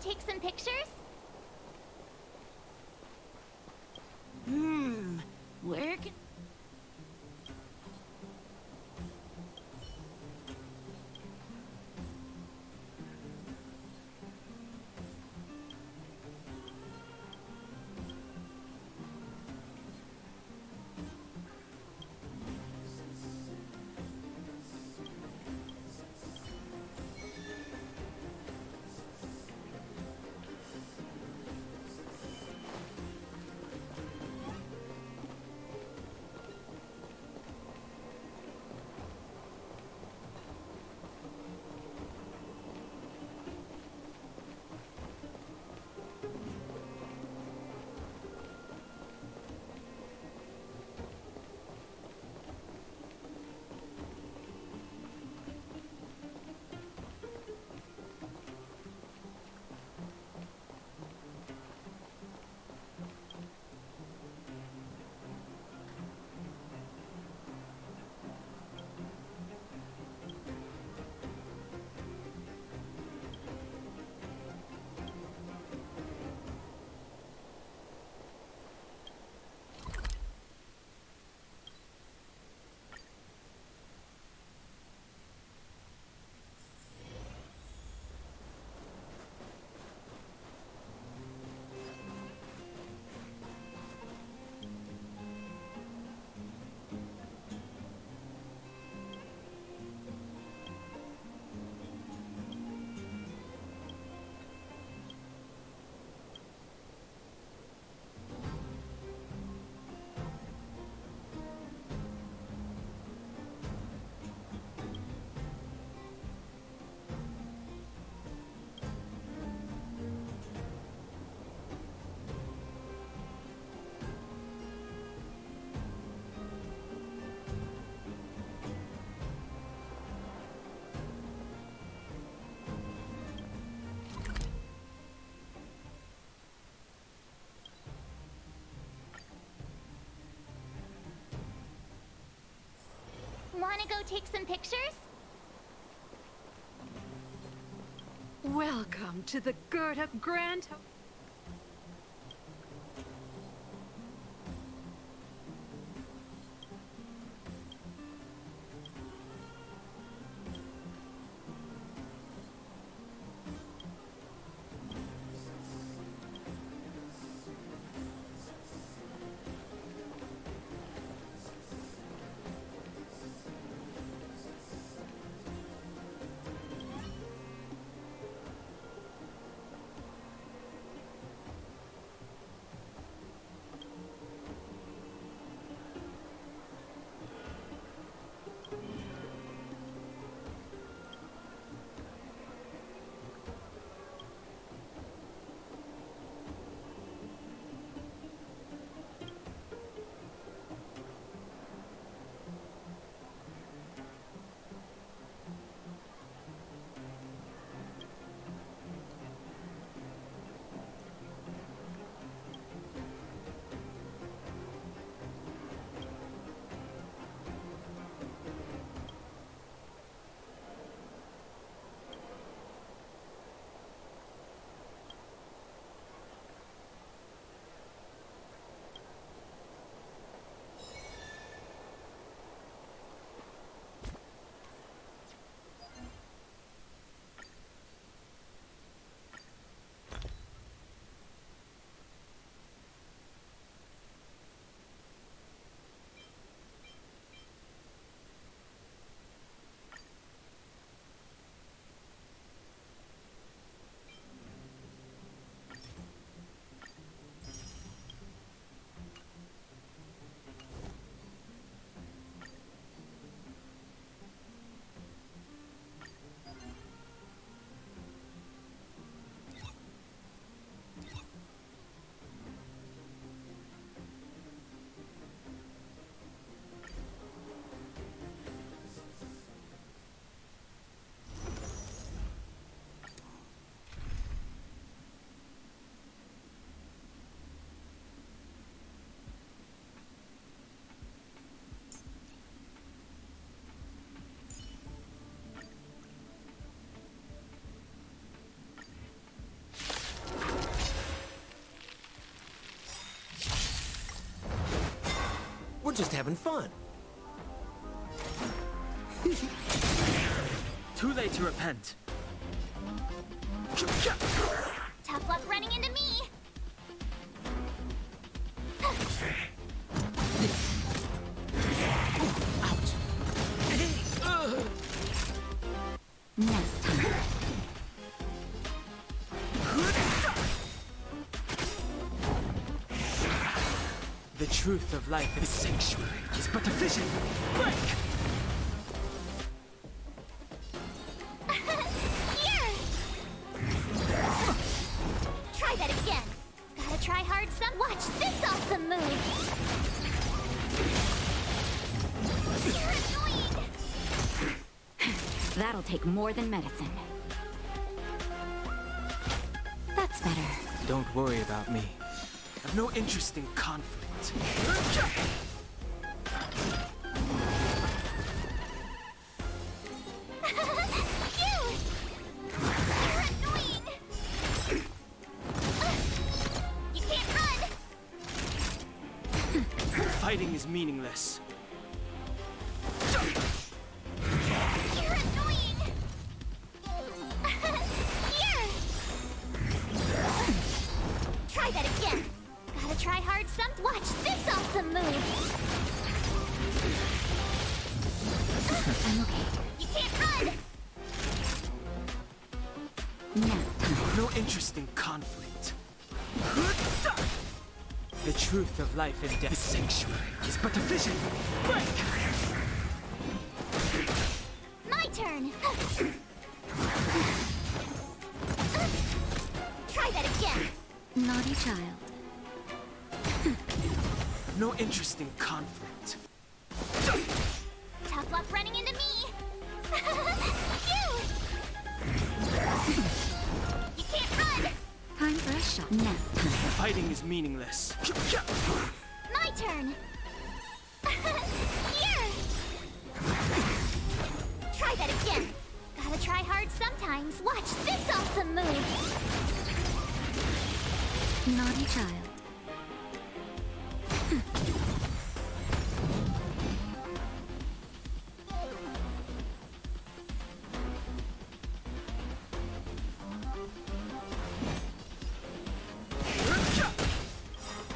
take some pictures? Where can... Wanna go take some pictures? Welcome to the Gerda Grand... just having fun. Too late to repent. Tough luck running into me. Ouch. Next time. The truth of life in the sanctuary is but a vision. Break! Here! Try that again. Gotta try hard some. Watch this awesome move. You're annoying. That'll take more than medicine. That's better. Don't worry about me. I've no interest in conflict. Phew! You're annoying. You can't run. Fighting is meaningless. You're annoying. Here! Try that again. Gotta try hard some. Watch this awesome move. I'm okay. You can't run. Now, No interest in conflict. The truth of life and death. The sanctuary is but a vision. Break! My turn. Try that again. naughty child. No interest in conflict. Tough luck running into me. Phew! You can't run. Time for a shot. Now, Fighting is meaningless. My turn. Here! Try that again. Gotta try hard sometimes. Watch this awesome move. naughty child.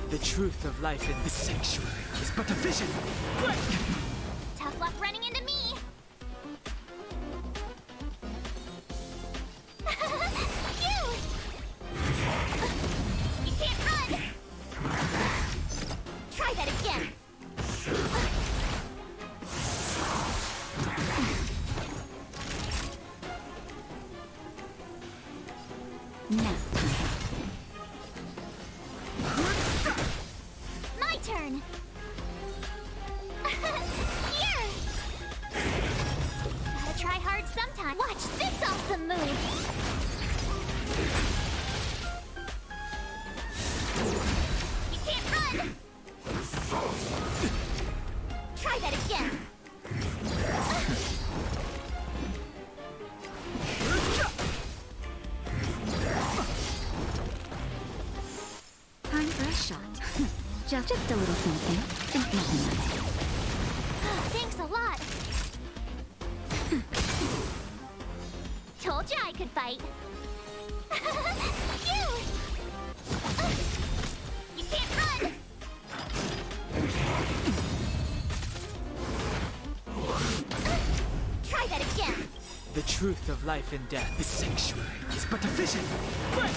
The truth of life in the sanctuary is but a vision. Break! Tough luck running into me. Phew! You can't run. Try that again. Now, My turn. Here! Gotta try hard sometime. Watch this awesome move. You can't run. Try that again. time for a shot. Just a little something. Think nothing of it. Thanks a lot. Told you I could fight. Phew! You can't run. Try that again. The truth of life and death. The sanctuary is but a vision. Break!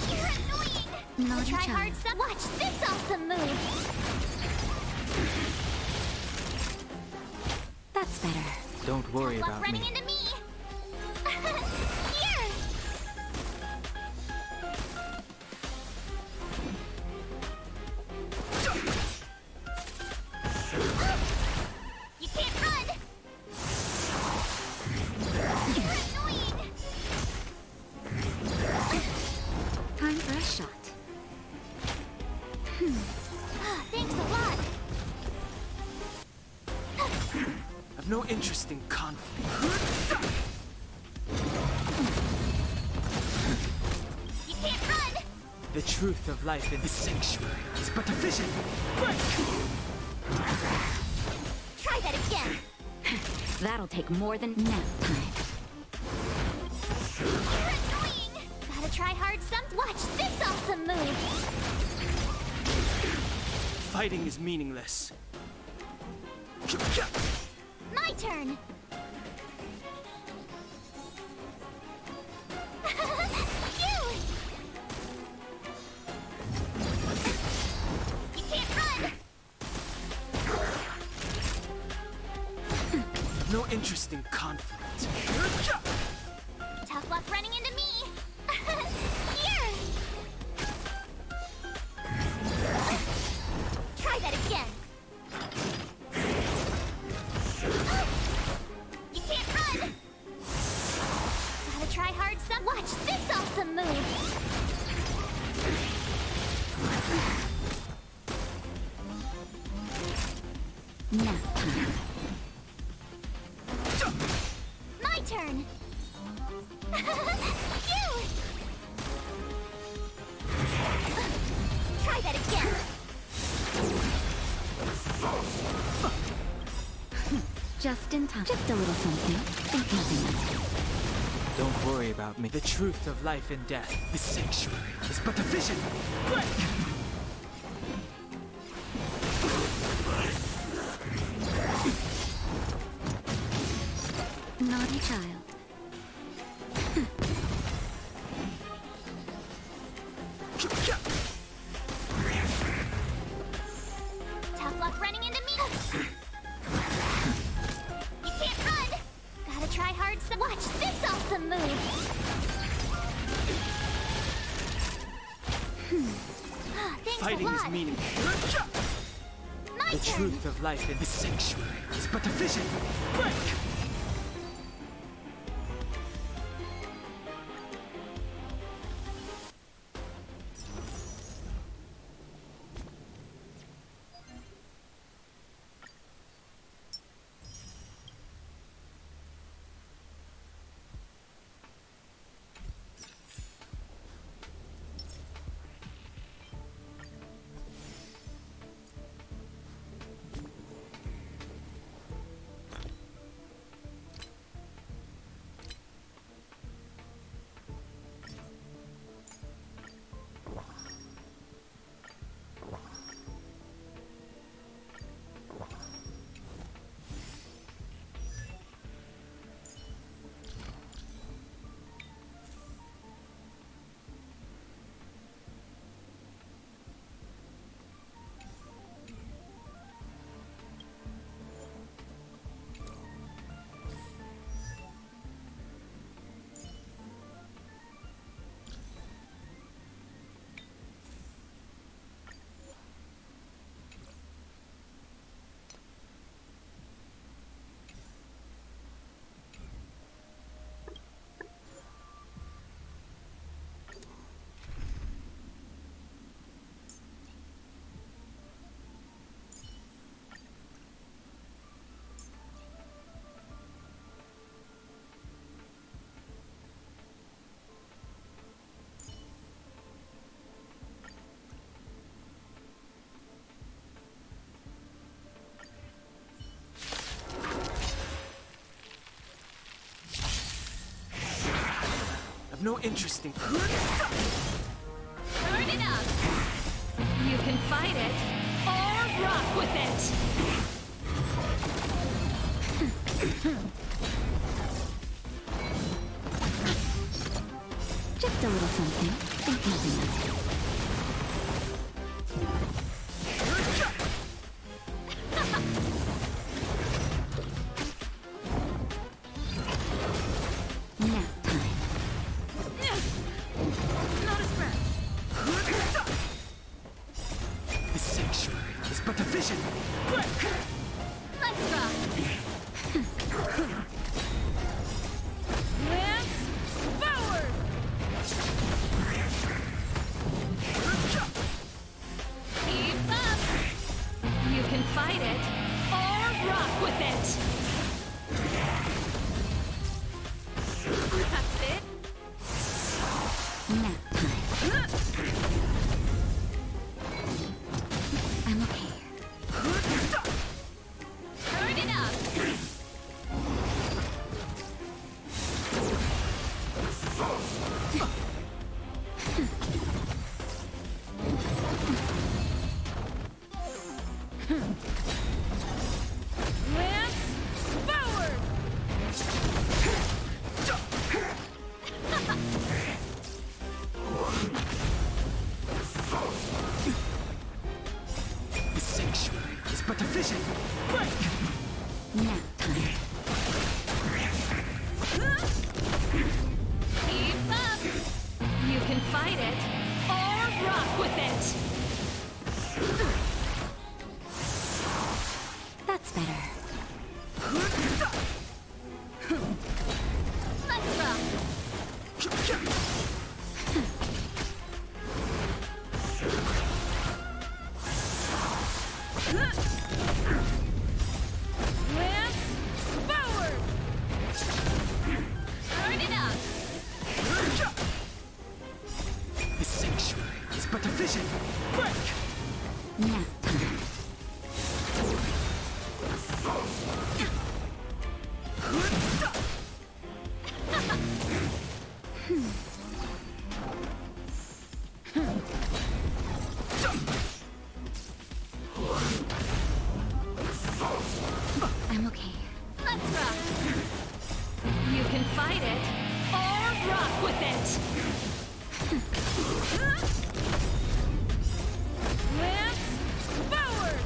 You're annoying. Naughty Try child. hard some. Watch this awesome move. That's better. Don't worry Tough luck about running me. into me. Here. You can't run. You're annoying. Time for a shot. Thanks a lot. I've no interest in conflict. The truth of life in the sanctuary is but a vision. Break! Try that again. That'll take more than nap time. You're annoying. Gotta try hard some. Watch this awesome move. Fighting is meaningless. My turn. Phew! You can't run. No interest in conflict. Tough luck running into me. Here. Try that again. You can't run. Gotta try hard some. Watch this awesome move. Nap time. My turn. Phew! Try that again. Just in time. Just a little something. Think nothing of it. Don't worry about me. The truth of life and death, the sanctuary, is but a vision. Break! Naughty child. Tough luck running into me. You can't run. Gotta try hard some. Watch this awesome move. Thanks Fighting a is lot. meaningless. My The turn. truth of life in the sanctuary is but a vision. Break! I've no interest in. Turn it up. You can fight it or rock with it. Just a little something. Think nothing of it. Nap time. Not a scratch. The sanctuary is but a vision. Break! Let's rock. Lance forward. vision! Break! Nap time. I'm okay. Let's rock. You can fight it or rock with it. Lance forward.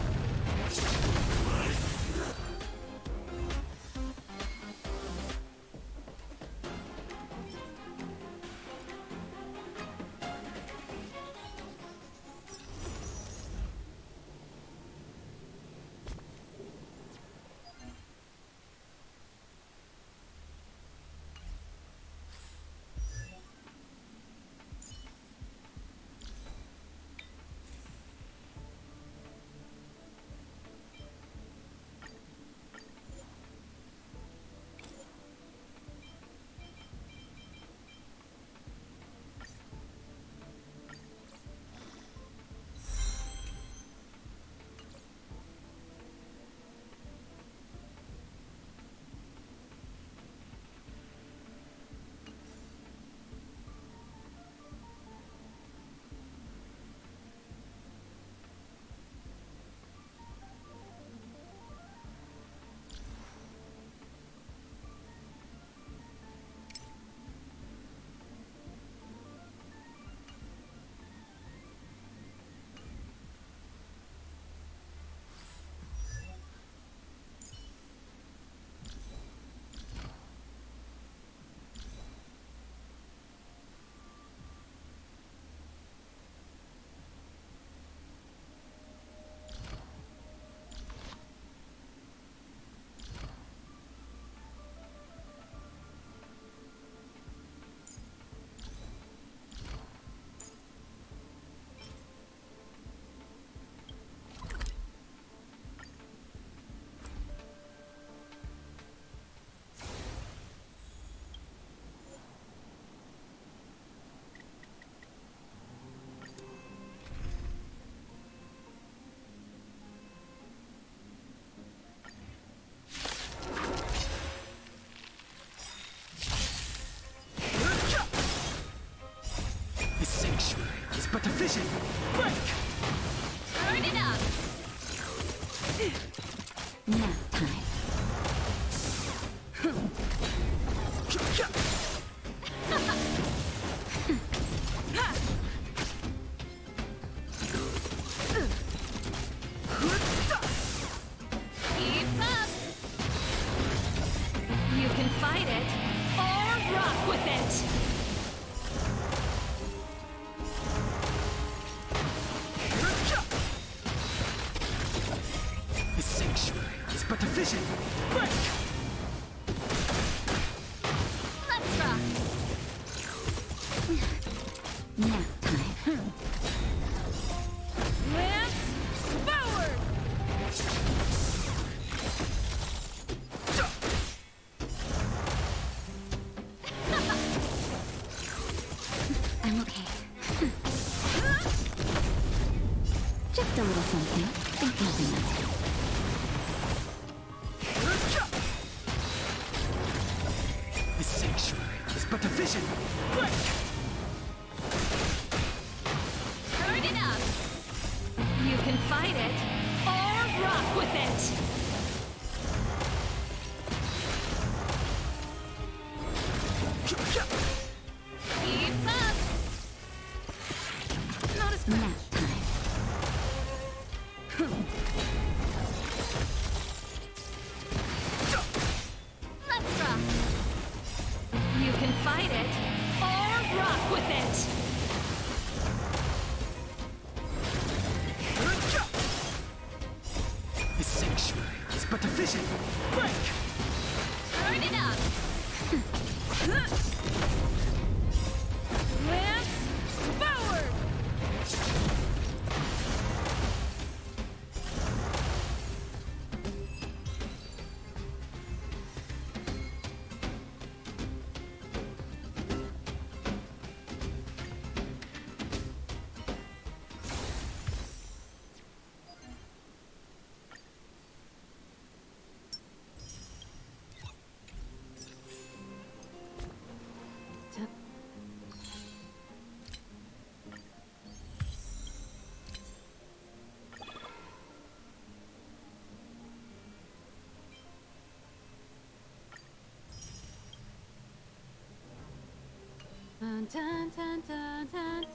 The sanctuary is but a vision! Break! Turn it up. Nap time. Keep up. You can fight it or rock with it. The sanctuary is but a vision! Break! Let's rock. Nap time. Lance forward. I'm okay. Just a little something. Think nothing of it. The sanctuary is but a vision! Break! Turn it up. You can fight it or rock with it. Keep up. Not as Nap time. Let's rock. You can fight it or rock with it. The sanctuary is but a vision! Break! Turn it up. Lance forward. Dun, dun, dun, dun, dun, dun.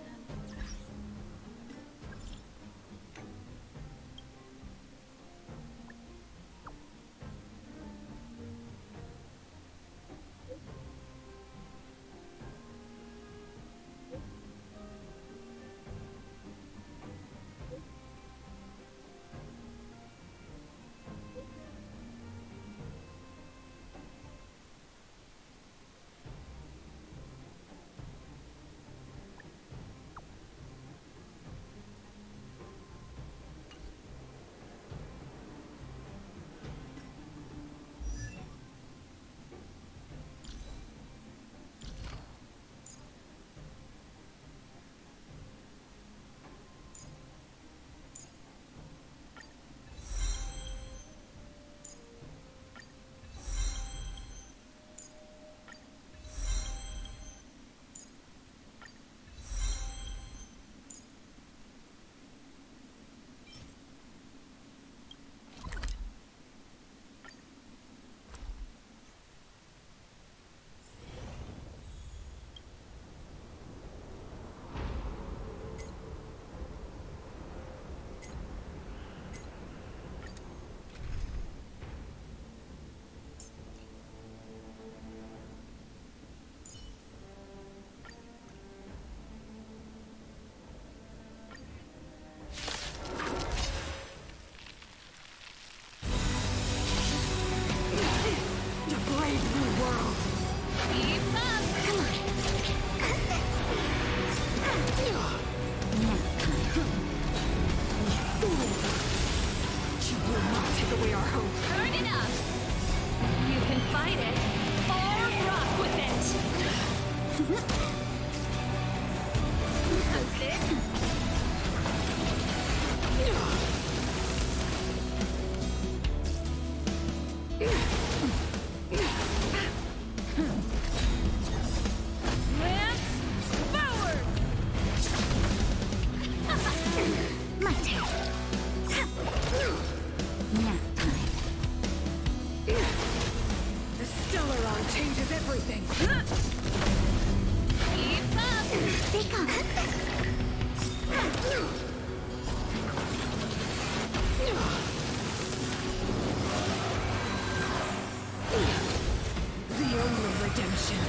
Keep up! Turn it up! You can fight it, or rock with it! That's it? Lance forward! My turn. Nap time. The Stellaron changes everything! Keep up! Take off. The only redemption.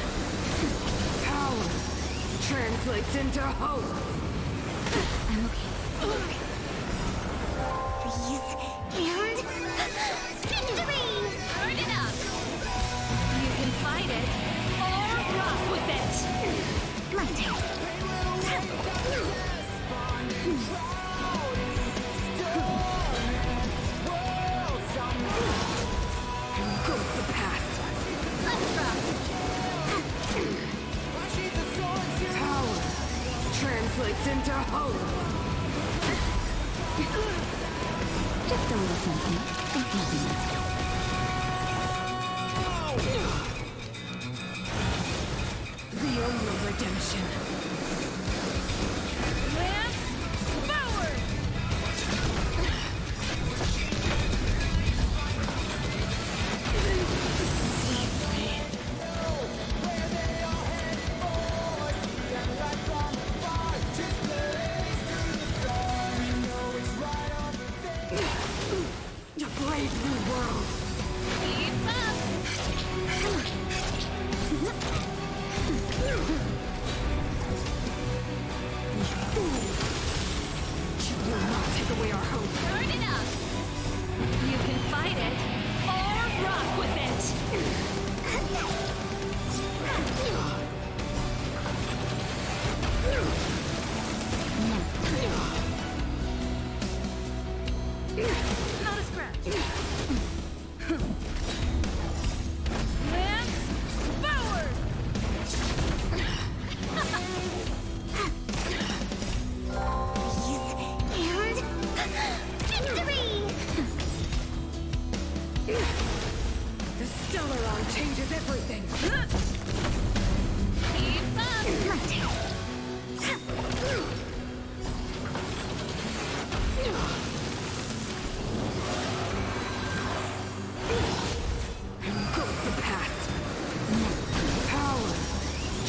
Power translates into hope. I'm okay. Freeze and victory! Turn it up! You can fight it, or rock with it! My turn. Goes the past. Let's rock. Power translates into hope. Just a little something. Think nothing of it. The only redemption. Lance forward! A brave new world. Keep up!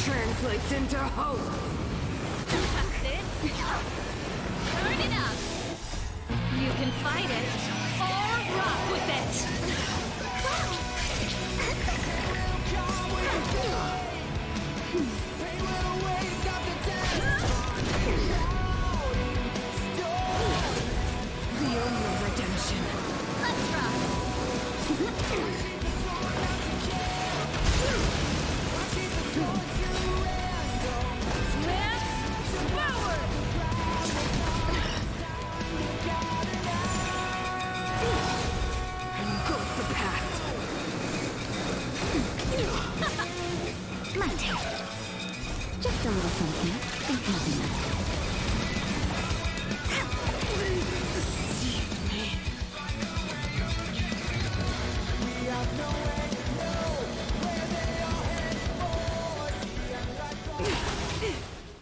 translates into hope. That's it. Turn it up. You can fight it or rock with it. The only redemption. Let's rock. Lance forward. Engulf the past. My turn. Just a little something. Think nothing of it.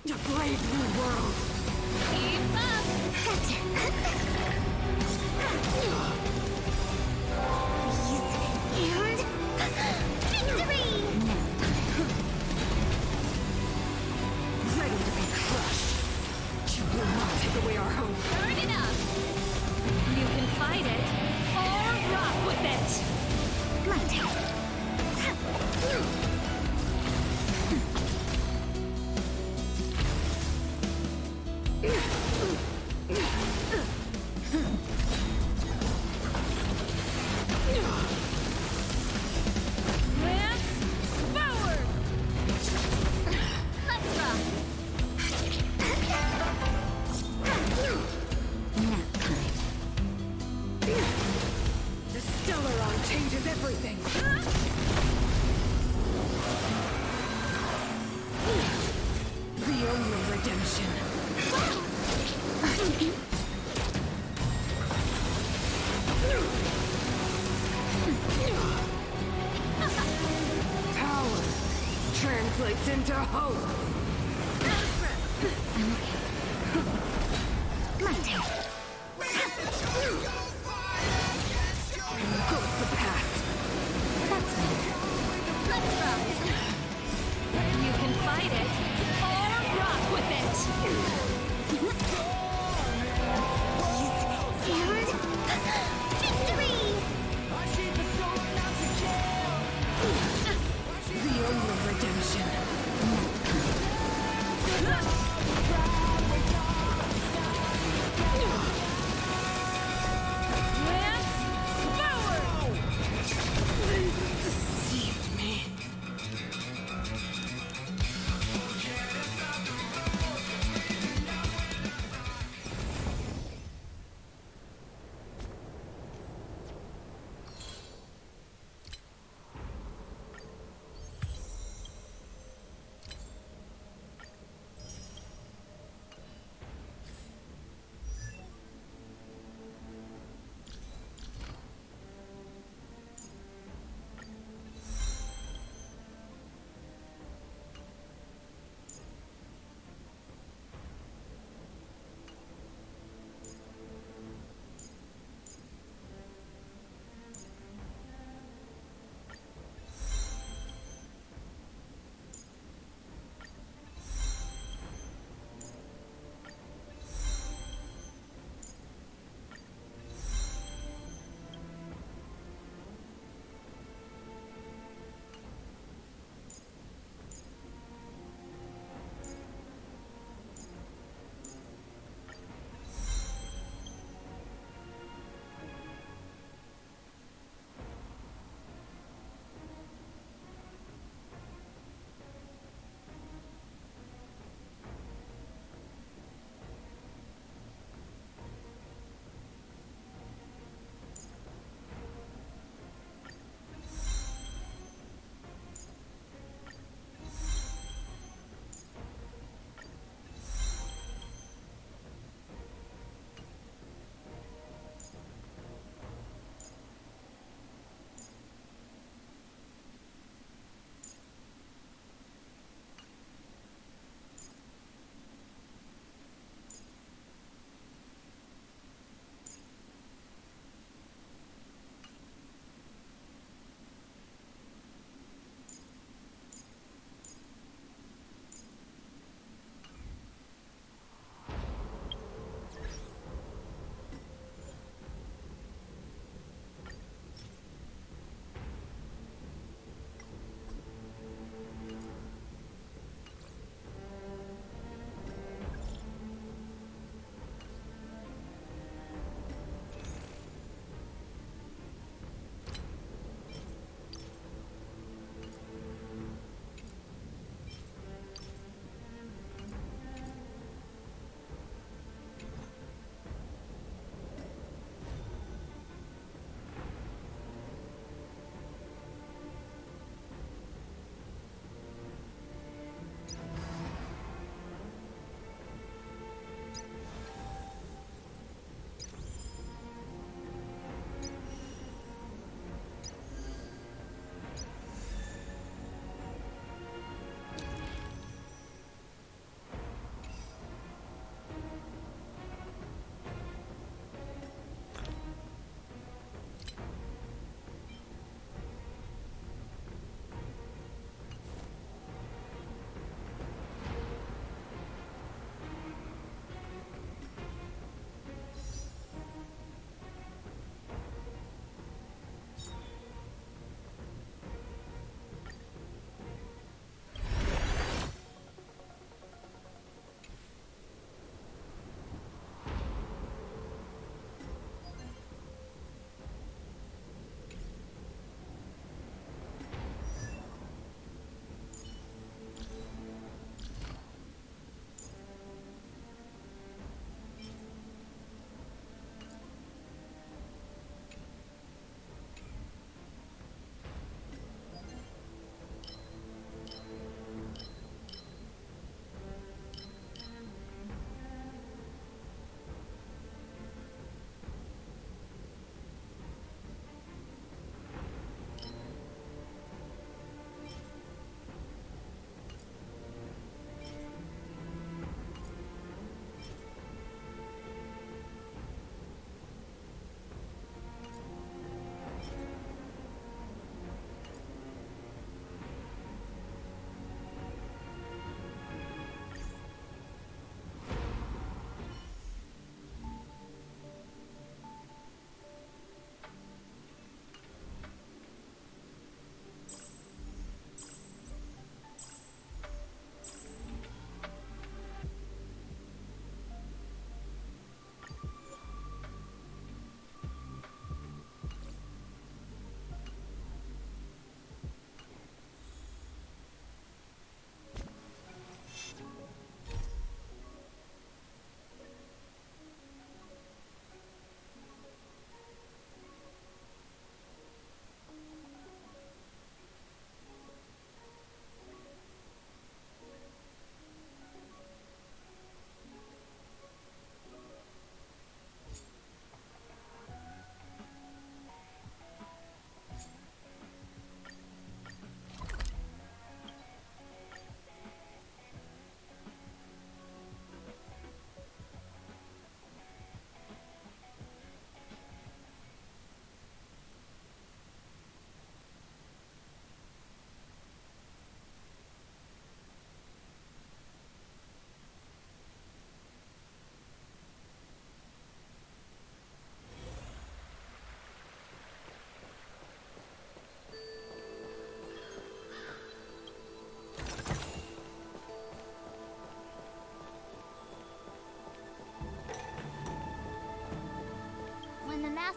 A brave new world. Keep up. Now Victory! Ready to be crushed. You will not take away our hope. Turn it up. You can fight it or rock with it. my turn. Lance forward. Let's rock. Nap time. The Stellaron changes everything. The only redemption. Power translates into hope. My turn. Engulf the past. That's better. Let's rock. You can fight it or rock with it. Victory! The only redemption. Lance forward. They deceived me.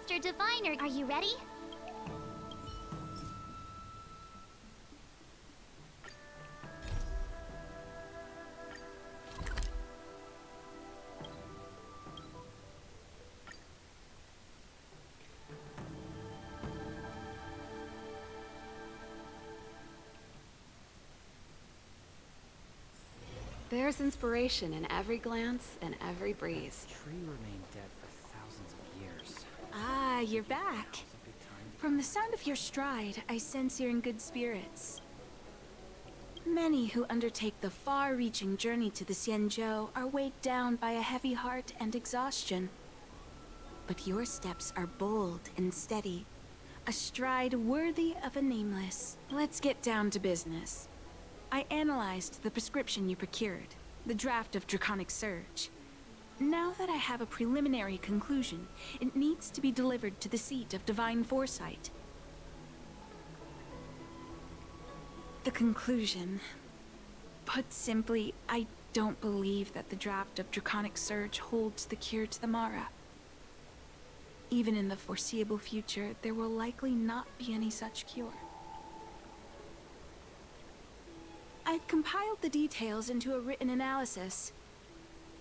Master Diviner. Are you ready? There's inspiration in every glance and every breeze. Tree remained dead for thousands of years. Ah, you're back. It's a big time. From the sound of your stride, I sense you're in good spirits. Many who undertake the far-reaching journey to the Xianzhou are weighed down by a heavy heart and exhaustion. But your steps are bold and steady, a stride worthy of a nameless. Let's get down to business. I analyzed the prescription you procured, the draft of Draconic Surge. Now that I have a preliminary conclusion, it needs to be delivered to the seat of Divine Foresight. The conclusion. Put simply, I don't believe that the draft of Draconic Surge holds the cure to the Mara. Even in the foreseeable future, there will likely not be any such cure. I've compiled the details into a written analysis.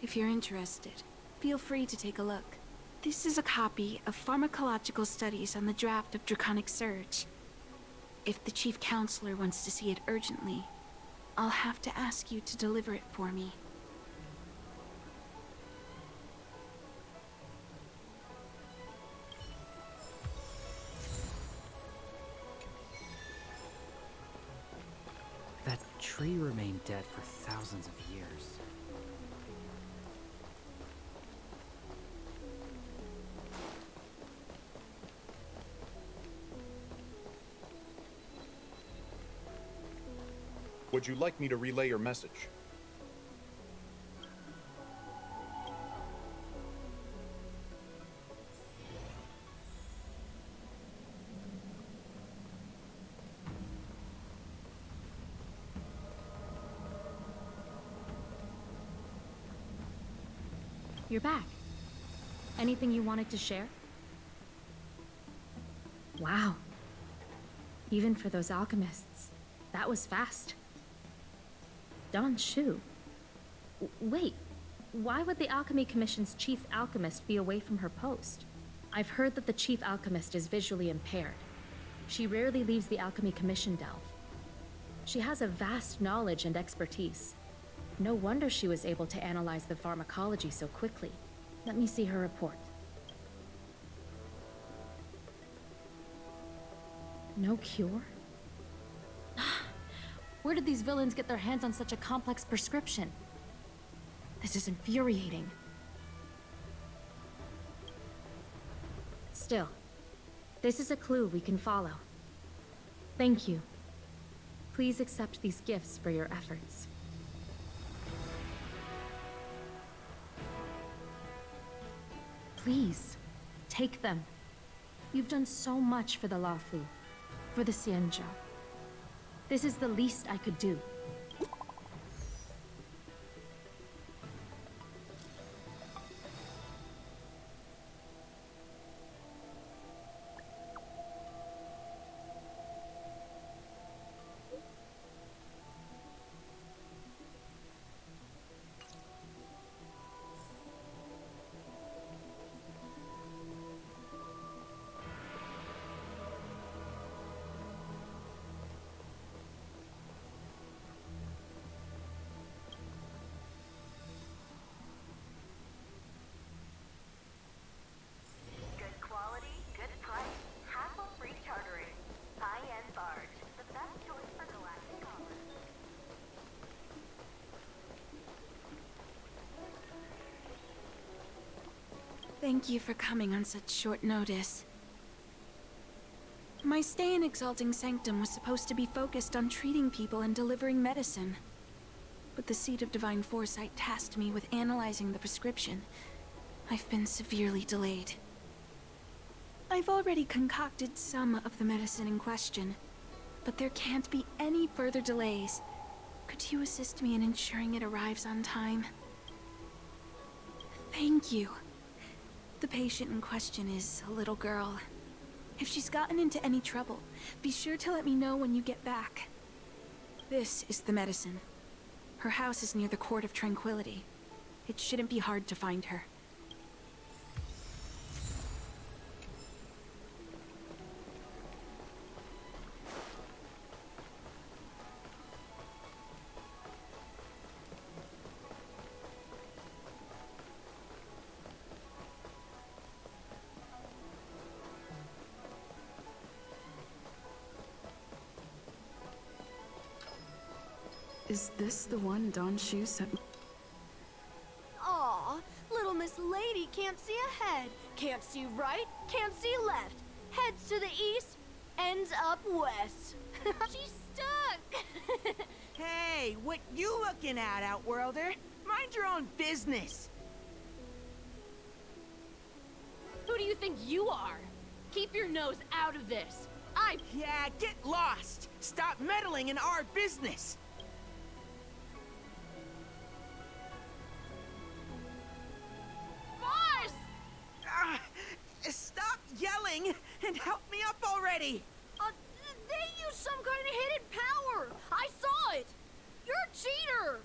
If you're interested, feel free to take a look. This is a copy of pharmacological studies on the draft of Draconic Surge. If the Chief Counselor wants to see it urgently, I'll have to ask you to deliver it for me. That tree remained dead for thousands of years. Would you like me to relay your message? You're back. Anything you wanted to share? Wow. Even for those alchemists, that was fast. Dan Shu. Wait, why would the Alchemy Commission's chief alchemist be away from her post? I've heard that the chief alchemist is visually impaired. She rarely leaves the Alchemy Commission delve. She has a vast knowledge and expertise. No wonder she was able to analyze the pharmacology so quickly. Let me see her report. No cure? Where did these villains get their hands on such a complex prescription? This is infuriating. Still, this is a clue we can follow. Thank you. Please accept these gifts for your efforts. Please, take them. You've done so much for the Luofu, for the Xianzhou. This is the least I could do. Good quality, good price, hassle-free chartering. High-end barge, the best choice for galactic commerce. Thank you for coming on such short notice. My stay in Exalting Sanctum was supposed to be focused on treating people and delivering medicine. But the Seat of Divine Foresight tasked me with analyzing the prescription. I've been severely delayed. I've already concocted some of the medicine in question, but there can't be any further delays. Could you assist me in ensuring it arrives on time? Thank you. The patient in question is a little girl. If she's gotten into any trouble, be sure to let me know when you get back. This is the medicine. Her house is near the Court of Tranquility. It shouldn't be hard to find her. Is this the one Don Shu sent? Aw, little Miss Lady can't see ahead, can't see right, can't see left. Heads to the east, ends up west. She's stuck! Hey, what you looking at, Outworlder? Mind your own business. Who do you think you are? Keep your nose out of this. Yeah, get lost. Stop meddling in our business. Boss! Stop yelling and help me up already. They use some kind of hidden power. I saw it. You're a cheater.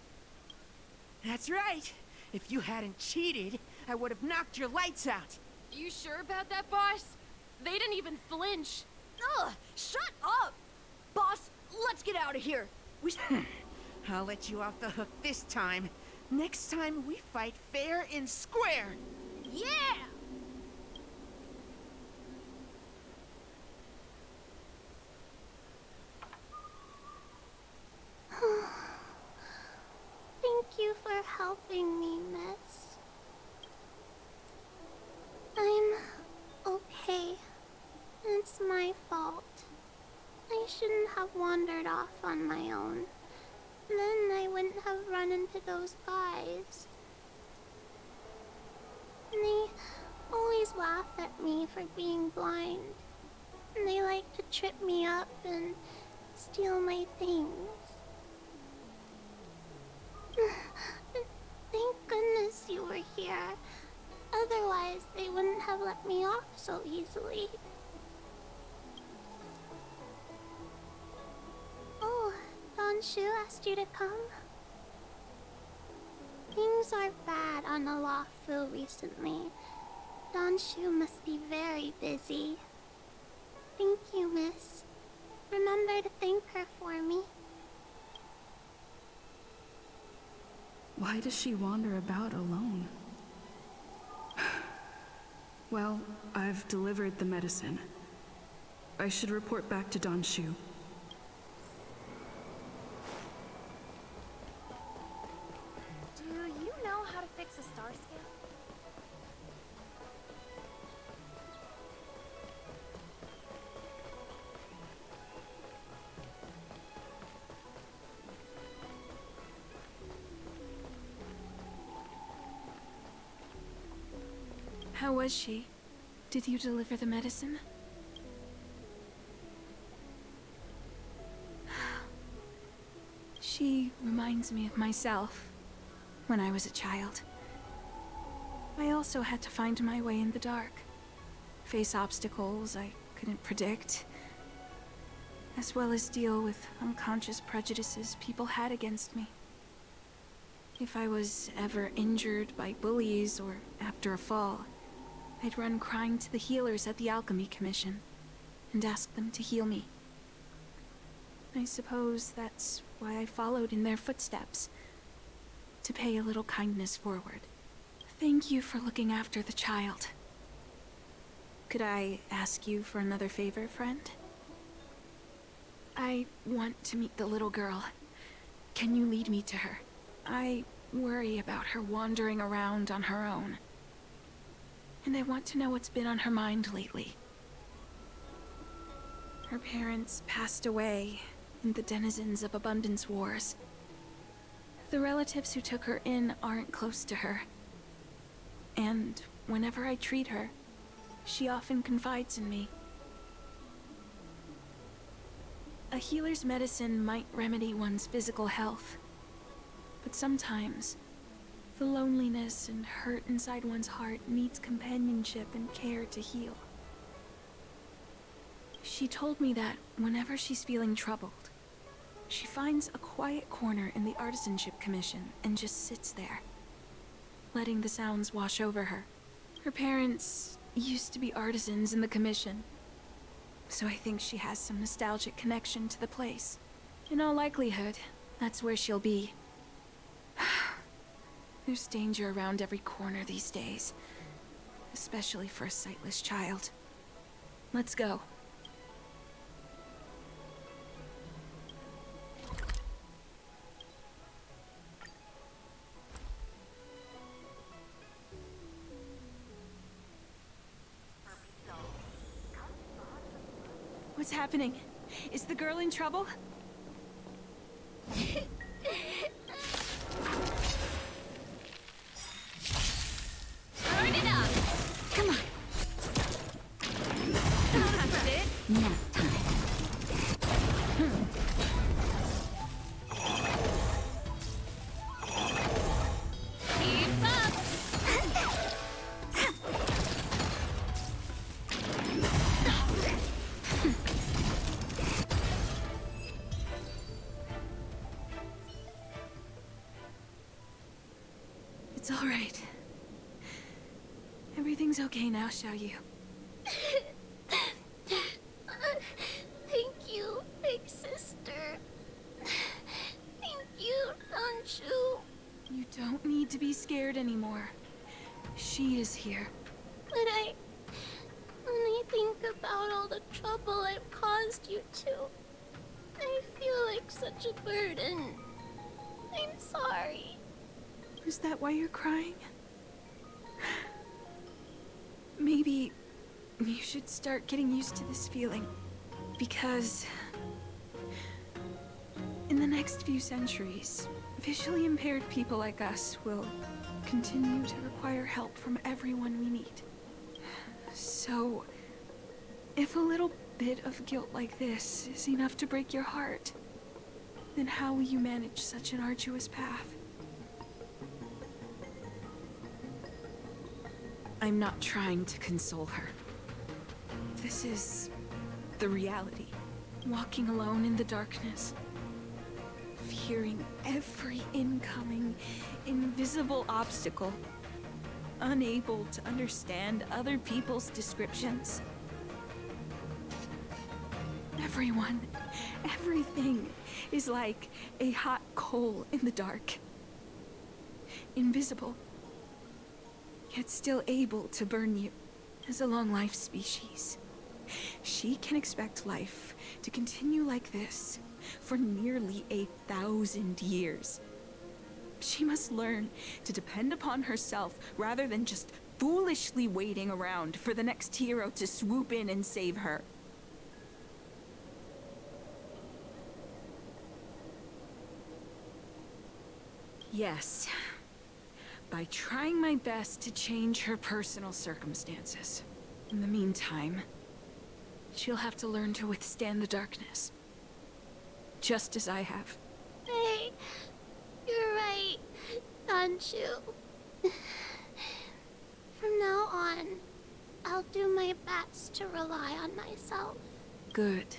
That's right. If you hadn't cheated, I would have knocked your lights out. You sure about that, boss? They didn't even flinch. Ugh, shut up! Boss, let's get out of here. I'll let you off the hook this time. Next time we fight fair and square. Yeah! Thank you for helping me, miss. I'm okay. It's my fault. I shouldn't have wandered off on my own. Then I wouldn't have run into those guys. They always laugh at me for being blind. And they like to trip me up and steal my things. Thank goodness you were here. Otherwise, they wouldn't have let me off so easily. Oh, Don Shu asked you to come? Things are bad on the Luofu recently. Don Shu must be very busy. Thank you, miss. Remember to thank her for me. Why does she wander about alone? Well, I've delivered the medicine. I should report back to Don Shu. Do you know how to fix a star scale? How was she? Did you deliver the medicine? She reminds me of myself when I was a child. I also had to find my way in the dark, face obstacles I couldn't predict, as well as deal with unconscious prejudices people had against me. If I was ever injured by bullies or after a fall, I'd run crying to the healers at the Alchemy Commission and ask them to heal me. I suppose that's why I followed in their footsteps, to pay a little kindness forward. Thank you for looking after the child. Could I ask you for another favor, friend? I want to meet the little girl. Can you lead me to her? I worry about her wandering around on her own. And I want to know what's been on her mind lately. Her parents passed away in the denizens of Abundance Wars. The relatives who took her in aren't close to her. And whenever I treat her, she often confides in me. A healer's medicine might remedy one's physical health, but sometimes The loneliness and hurt inside one's heart needs companionship and care to heal. She told me that whenever she's feeling troubled, she finds a quiet corner in the Artisanship Commission and just sits there, letting the sounds wash over her. Her parents used to be artisans in the Commission, so I think she has some nostalgic connection to the place. In all likelihood, that's where she'll be. There's danger around every corner these days, especially for a sightless child. Let's go. What's happening? Is the girl in trouble? Burn it up! Come on. That's it. Nap time. Keep up! It's all right. Everything's okay now, Xiaoyu. Thank you, big sister. Thank you, Anshu. You don't need to be scared anymore. She is here. But when I think about all the trouble I've caused you two, I feel like such a burden. I'm sorry. Is that why you're crying? Maybe you should start getting used to this feeling. Because in the next few centuries, visually impaired people like us will continue to require help from everyone we meet. So, if a little bit of guilt like this is enough to break your heart, then how will you manage such an arduous path? I'm not trying to console her. This is the reality. Walking alone in the darkness, fearing every incoming, invisible obstacle, unable to understand other people's descriptions. Everyone, everything is like a hot coal in the dark. Invisible, yet still able to burn you. As a long-life species, she can expect life to continue like this for nearly 1,000 years. She must learn to depend upon herself rather than just foolishly waiting around for the next hero to swoop in and save her. Yes, by trying my best to change her personal circumstances. In the meantime, she'll have to learn to withstand the darkness. Just as I have. Hey, you're right, Anshu. From now on, I'll do my best to rely on myself. Good.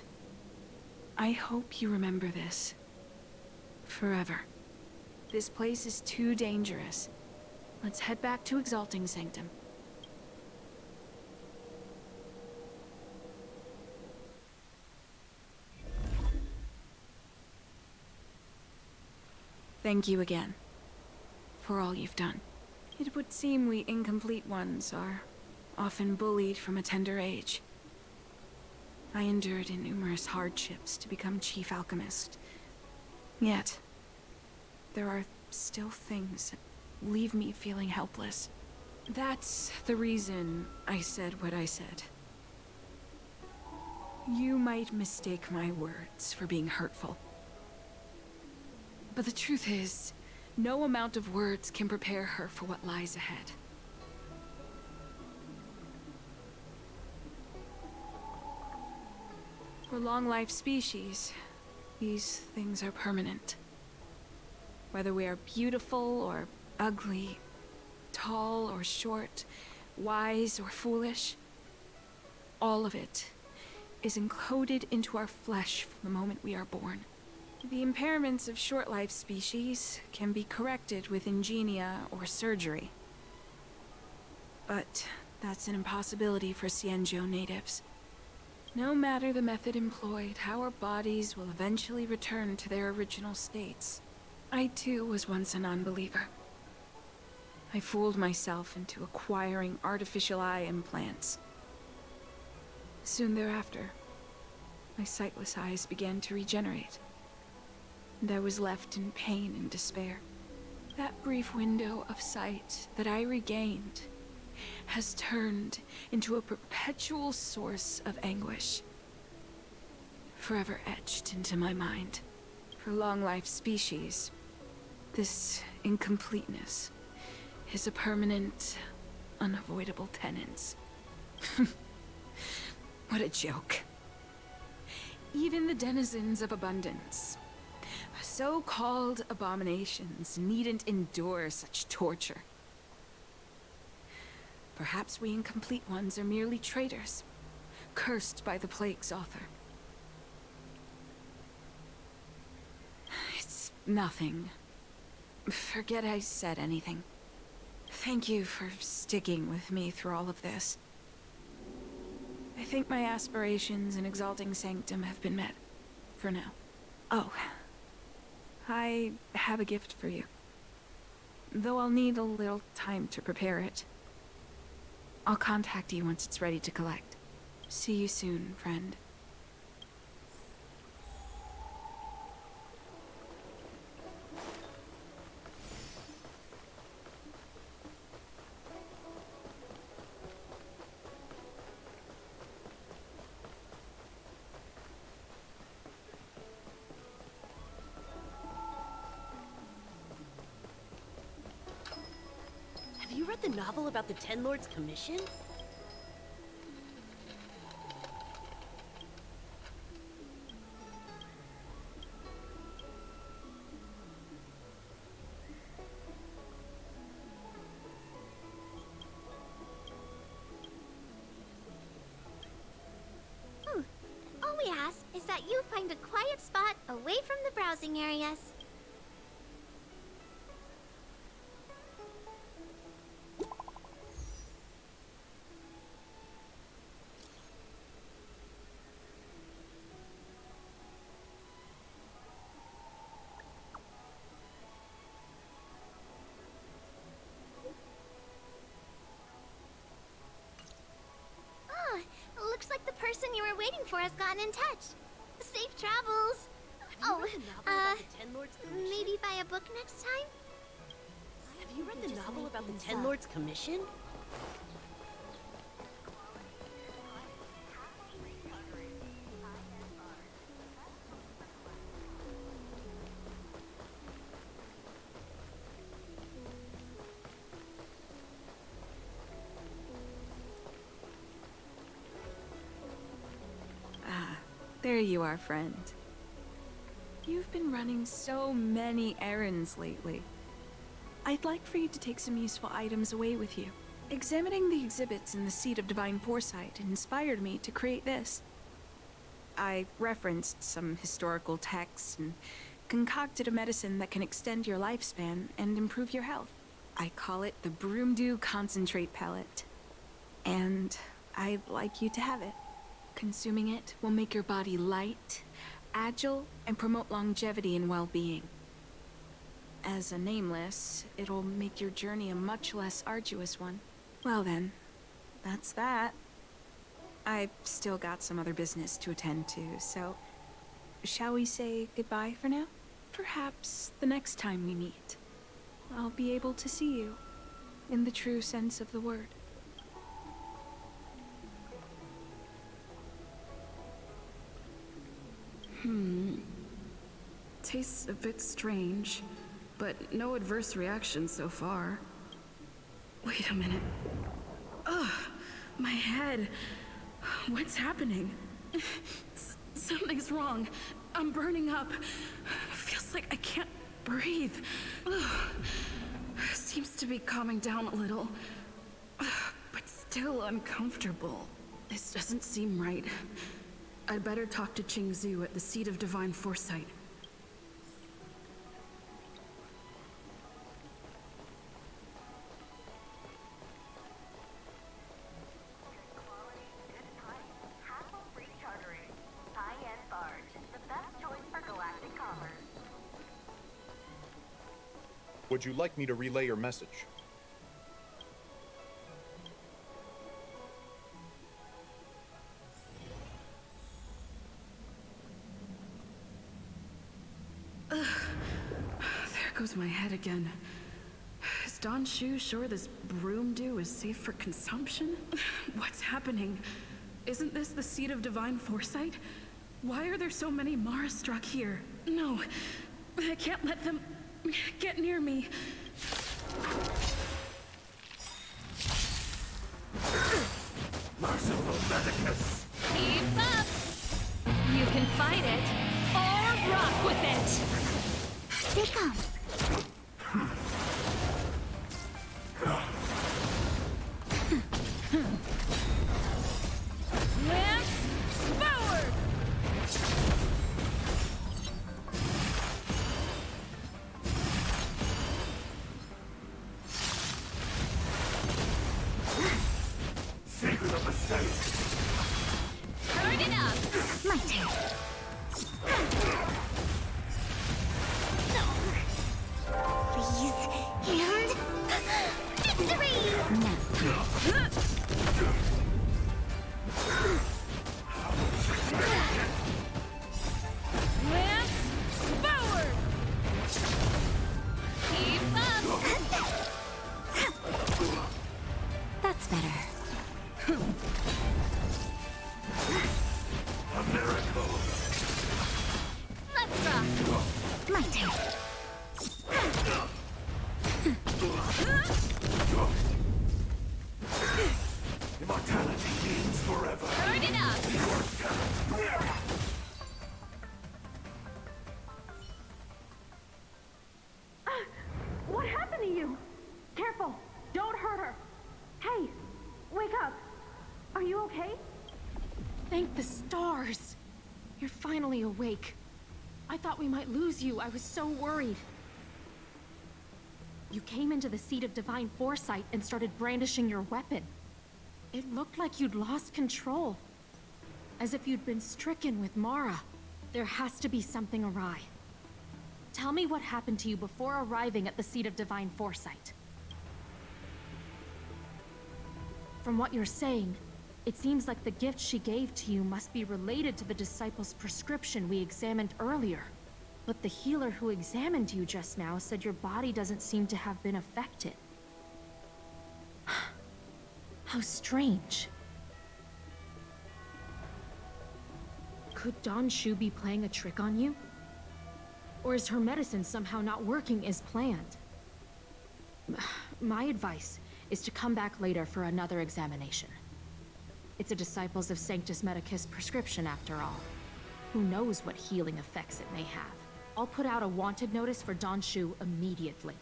I hope you remember this. Forever. This place is too dangerous. Let's head back to Exalting Sanctum. Thank you again, for all you've done. It would seem we incomplete ones are often bullied from a tender age. I endured numerous hardships to become Chief Alchemist. Yet, there are still things that leave me feeling helpless. That's the reason I said what I said. You might mistake my words for being hurtful. But the truth is, no amount of words can prepare her for what lies ahead. For long-life species, these things are permanent. Whether we are beautiful or ugly, tall or short, wise or foolish, all of it is encoded into our flesh from the moment we are born. The impairments of short-life species can be corrected with ingenia or surgery. But that's an impossibility for Xianzhou natives. No matter the method employed, our bodies will eventually return to their original states. I too was once a non-believer. I fooled myself into acquiring artificial eye implants. Soon thereafter, my sightless eyes began to regenerate, and I was left in pain and despair. That brief window of sight that I regained has turned into a perpetual source of anguish, forever etched into my mind. For long-life species, this incompleteness is a permanent, unavoidable tenance. What a joke. Even the denizens of abundance, so-called abominations, needn't endure such torture. Perhaps we incomplete ones are merely traitors, cursed by the plague's author. It's nothing. Forget I said anything. Thank you for sticking with me through all of this. I think my aspirations in exalting Sanctum have been met, for now. Oh, I have a gift for you. Though I'll need a little time to prepare it. I'll contact you once it's ready to collect. See you soon, friend. Have you read the novel about the Ten Lords Commission? All we ask is that you find a quiet spot away from the browsing areas. Looks like the person you were waiting for has gotten in touch. Safe travels. Maybe buy a book next time? Have you read the novel about the Ten Lords Commission? There you are, friend. You've been running so many errands lately. I'd like for you to take some useful items away with you. Examining the exhibits in the Seat of Divine Foresight inspired me to create this. I referenced some historical texts and concocted a medicine that can extend your lifespan and improve your health. I call it the Broomdew Concentrate Pellet. And I'd like you to have it. Consuming it will make your body light, agile, and promote longevity and well-being. As a nameless, it'll make your journey a much less arduous one. Well then, that's that. I've still got some other business to attend to, so shall we say goodbye for now? Perhaps the next time we meet, I'll be able to see you in the true sense of the word. Tastes a bit strange, but no adverse reaction so far. Wait a minute. Ugh, my head. What's happening? Something's wrong. I'm burning up. Feels like I can't breathe. Ugh. to be calming down a little, but still uncomfortable. This doesn't seem right. I'd better talk to Qingzu at the Seat of Divine Foresight. Would you like me to relay your message? There goes my head again. Is Don Shu sure this broom dew is safe for consumption? What's happening? Isn't this the Seat of Divine Foresight? Why are there so many Mara struck here? No, I can't let them get near me. Merciful Medicus! Keep up! You can fight it, or rock with it! Here come. Lance forward! Secret of the Senate! Turn it up! My turn. Please, and victory! Now. Lance forward! Keep up! That's better. A miracle! Let's rock! My turn. Immortality means forever! Turn it up! What happened to you? Careful! Don't hurt her! Hey! Wake up! Are you okay? Thank the stars! You're finally awake. I thought we might lose you. I was so worried. You came into the Seat of Divine Foresight and started brandishing your weapon. It looked like you'd lost control. As if you'd been stricken with Mara. There has to be something awry. Tell me what happened to you before arriving at the Seat of Divine Foresight. From what you're saying, it seems like the gift she gave to you must be related to the disciple's prescription we examined earlier. But the healer who examined you just now said your body doesn't seem to have been affected. How strange. Could Don Shu be playing a trick on you? Or is her medicine somehow not working as planned? My advice is to come back later for another examination. It's a Disciples of Sanctus Medicus prescription after all. Who knows what healing effects it may have. I'll put out a wanted notice for Don Shu immediately.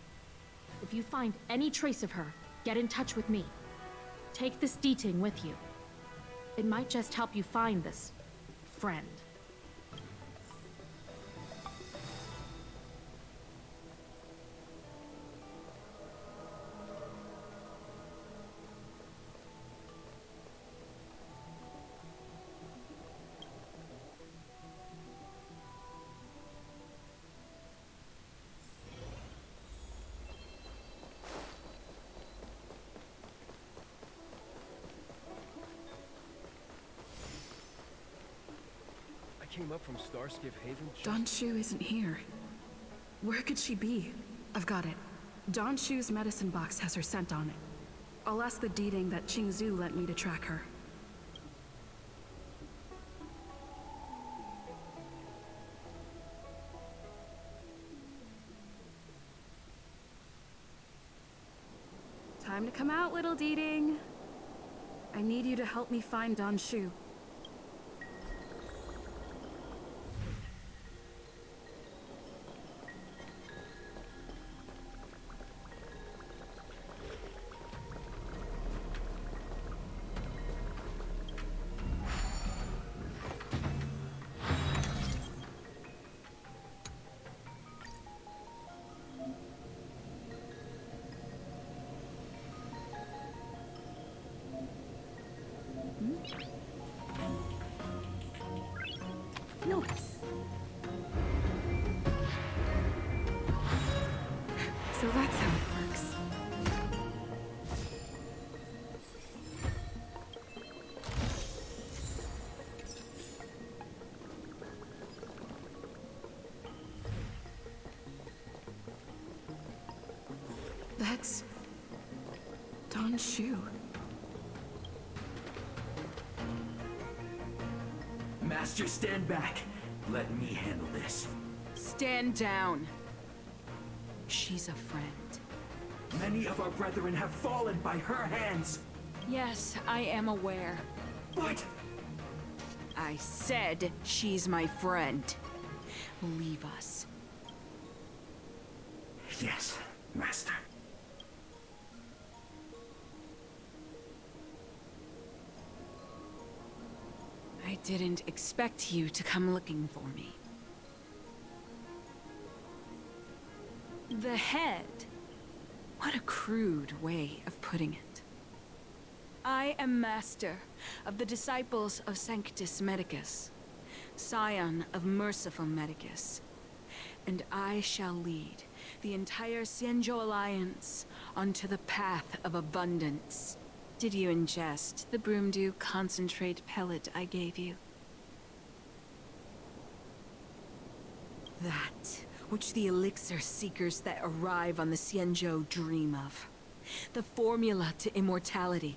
If you find any trace of her, get in touch with me. Take this Diting with you. It might just help you find this friend. Came up from Starskiff Haven. Don Shu isn't here. Where could she be? I've got it. Don Shu's medicine box has her scent on it. I'll ask the Diting that Qingzu lent me to track her. Time to come out, little Diting. I need you to help me find Don Shu. notes. So that's how it works. That's Don Shu. Master, stand back. Let me handle this. Stand down. She's a friend. Many of our brethren have fallen by her hands. Yes, I am aware. What? I said she's my friend. Leave us. Yes, Master. I didn't expect you to come looking for me. The head. What a crude way of putting it. I am master of the disciples of Sanctus Medicus, scion of Merciful Medicus, and I shall lead the entire Xianzhou Alliance onto the path of abundance. Did you ingest the Broomdew concentrate pellet I gave you? That which the elixir seekers that arrive on the Xianzhou dream of. The formula to immortality.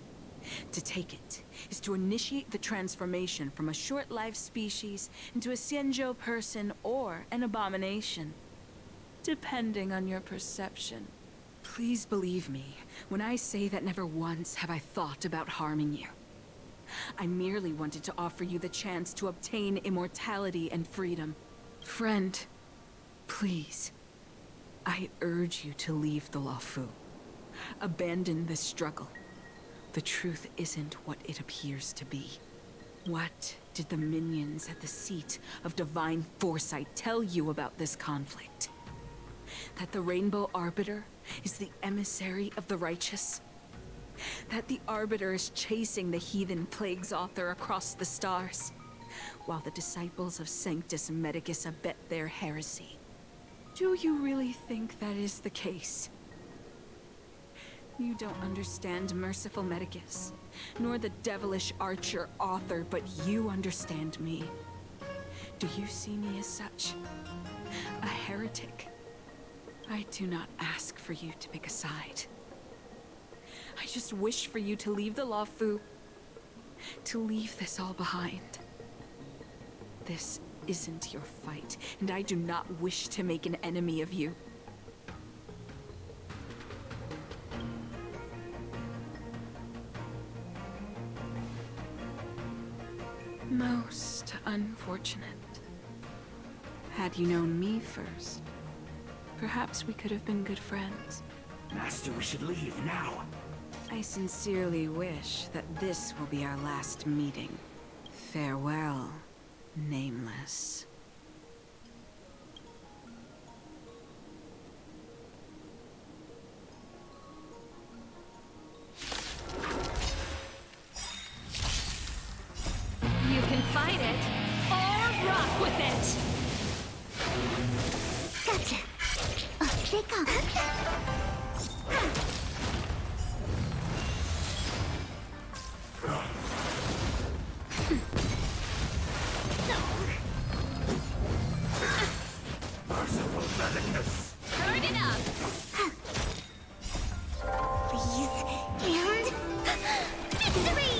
To take it is to initiate the transformation from a short-lived species into a Xianzhou person or an abomination, depending on your perception. Please believe me when I say that never once have I thought about harming you. I merely wanted to offer you the chance to obtain immortality and freedom. Friend, please, I urge you to leave the Luofu. Abandon this struggle. The truth isn't what it appears to be. What did the minions at the seat of divine foresight tell you about this conflict? That the Rainbow Arbiter is the emissary of the righteous? That the Arbiter is chasing the heathen plagues author across the stars, while the disciples of Sanctus Medicus abet their heresy? Do you really think that is the case? You don't understand Merciful Medicus, nor the devilish archer author, but you understand me. Do you see me as such? A heretic? I do not ask for you to pick a side. I just wish for you to leave the Luofu, to leave this all behind. This isn't your fight, and I do not wish to make an enemy of you. Most unfortunate. Had you known me first, perhaps we could have been good friends. Master, we should leave now. I sincerely wish that this will be our last meeting. Farewell, Nameless. You can fight it, or rock with it! Gotcha. Off they come. Merciful Medicus. Turn it up! Please. And... victory!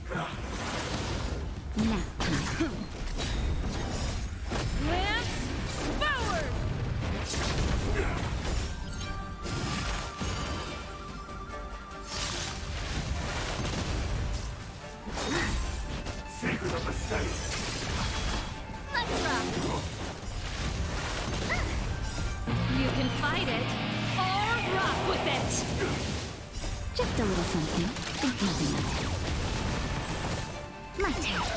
Now. Lance forward! Secret of the safe. Let's rock! You can fight it, or rock with it! Just a little something. Think nothing of it. My turn.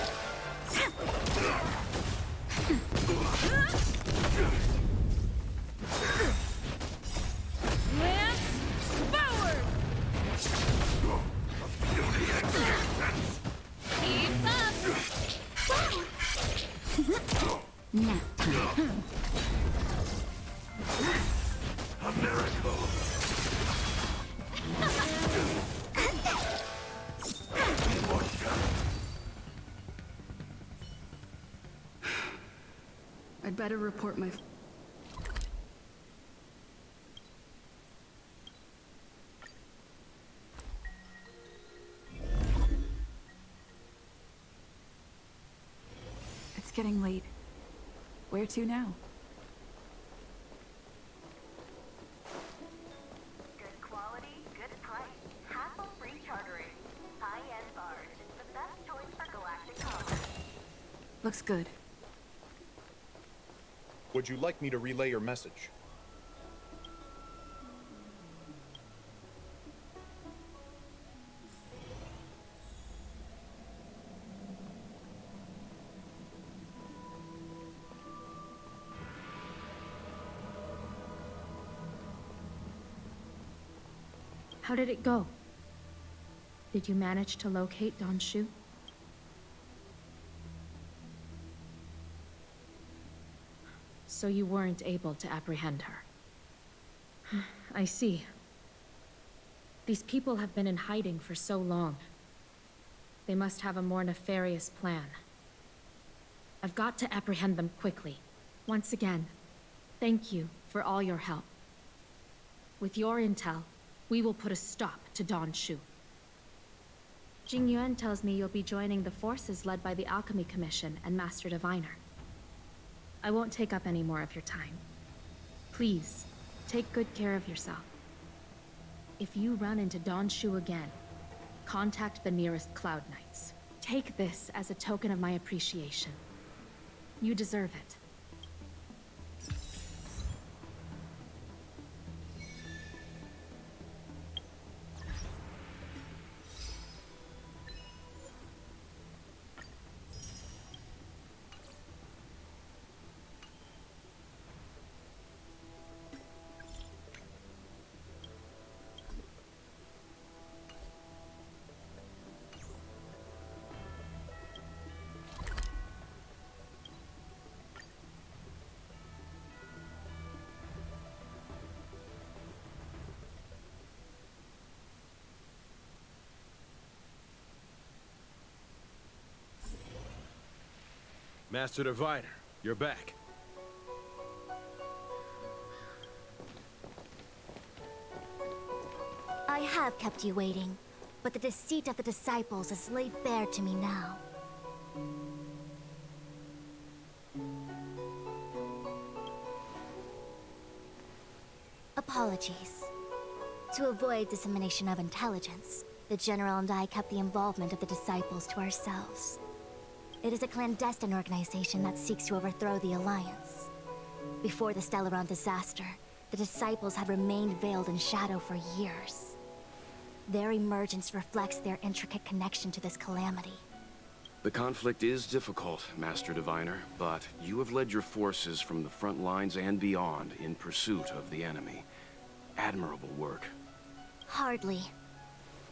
Lance forward! Beauty and innocence. A miracle. I'd better report my... It's getting late. Where to now? Good quality, good price. Hassle-free chartering. High-end barge. The best choice for galactic commerce. Looks good. Would you like me to relay your message? How did it go? Did you manage to locate Don Shu? So you weren't able to apprehend her. I see. These people have been in hiding for so long. They must have a more nefarious plan. I've got to apprehend them quickly. Once again, thank you for all your help. With your intel, we will put a stop to Don Shu. Jing Yuan tells me you'll be joining the forces led by the Alchemy Commission and Master Diviner. I won't take up any more of your time. Please, take good care of yourself. If you run into Don Shu again, contact the nearest Cloud Knights. Take this as a token of my appreciation. You deserve it. Master Diviner, you're back. I have kept you waiting, but the deceit of the disciples is laid bare to me now. Apologies. To avoid dissemination of intelligence, the General and I kept the involvement of the disciples to ourselves. It is a clandestine organization that seeks to overthrow the Alliance. Before the Stellaron disaster, the disciples had remained veiled in shadow for years. Their emergence reflects their intricate connection to this calamity. The conflict is difficult, Master Diviner, but you have led your forces from the front lines and beyond in pursuit of the enemy. Admirable work. Hardly.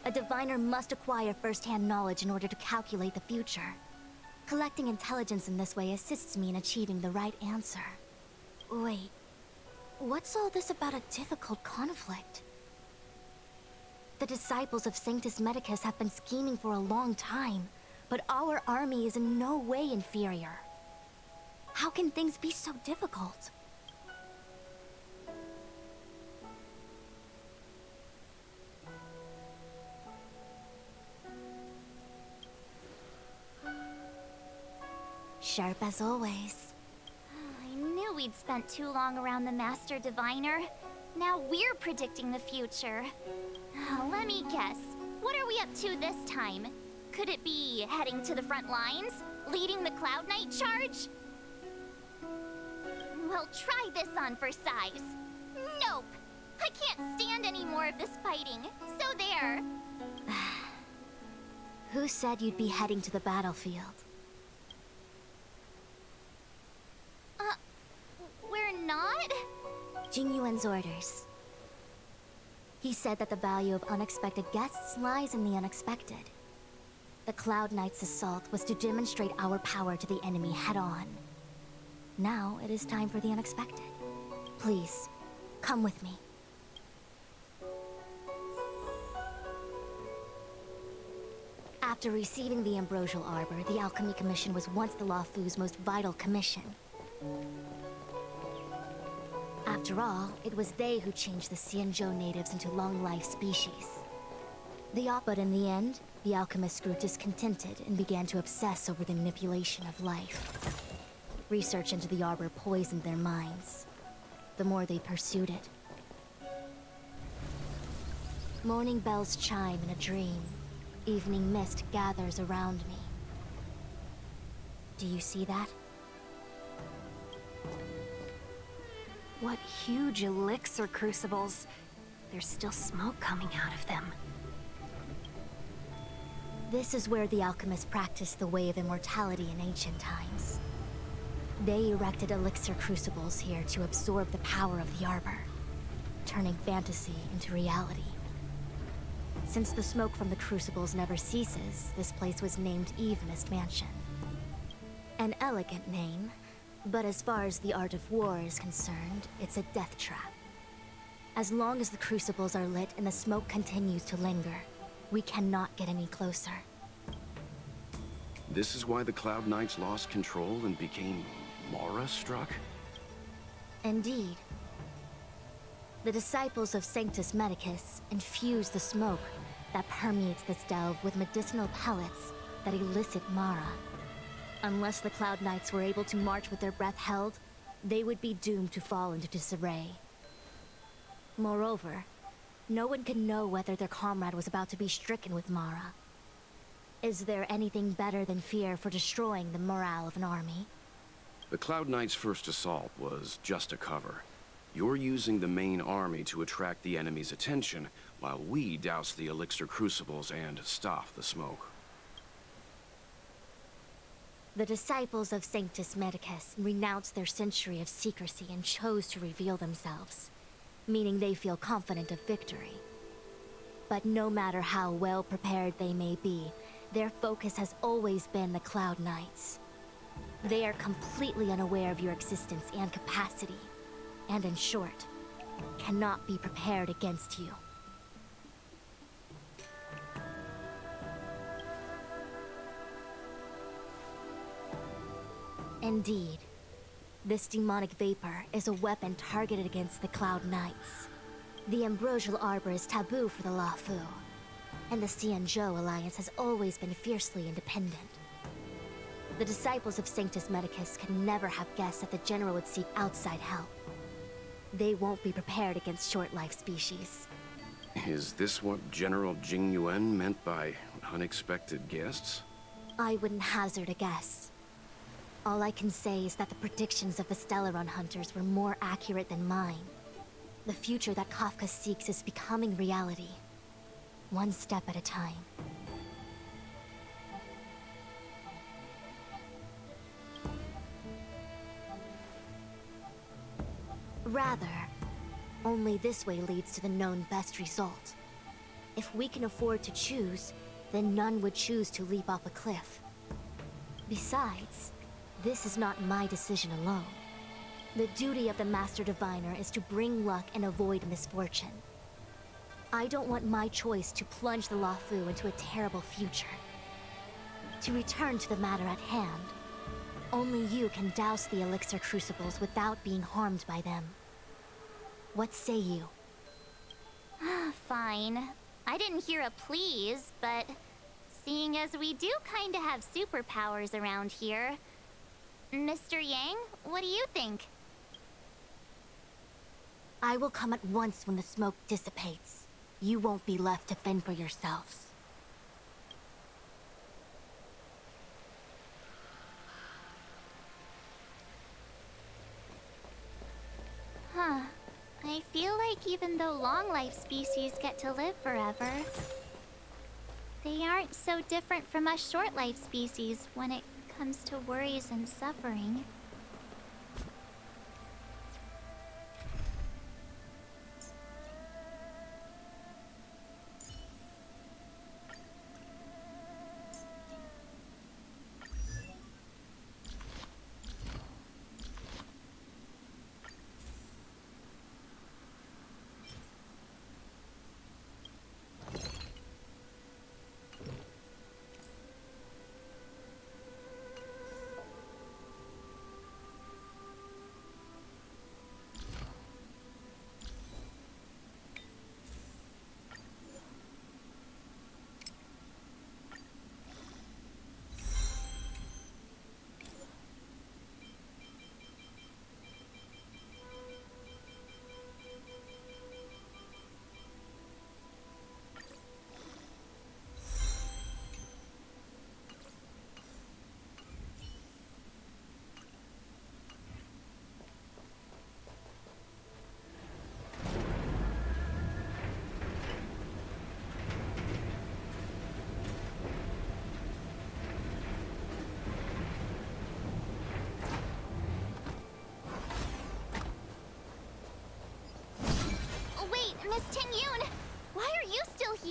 A diviner must acquire first-hand knowledge in order to calculate the future. Collecting intelligence in this way assists me in achieving the right answer. Wait, what's all this about a difficult conflict? The disciples of Sanctus Medicus have been scheming for a long time, but our army is in no way inferior. How can things be so difficult? Sharp as always. I knew we'd spent too long around the Master Diviner. Now we're predicting the future. Let me guess. What are we up to this time? Could it be heading to the front lines? Leading the Cloud Knight charge? Well, try this on for size. Nope! I can't stand any more of this fighting. So there. Who said you'd be heading to the battlefield? We're not? Jing Yuan's orders. He said that the value of unexpected guests lies in the unexpected. The Cloud Knight's assault was to demonstrate our power to the enemy head-on. Now it is time for the unexpected. Please, come with me. After receiving the Ambrosial Arbor, the Alchemy Commission was once the Luofu's most vital commission. After all, it was they who changed the Xianzhou natives into long-life species. But in the end, the alchemists grew discontented and began to obsess over the manipulation of life. Research into the Arbor poisoned their minds. The more they pursued it. Morning bells chime in a dream. Evening mist gathers around me. Do you see that? What huge elixir crucibles. There's still smoke coming out of them. This is where the alchemists practiced the way of immortality in ancient times. They erected elixir crucibles here to absorb the power of the Arbor, turning fantasy into reality. Since the smoke from the crucibles never ceases, this place was named Eve Mist Mansion. An elegant name, but as far as the art of war is concerned, it's a death trap. As long as the crucibles are lit and the smoke continues to linger, we cannot get any closer. This is why the Cloud Knights lost control and became Mara-struck? Indeed. The disciples of Sanctus Medicus infuse the smoke that permeates this delve with medicinal pellets that elicit Mara. Unless the Cloud Knights were able to march with their breath held, they would be doomed to fall into disarray. Moreover, no one could know whether their comrade was about to be stricken with Mara. Is there anything better than fear for destroying the morale of an army? The Cloud Knights' first assault was just a cover. You're using the main army to attract the enemy's attention, while we douse the elixir crucibles and stop the smoke. The disciples of Sanctus Medicus renounced their century of secrecy and chose to reveal themselves, meaning they feel confident of victory. But no matter how well prepared they may be, their focus has always been the Cloud Knights. They are completely unaware of your existence and capacity, and in short, cannot be prepared against you. Indeed, this demonic vapor is a weapon targeted against the Cloud Knights. The Ambrosial Arbor is taboo for the Luofu, and the Xianzhou Alliance has always been fiercely independent. The disciples of Sanctus Medicus could never have guessed that the General would seek outside help. They won't be prepared against short-life species. Is this what General Jing Yuan meant by unexpected guests? I wouldn't hazard a guess. All I can say is that the predictions of the Stellaron hunters were more accurate than mine. The future that Kafka seeks is becoming reality. One step at a time. Rather, only this way leads to the known best result. If we can afford to choose, then none would choose to leap off a cliff. Besides, this is not my decision alone. The duty of the Master Diviner is to bring luck and avoid misfortune. I don't want my choice to plunge the Luofu into a terrible future. To return to the matter at hand, only you can douse the elixir crucibles without being harmed by them. What say you? Fine. I didn't hear a please, but seeing as we do kinda have superpowers around here, Mr. Yang, what do you think? I will come at once when the smoke dissipates. You won't be left to fend for yourselves. Huh. I feel like even though long-life species get to live forever, they aren't so different from us short-life species when it comes to worries and suffering.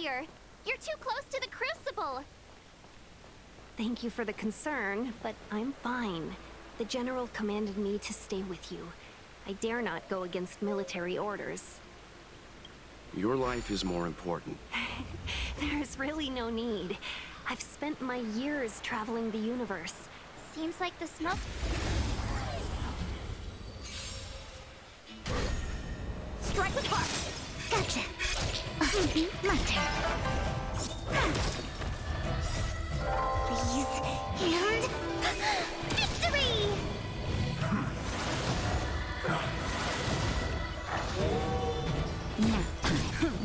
here. You're too close to the Crucible. Thank you for the concern, but I'm fine. The General commanded me to stay with you. I dare not go against military orders. Your life is more important. There's really no need. I've spent my years traveling the universe. Seems like the smoke... Strike with heart! Gotcha! My turn. Please, and... victory! Nap time.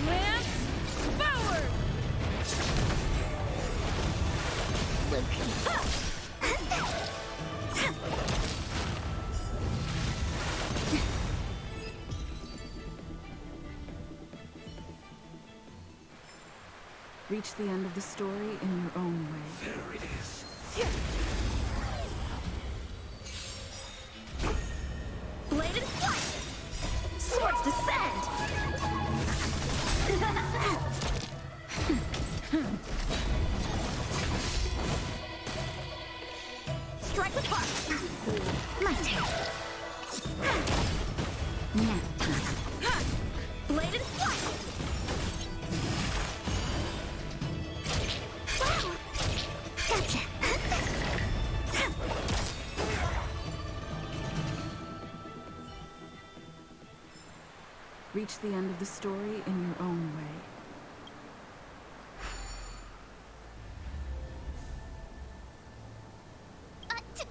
Lance forward! Reach the end of the story in your own way. There it is. Bladed flight! Swords descend! Strike with heart! My turn. Nap time. Bladed flight! Gotcha! Reach the end of the story in your own way.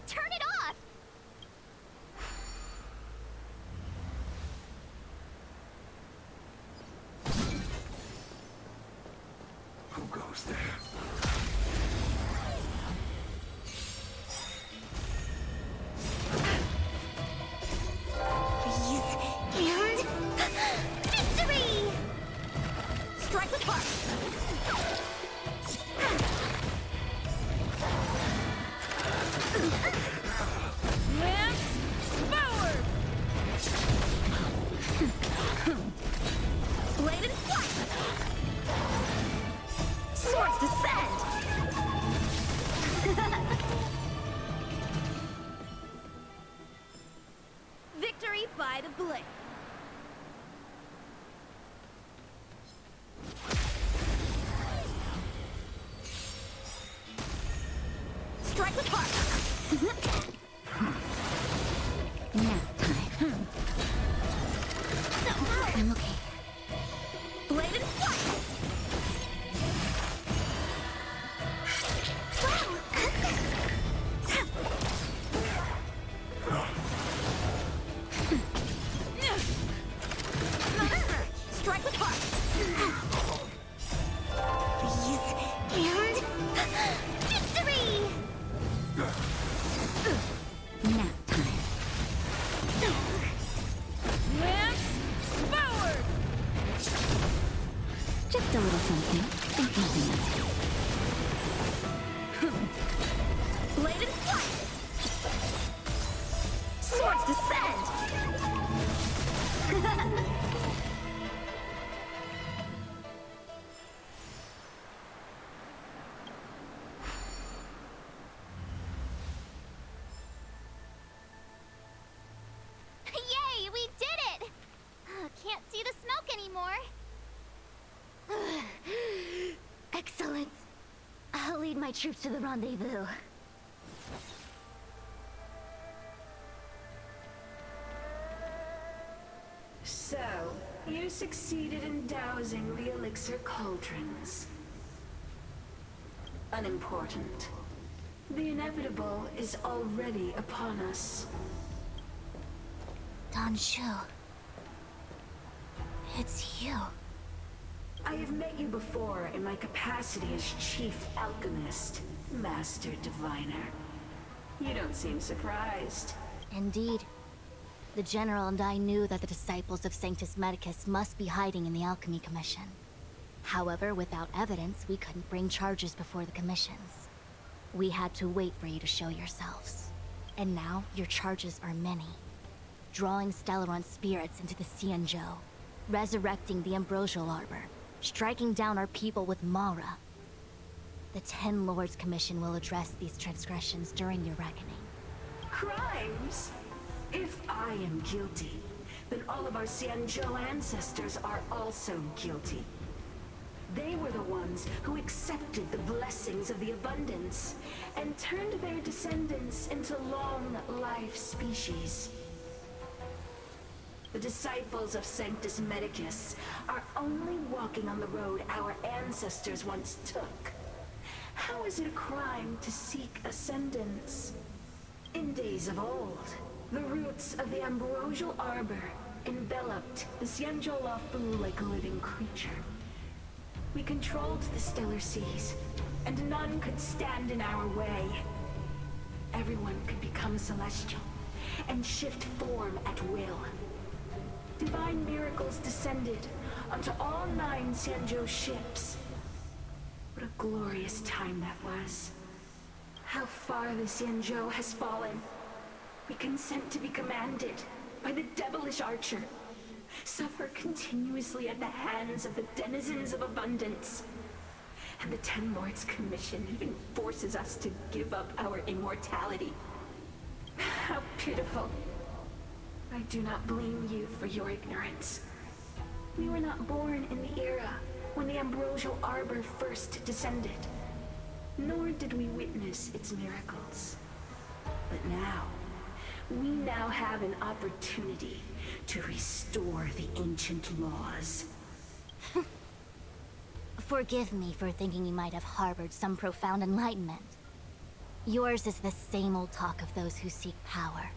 Turn it off! Who goes there? Please, and... victory! Strike with heart! Lance forward! Bladed flight! Swords descend! Victory by the blade. Strike with heart! Nap time. I'm okay. Bladed flight! Strike with heart! Please, and... victory! Nap time. Lance forward! Just a little something. Think nothing of it. Bladed flight! Swords descend! Yay, we did it! Can't see the smoke anymore. Excellent. I'll lead my troops to the rendezvous. So, you succeeded in dousing the elixir cauldrons. Unimportant. The inevitable is already upon us. Don Shu. It's you. I have met you before in my capacity as Chief Alchemist, Master Diviner. You don't seem surprised. Indeed. The General and I knew that the disciples of Sanctus Medicus must be hiding in the Alchemy Commission. However, without evidence, we couldn't bring charges before the commissions. We had to wait for you to show yourselves. And now, your charges are many. Drawing Stellaron spirits into the Xianzhou, resurrecting the Ambrosial Arbor, striking down our people with Mara. The Ten Lords Commission will address these transgressions during your reckoning. Crimes? If I am guilty, then all of our Xianzhou ancestors are also guilty. They were the ones who accepted the blessings of the abundance and turned their descendants into long-life species. The disciples of Sanctus Medicus are only walking on the road our ancestors once took. How is it a crime to seek ascendance? In days of old, the roots of the Ambrosial Arbor enveloped the Xianzhou Luofu like a living creature. We controlled the stellar seas, and none could stand in our way. Everyone could become celestial and shift form at will. Divine miracles descended onto all 9 Xianzhou ships. What a glorious time that was. How far the Xianzhou has fallen. We consent to be commanded by the devilish archer. Suffer continuously at the hands of the denizens of abundance. And the Ten Lords Commission even forces us to give up our immortality. How pitiful. I do not blame you for your ignorance. We were not born in the era when the Ambrosial Arbor first descended, nor did we witness its miracles. But now, we now have an opportunity to restore the ancient laws. Forgive me for thinking you might have harbored some profound enlightenment. Yours is the same old talk of those who seek power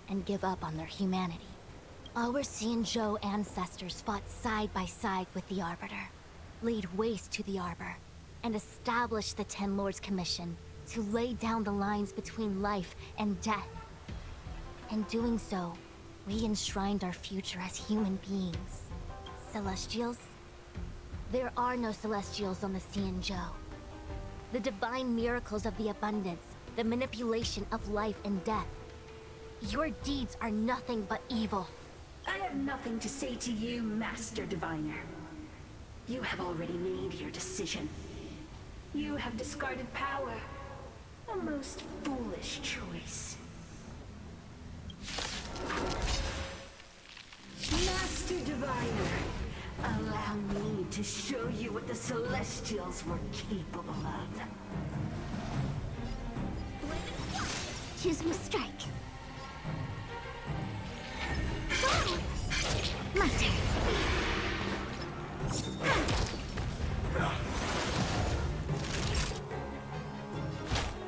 and give up on their humanity. Our Xianzhou ancestors fought side by side with the Arbiter, laid waste to the Arbor, and established the Ten Lords Commission to lay down the lines between life and death. In doing so, we enshrined our future as human beings. Celestials? There are no Celestials on the Xianzhou. The divine miracles of the abundance, the manipulation of life and death. Your deeds are nothing but evil. I have nothing to say to you, Master Diviner. You have already made your decision. You have discarded power. A most foolish choice. Master Diviner, allow me to show you what the Celestials were capable of. Choose my strike. Go! My turn.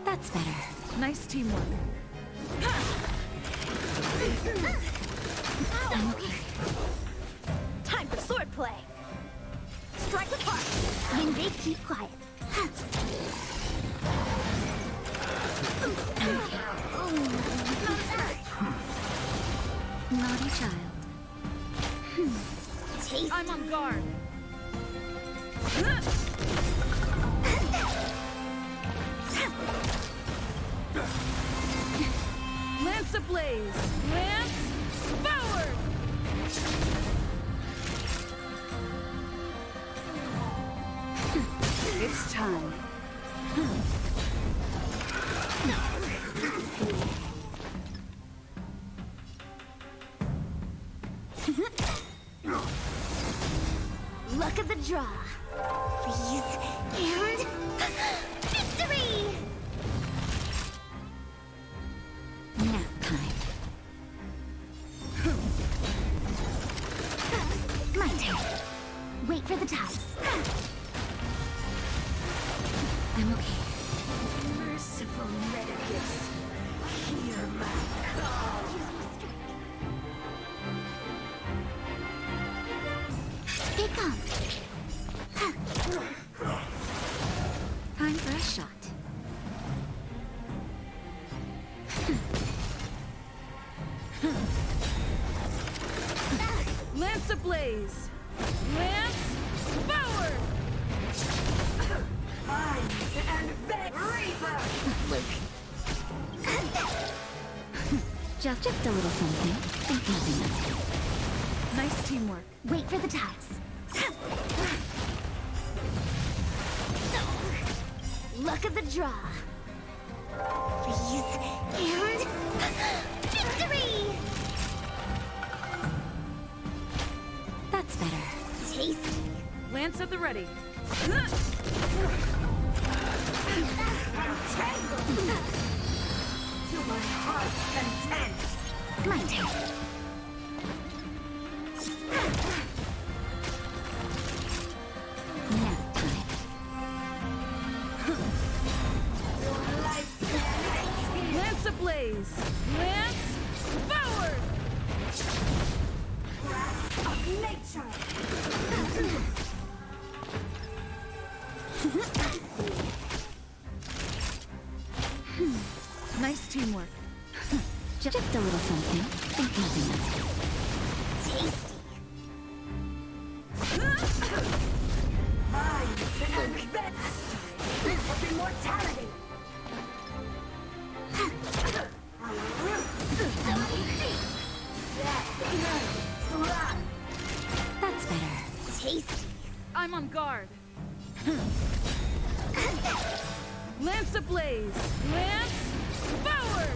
That's better. Nice teamwork. I'm okay. Time for swordplay. Strike with heart. When they keep quiet. Naughty child. Taste. I'm on guard. Lance ablaze! Lance forward! It's time. Luck of the draw. Please. And... victory! Nap time. My turn. Wait for the toss. I'm okay. Merciful Medicus, hear my call. Stay calm. Time for a shot. Lance ablaze! Lance forward! And then Reaper! Just a little something. Think nothing of it. Nice teamwork. Wait for the tides. Luck of the draw. Please, and victory! That's better. Tasty. Lance at the ready. To my heart's content. My turn. Nap time. Lance ablaze! Lance forward! Of nature. Nice teamwork. Just a little something. Think nothing of it. Tasty. Mine and best of immortality. That's better. Tasty. I'm on guard. Lance ablaze! Lance forward!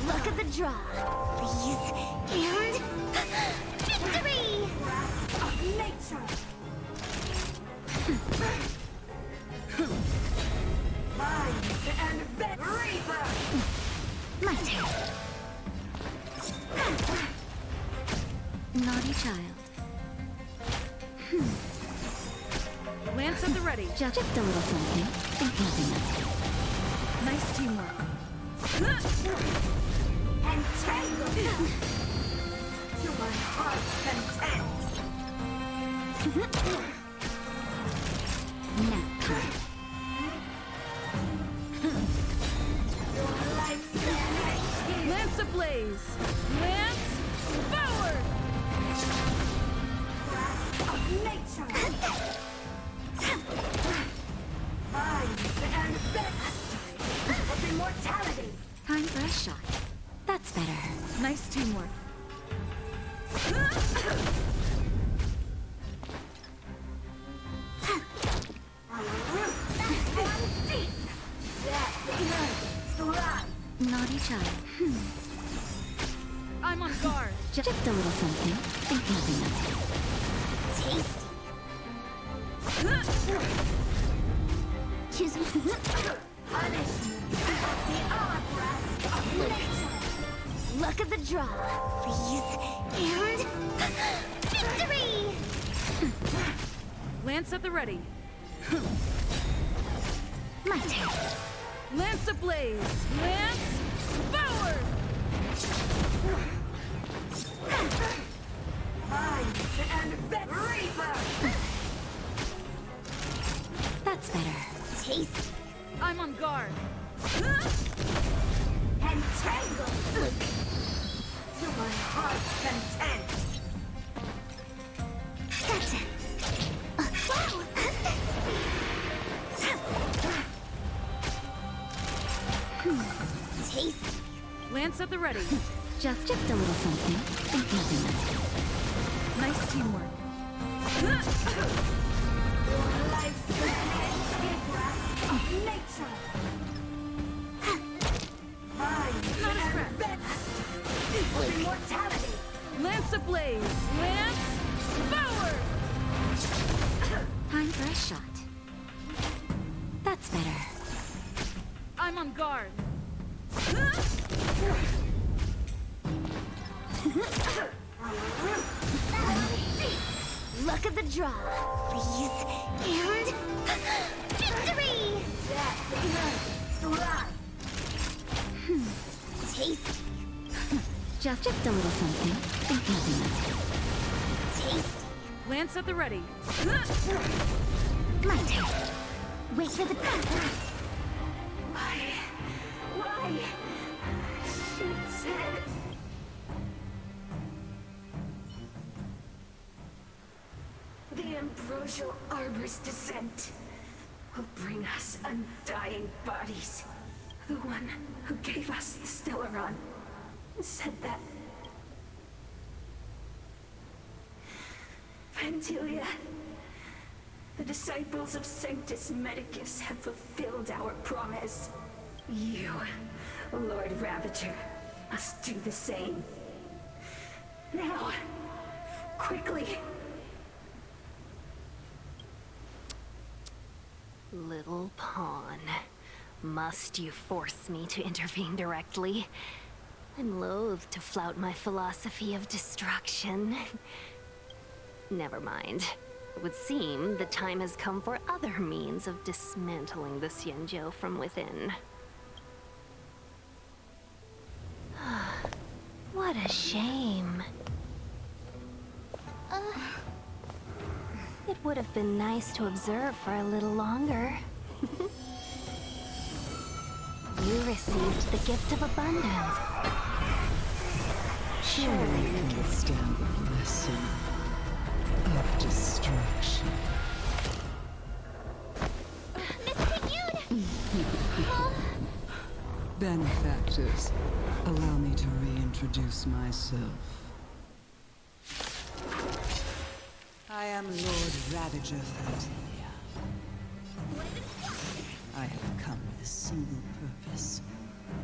Luck of the draw. Please, and victory! Of nature. Mine and best. Reaper. My turn. Naughty child. Lance at the ready. Just a little something. Think nothing of it. Nice teamwork. Entangled. To my heart's content. Nap time. Your life's Lance ablaze! Lance forward! of nature. Mine and best of immortality. Time for a shot. That's better. Nice teamwork. Naughty child. I'm on guard. Just a little something. Think nothing of it. Tasty. Choose me. Luck of the draw. Please, and victory! Lance at the ready. My turn. Lance ablaze! Lance forward! Mine and best. Reaper. That's better. Tasty. I'm on guard. Entangled. To my heart's content. Gotcha. Wow. Tasty. Lance at the ready. Just a little something. Think nothing of it. Nice teamwork. Your life's of nature. Mine Not a and scratch. best of immortality. Lance ablaze! Lance forward! Time for a shot. That's better. I'm on guard. Luck of the draw. Please, and victory! Tasty. Just a little something. Think nothing of it. Tasty. Lance at the ready. My turn. Wait for the... Why? She said... The ambrosial arbor's descent will bring us undying bodies. The one who gave us the Stellaron said that Vantilia, the disciples of Sanctus Medicus have fulfilled our promise. You, Lord Ravager, must do the same. Now, quickly. Little pawn. Must you force me to intervene directly? I'm loath to flout my philosophy of destruction. Never mind. It would seem the time has come for other means of dismantling the Xianzhou from within. What a shame. It would have been nice to observe for a little longer. You received the gift of abundance. Surely you can stand the lesson of destruction. Benefactors, allow me to reintroduce myself. I am Lord Ravager Vantilia. I have come with a single purpose: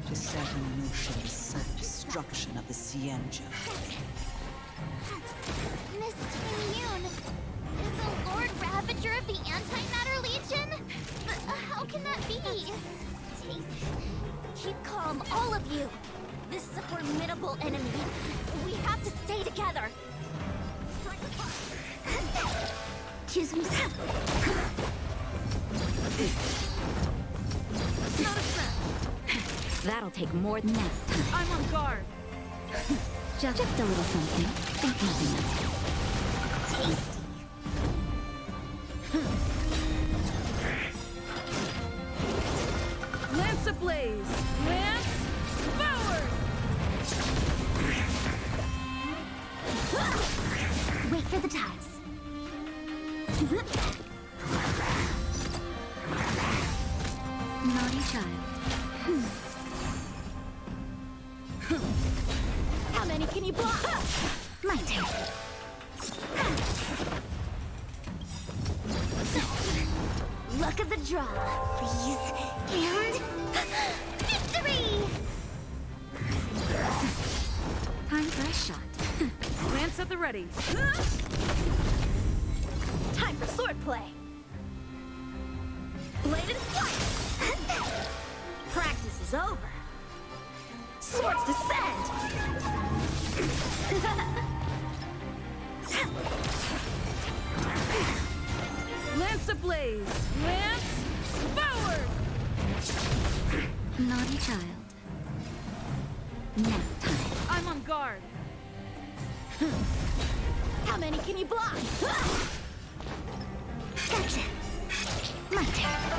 to set in motion the sudden destruction of the Xianzhou. Miss Qingyun, is the Lord Ravager of the Antimatter Legion? But how can that be? Keep calm, all of you. This is a formidable enemy. We have to stay together. Choose me. That'll take more than that. I'm on guard. Just a little something. Think nothing of it. Lance ablaze! Lance forward! Wait for the ties. Naughty child. How many can you block? My turn. Luck of the draw, please. And victory! Time for a shot. Lance at the ready. Time for swordplay. Blade and flight. Practice is over. Swords descend. Lance ablaze! Lance forward! Naughty child. Nap time. I'm on guard. How many can you block? Gotcha. My turn.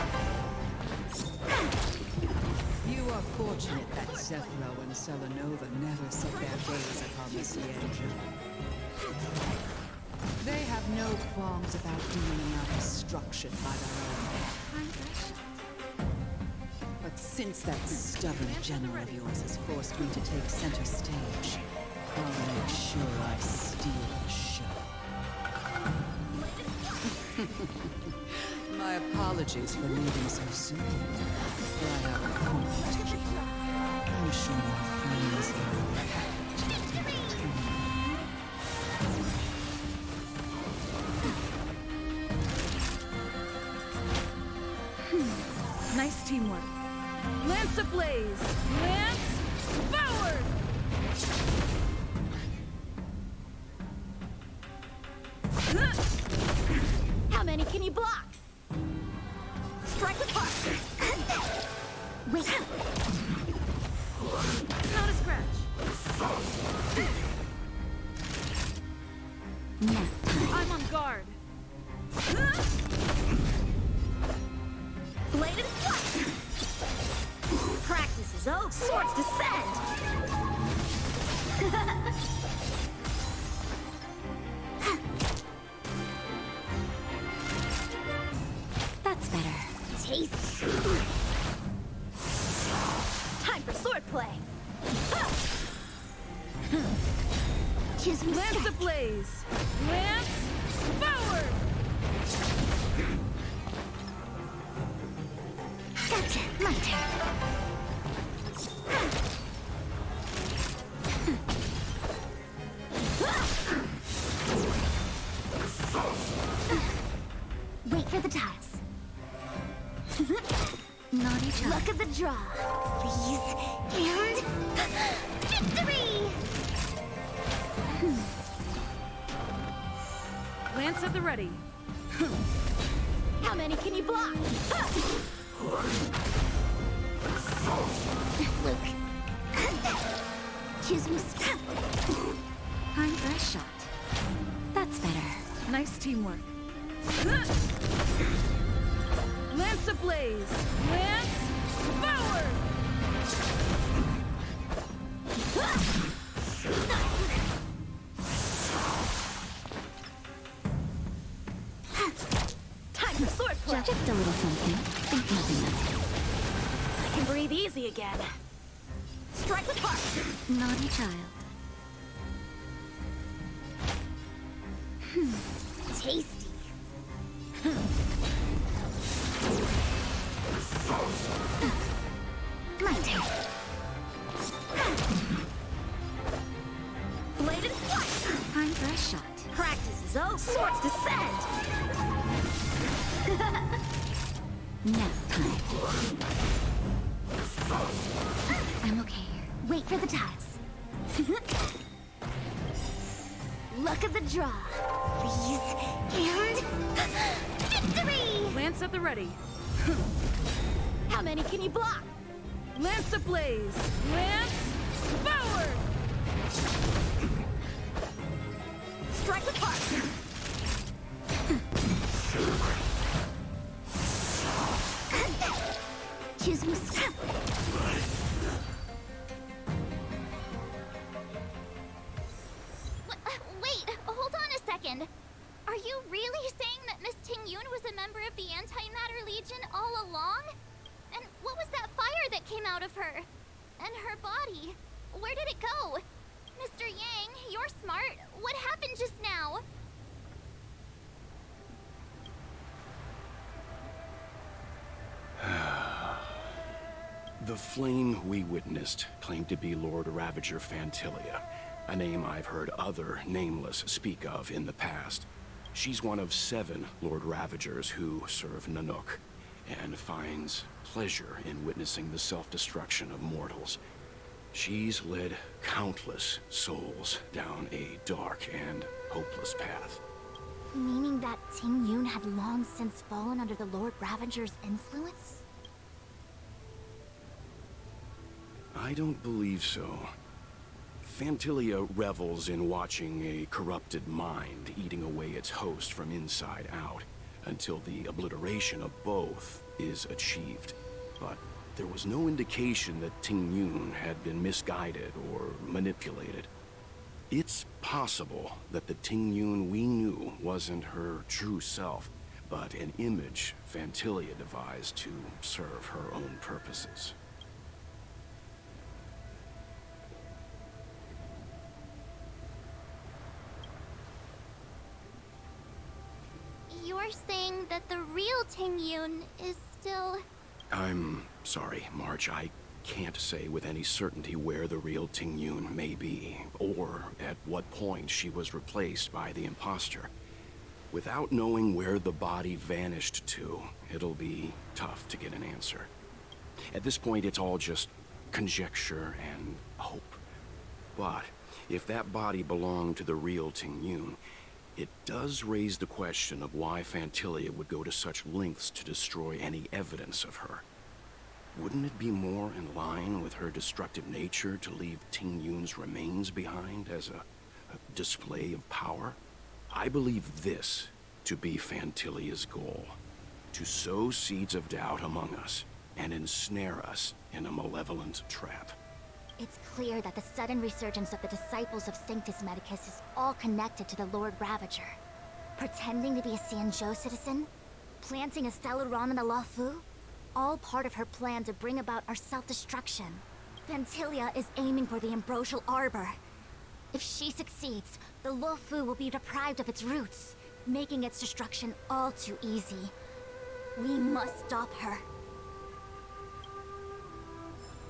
You are fortunate that Zethro and Selenova never set their gaze upon the Xianzhou. They have no qualms about dealing out destruction by their own hand. But since that stubborn general of yours has forced me to take center stage, I'll make sure I steal the show. My apologies for leaving so soon. But I have a competition. I'm sure my friends are happy to take it to me. Nice teamwork. Lance ablaze! Lance forward! How many can you block? Strike with heart. Wait. Not a scratch. I'm on guard. Blade and flight. Practice is over. Swords descend. That's better. Taste. swordplay. Choose me. Lance ablaze! Lance forward! Gotcha. My turn. Wait for the tiles. Naughty child. Luck of the draw, please. And victory! Lance at the ready. How many can you block? Luke. Choose me. Time for a shot. That's better. Nice teamwork. Lance ablaze! Lance forward! Time for swordplay. Just a little something. Think nothing of it. I can breathe easy again. Strike with heart. Naughty child. Tasty. My turn. Bladed flight. Time for a shot. Practice is over. Swords descend. Nap time. I'm okay. Wait for the tiles. Luck of the draw, please. And victory! Lance at the ready. How many can you block? Lance ablaze! Lance forward! Strike with heart. Choose me. Wait, hold on a second. Are you really saying that Miss Ting-Yun was a member of the Antimatter Legion all along? And what was that fire that came out of her? And her body? Where did it go? Mr. Yang, you're smart. What happened just now? The flame we witnessed claimed to be Lord Ravager Fantilia, a name I've heard other Nameless speak of in the past. She's one of 7 Lord Ravagers who serve Nanook, and finds pleasure in witnessing the self-destruction of mortals. She's led countless souls down a dark and hopeless path. Meaning that Ting-Yun had long since fallen under the Lord Ravager's influence? I don't believe so. Fantilia revels in watching a corrupted mind eating away its host from inside out, until the obliteration of both is achieved. But there was no indication that Ting-Yun had been misguided or manipulated. It's possible that the Ting-Yun we knew wasn't her true self, but an image Fantilia devised to serve her own purposes. You're saying that the real Ting-Yun is still... I'm sorry, March. I can't say with any certainty where the real Ting-Yun may be, or at what point she was replaced by the imposter. Without knowing where the body vanished to, it'll be tough to get an answer. At this point, it's all just conjecture and hope. But if that body belonged to the real Ting-Yun, it does raise the question of why Fantilia would go to such lengths to destroy any evidence of her. Wouldn't it be more in line with her destructive nature to leave Ting-Yun's remains behind as a display of power? I believe this to be Fantilia's goal: to sow seeds of doubt among us and ensnare us in a malevolent trap. It's clear that the sudden resurgence of the disciples of Sanctus Medicus is all connected to the Lord Ravager. Pretending to be a Xianzhou citizen, planting a Stellaron in the Luofu, all part of her plan to bring about our self-destruction. Ventilia is aiming for the Ambrosial Arbor. If she succeeds, the Luofu will be deprived of its roots, making its destruction all too easy. We must stop her.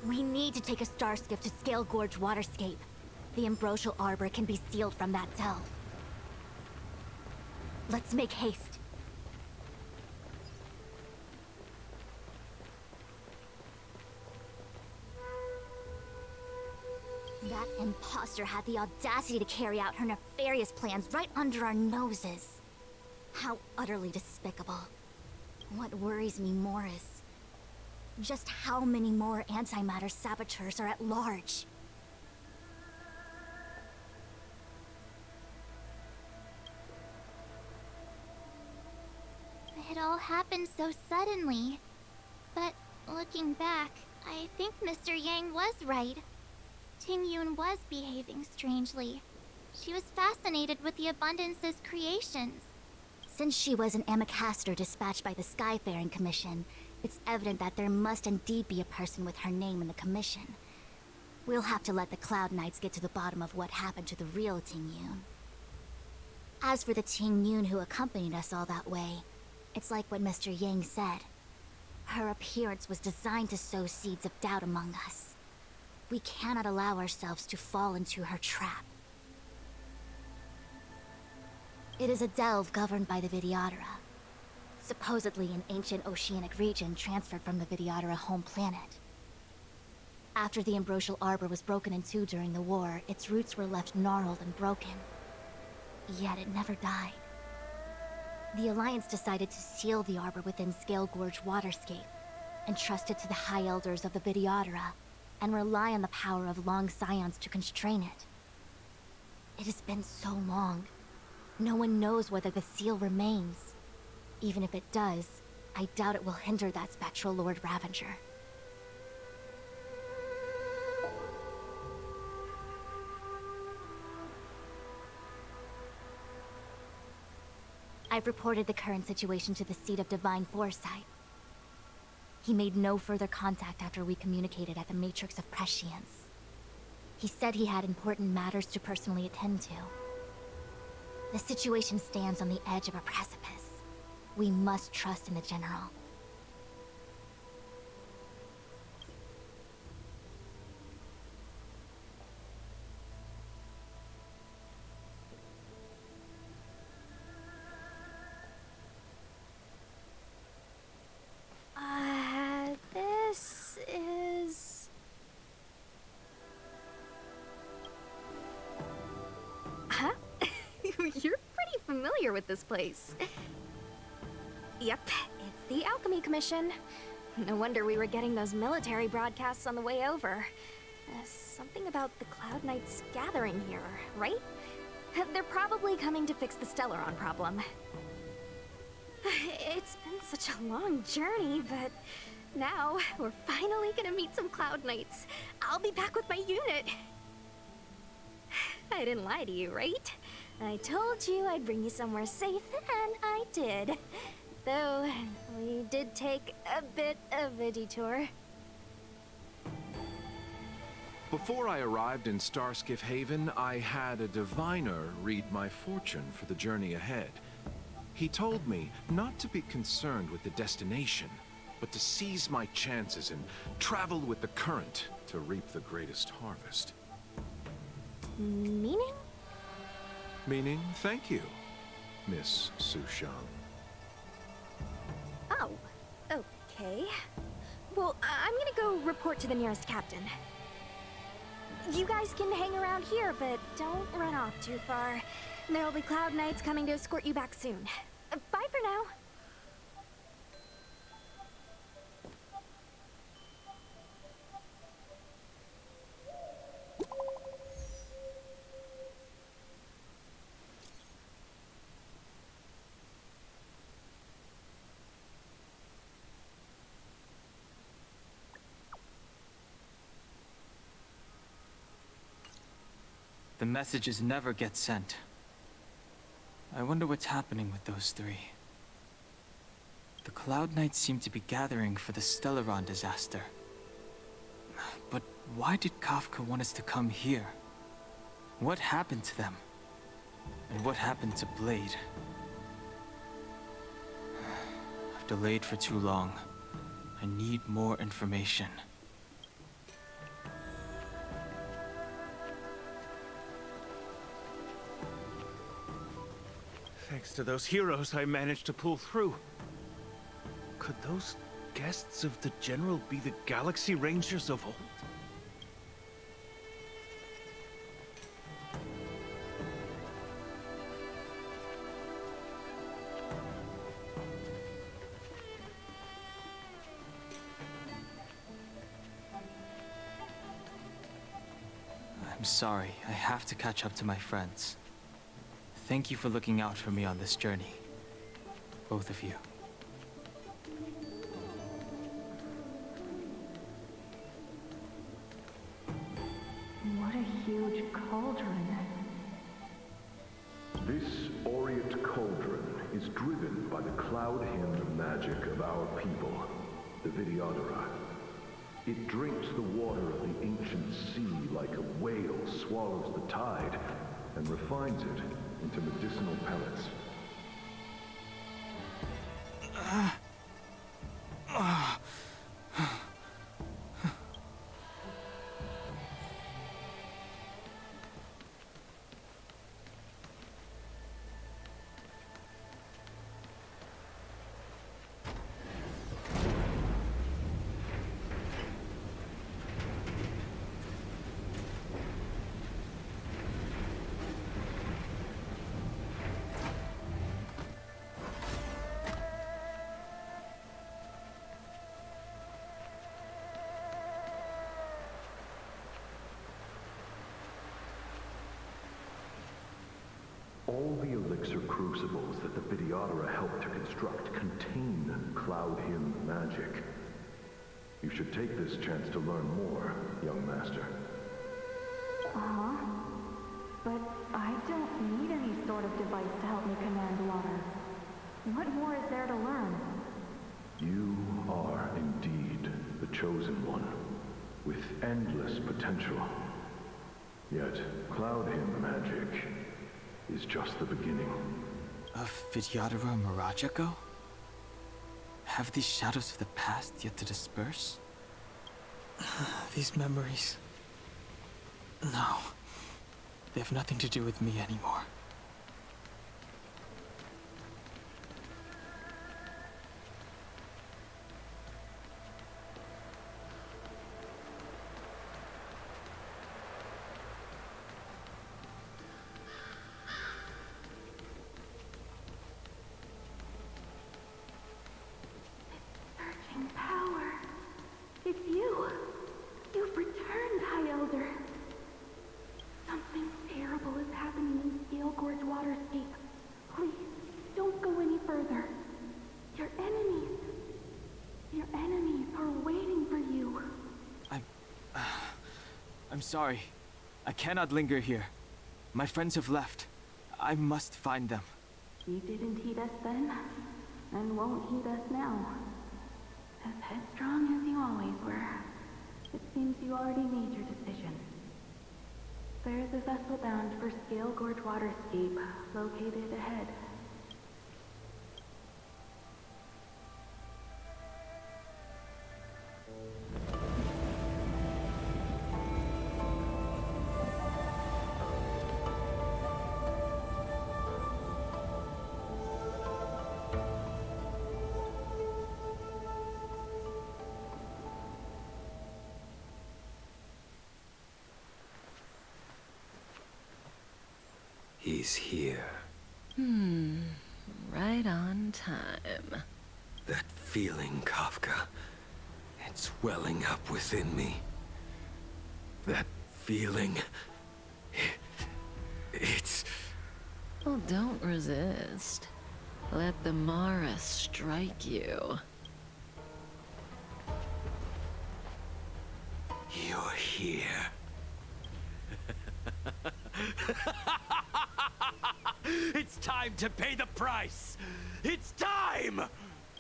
We need to take a star skiff to Scale Gorge Waterscape. The Ambrosial Arbor can be sealed from that delve. Let's make haste. That imposter had the audacity to carry out her nefarious plans right under our noses. How utterly despicable. What worries me more is just how many more antimatter saboteurs are at large. It all happened so suddenly. But looking back, I think Mr. Yang was right. Ting Yun was behaving strangely. She was fascinated with the Abundance's creations. Since she was an Amicastor dispatched by the Skyfaring Commission, it's evident that there must indeed be a person with her name in the Commission. We'll have to let the Cloud Knights get to the bottom of what happened to the real Ting Yun. As for the Ting Yun who accompanied us all that way, it's like what Mr. Yang said. Her appearance was designed to sow seeds of doubt among us. We cannot allow ourselves to fall into her trap. It is a delve governed by the Vidyadhara, supposedly an ancient oceanic region transferred from the Vidyadhara home planet. After the Ambrosial Arbor was broken in two during the war, its roots were left gnarled and broken. Yet it never died. The Alliance decided to seal the Arbor within Scale Gorge Waterscape, entrust it to the High Elders of the Vidyadhara, and rely on the power of Long Scions to constrain it. It has been so long. No one knows whether the seal remains. Even if it does, I doubt it will hinder that spectral Lord Ravager. I've reported the current situation to the Seat of Divine Foresight. He made no further contact after we communicated at the Matrix of Prescience. He said he had important matters to personally attend to. The situation stands on the edge of a precipice. We must trust in the General. This is... Huh? You're pretty familiar with this place. Yep, it's the Alchemy Commission. No wonder we were getting those military broadcasts on the way over. Something about the Cloud Knights gathering here, right? They're probably coming to fix the Stellaron problem. It's been such a long journey, but now we're finally gonna meet some Cloud Knights. I'll be back with my unit. I didn't lie to you, right? I told you I'd bring you somewhere safe, and I did. Though, we did take a bit of a detour. Before I arrived in Starskiff Haven, I had a diviner read my fortune for the journey ahead. He told me not to be concerned with the destination, but to seize my chances and travel with the current to reap the greatest harvest. Meaning? Meaning, thank you, Miss Sushang. Oh, okay. Well, I'm gonna go report to the nearest captain. You guys can hang around here, but don't run off too far. There'll be Cloud Knights coming to escort you back soon. Bye for now. The messages never get sent. I wonder what's happening with those three. The Cloud Knights seem to be gathering for the Stellaron disaster. But Why did Kafka want us to come here? What happened to them? And what happened to Blade? I've delayed for too long. I need more information. Thanks to those heroes, I managed to pull through. Could those guests of the General be the Galaxy Rangers of old? I'm sorry, I have to catch up to my friends. Thank you for looking out for me on this journey. Both of you. What a huge cauldron. This Aureate cauldron is driven by the cloud-hymn magic of our people, the Vidyadhara. It drinks the water of the ancient sea like a whale swallows the tide and refines it into medicinal pellets. All the elixir crucibles that the Vidyadhara helped to construct contain Cloud Hymn magic. You should take this chance to learn more, young master. Uh-huh. But I don't need any sort of device to help me command water. What more is there to learn? You are indeed the chosen one, with endless potential. Yet, Cloud Hymn magic is just the beginning. Of Vidyadhara Mirage-Echo? Have these shadows of the past yet to disperse? These memories... No. They have nothing to do with me anymore. Power. It's you. You've returned, High Elder. Something terrible is happening in Scale Gorge Waterscape. Please, don't go any further. Your enemies are waiting for you. I'm sorry. I cannot linger here. My friends have left. I must find them. You didn't heed us then, and won't heed us now. As headstrong as you always were, it seems you already made your decision. There is a vessel bound for Scale Gorge Waterscape, located ahead. He's here. Right on time. That feeling, Kafka. It's welling up within me. That feeling... It's... Well, don't resist. Let the Mara strike you. You're here. It's time to pay the price! It's time!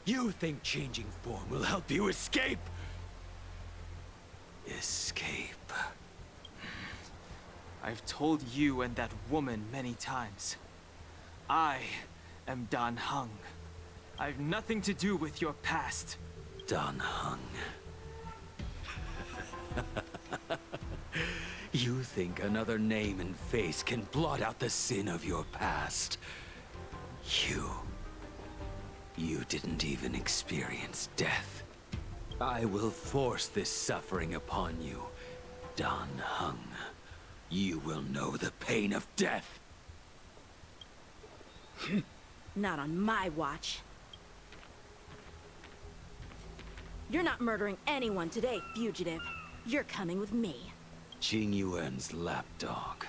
You think changing form will help you escape? Escape. I've told you and that woman many times. I am Dan Heng. I've nothing to do with your past. Dan Heng. You think another name and face can blot out the sin of your past? You didn't even experience death. I will force this suffering upon you, Dan Heng. You will know the pain of death. Not on my watch. You're not murdering anyone today, fugitive. You're coming with me. Jing Yuan's lapdog.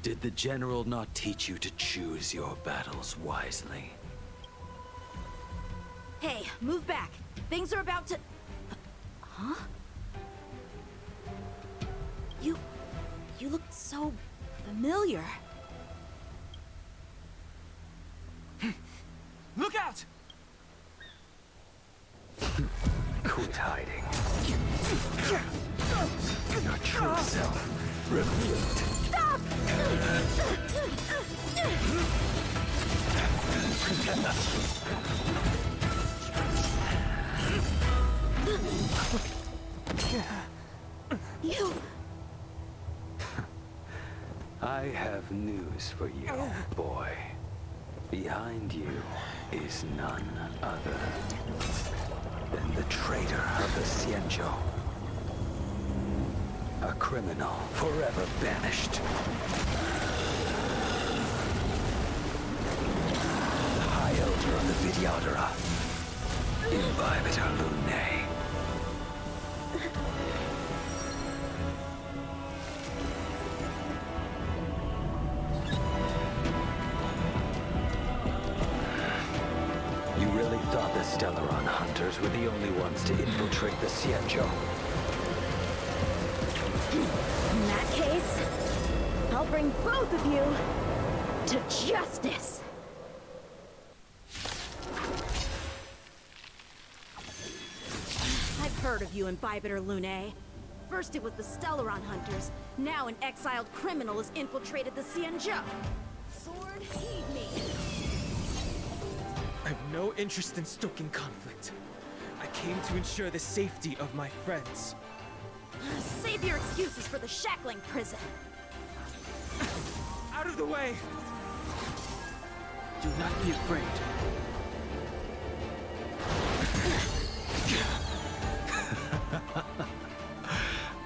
Did the General not teach you to choose your battles wisely? Hey, move back. Things are about to... Huh? You looked so familiar. Look out! Quit hiding. Your true self revealed. Stop! You... I have news for you, boy. Behind you is none other than the traitor of the Xianzhou. A criminal forever banished. The High Elder of the Vidyadhara. Imbibitor Lunae. You really thought the Stellaron hunters were the only ones to infiltrate the Xianzhou? In that case, I'll bring both of you to justice. I've heard of you, Imbibitor Lunae. First it was the Stellaron hunters, now an exiled criminal has infiltrated the Xianzhou. Sword, heed me. I have no interest in stoking conflict. I came to ensure the safety of my friends. Save your excuses for the shackling prison. Out of the way! Do not be afraid.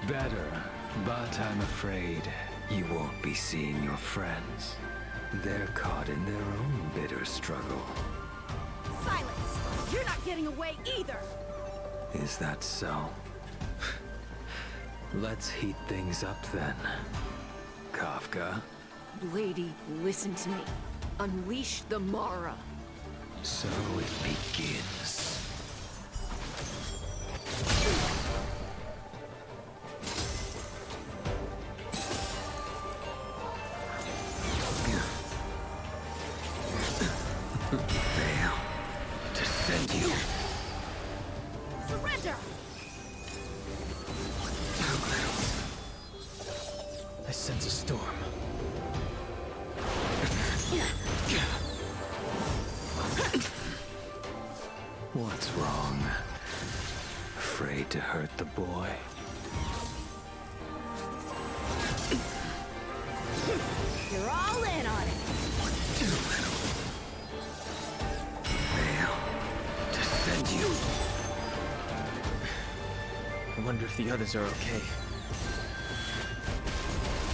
Better, but I'm afraid you won't be seeing your friends. They're caught in their own bitter struggle. Silence! You're not getting away either! Is that so? Let's heat things up then. Kafka? Lady, listen to me. Unleash the Mara. So it begins. Fail to send you. Surrender! I sense a storm. What's wrong? Afraid to hurt the boy? You're all in on it! Fail to send you. I wonder if the others are okay.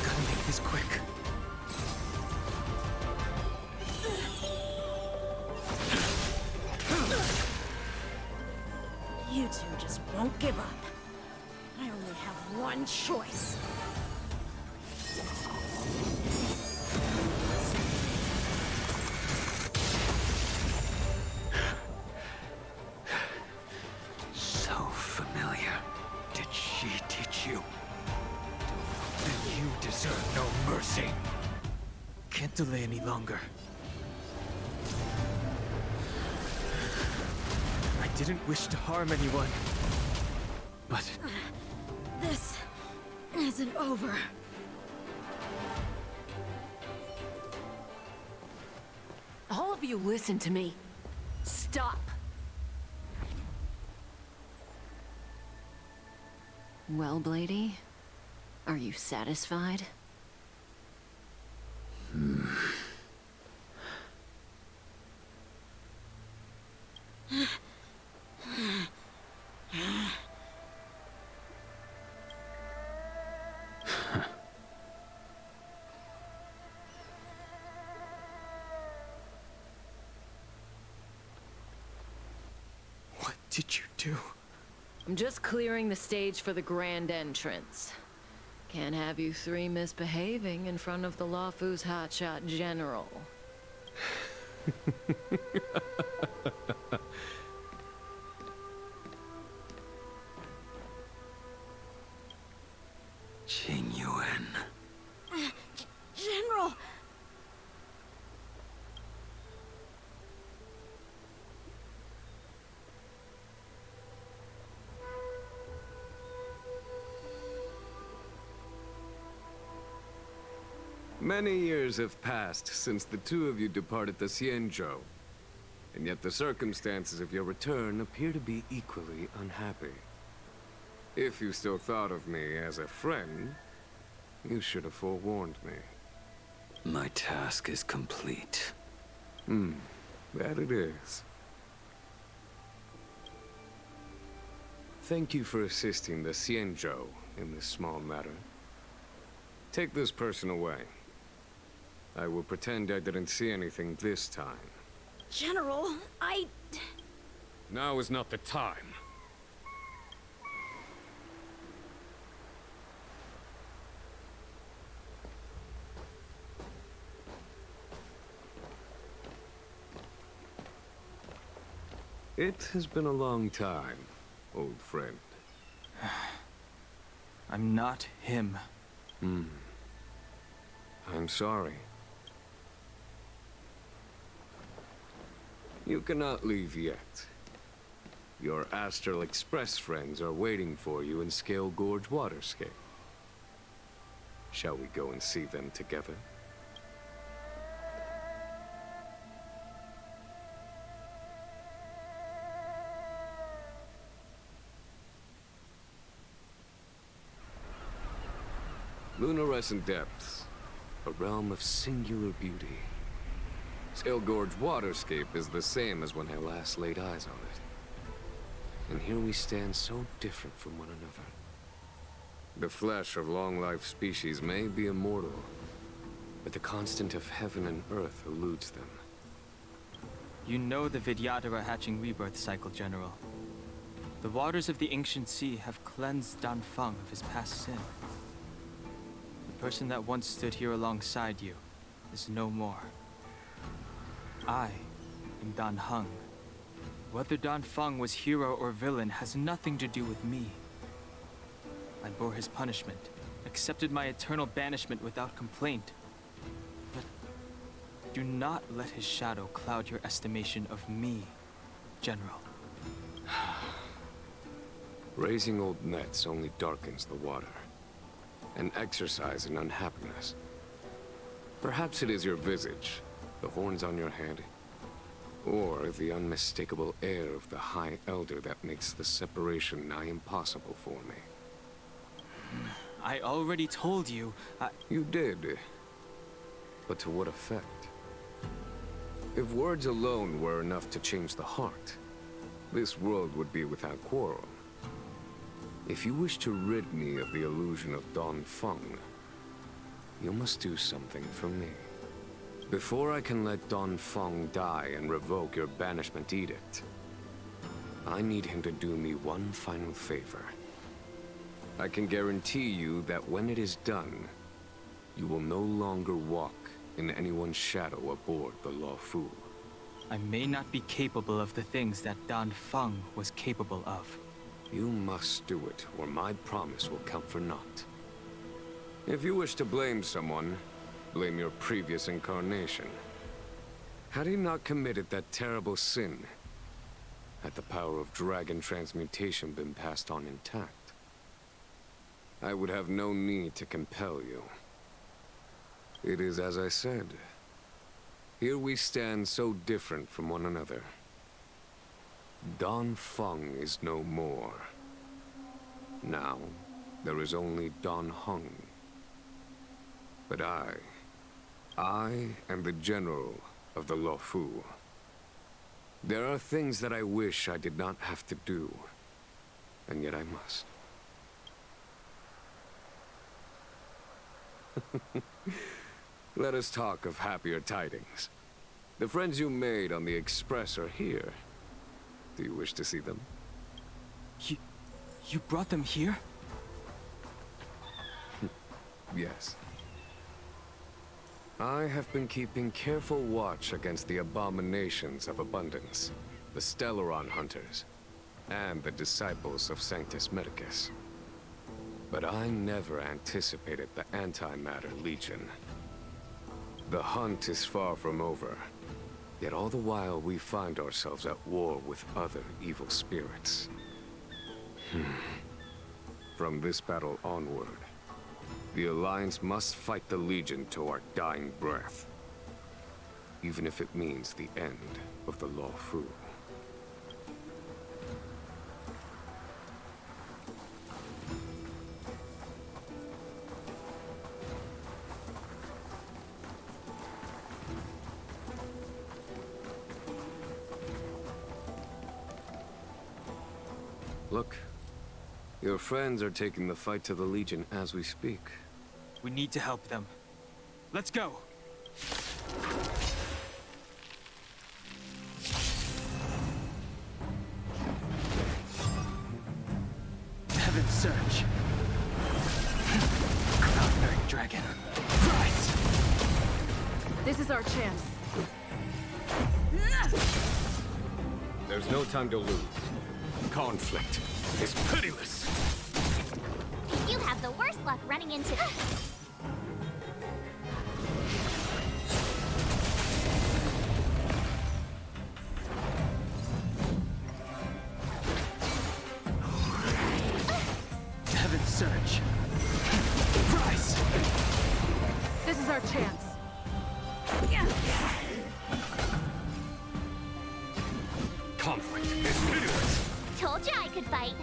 Gotta make this quick. You two just won't give up. I only have one choice. So familiar. Did she teach you? Then you deserve no mercy. Can't delay any longer. I didn't wish to harm anyone. but... This isn't over. All of you listen to me. Stop. Well, Blady, are you satisfied? What did you do? I'm just clearing the stage for the grand entrance. Can't have you three misbehaving in front of the Lawfu's hotshot general. Qingyuan. General! Many years have passed since the two of you departed the Xianzhou, and yet the circumstances of your return appear to be equally unhappy. If you still thought of me as a friend, you should have forewarned me. My task is complete. That it is. Thank you for assisting the Xianzhou in this small matter. Take this person away. I will pretend I didn't see anything this time. General, Now is not the time. It has been a long time, old friend. I'm not him. I'm sorry. You cannot leave yet. Your Astral Express friends are waiting for you in Scale Gorge Waterscape. Shall we go and see them together? Lunarescent Depths, a realm of singular beauty. Scale Gorge Waterscape is the same as when I last laid eyes on it. And here we stand so different from one another. The flesh of long-life species may be immortal, but the constant of heaven and earth eludes them. You know the Vidyadhara hatching rebirth cycle, General. The waters of the ancient sea have cleansed Dan Feng of his past sin. The person that once stood here alongside you is no more. I am Dan Heng. Whether Dan Feng was hero or villain has nothing to do with me. I bore his punishment, accepted my eternal banishment without complaint. But do not let his shadow cloud your estimation of me, General. Raising old nets only darkens the water, an exercise in unhappiness. Perhaps it is your visage, the horns on your head, or the unmistakable air of the High Elder that makes the separation nigh impossible for me. I already told you, You did. But to what effect? If words alone were enough to change the heart, this world would be without quarrel. If you wish to rid me of the illusion of Dan Feng, you must do something for me. Before I can let Dan Feng die and revoke your banishment edict, I need him to do me one final favor. I can guarantee you that when it is done, you will no longer walk in anyone's shadow aboard the Lawfu. I may not be capable of the things that Dan Feng was capable of. You must do it, or my promise will count for naught. If you wish to blame someone, blame your previous incarnation. Had he not committed that terrible sin, had the power of dragon transmutation been passed on intact? I would have no need to compel you. It is as I said. Here we stand so different from one another. Don Feng is no more. Now, there is only Don Hung. But I am the general of the Luofu. There are things that I wish I did not have to do, and yet I must. Let us talk of happier tidings. The friends you made on the Express are here. Do you wish to see them? You brought them here? Yes. I have been keeping careful watch against the abominations of abundance, the Stellaron hunters, and the disciples of Sanctus Medicus. But I never anticipated the Antimatter Legion. The hunt is far from over, yet all the while we find ourselves at war with other evil spirits. From this battle onward, the Alliance must fight the Legion to our dying breath, even if it means the end of the Luofu. Look, your friends are taking the fight to the Legion as we speak. We need to help them. Let's go! Heaven's Surge. Cloud-bearing dragon. Rise! This is our chance. There's no time to lose. Conflict is pitiless. You have the worst luck running into... Heaven's Surge. Rise! This is our chance. Conflict is pitiless. Told you I could fight.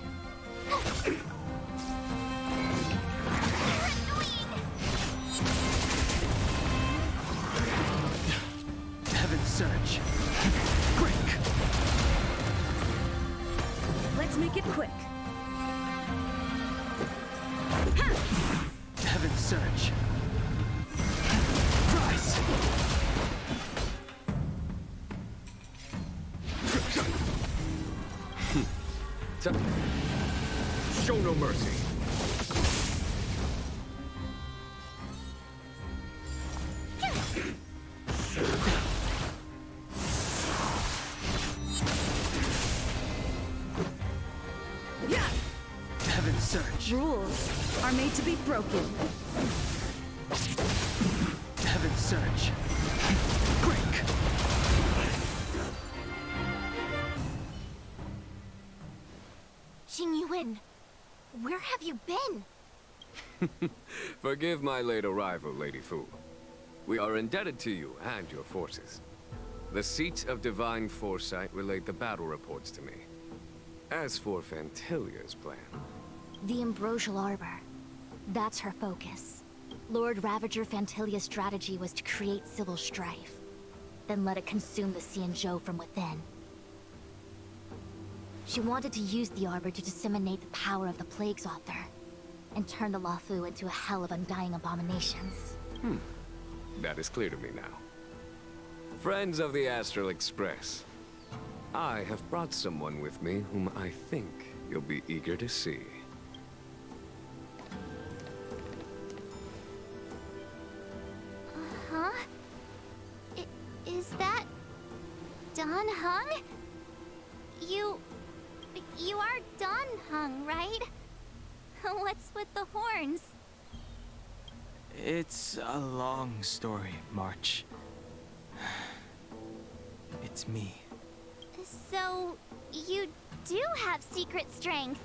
Heaven's Surge. Break! Let's make it quick. Heaven's Surge. Rise! Show no mercy. Heaven's Surge. Rules are made to be broken. Heaven's Surge. Break! Xing Yuan, where have you been? Forgive my late arrival, Lady Fu. We are indebted to you and your forces. The Seat of Divine Foresight relayed the battle reports to me. As for Fantilia's plan... The Ambrosial Arbor. That's her focus. Lord Ravager Fantilia's strategy was to create civil strife, then let it consume the Xianzhou from within. She wanted to use the Arbor to disseminate the power of the Plague's Author, and turn the Luofu into a hell of undying abominations. That is clear to me now. Friends of the Astral Express, I have brought someone with me whom I think you'll be eager to see. Huh? Is that... Don Hung? You are Don Hung, right? What's with the horns? It's a long story, March. It's me. So, you do have secret strength.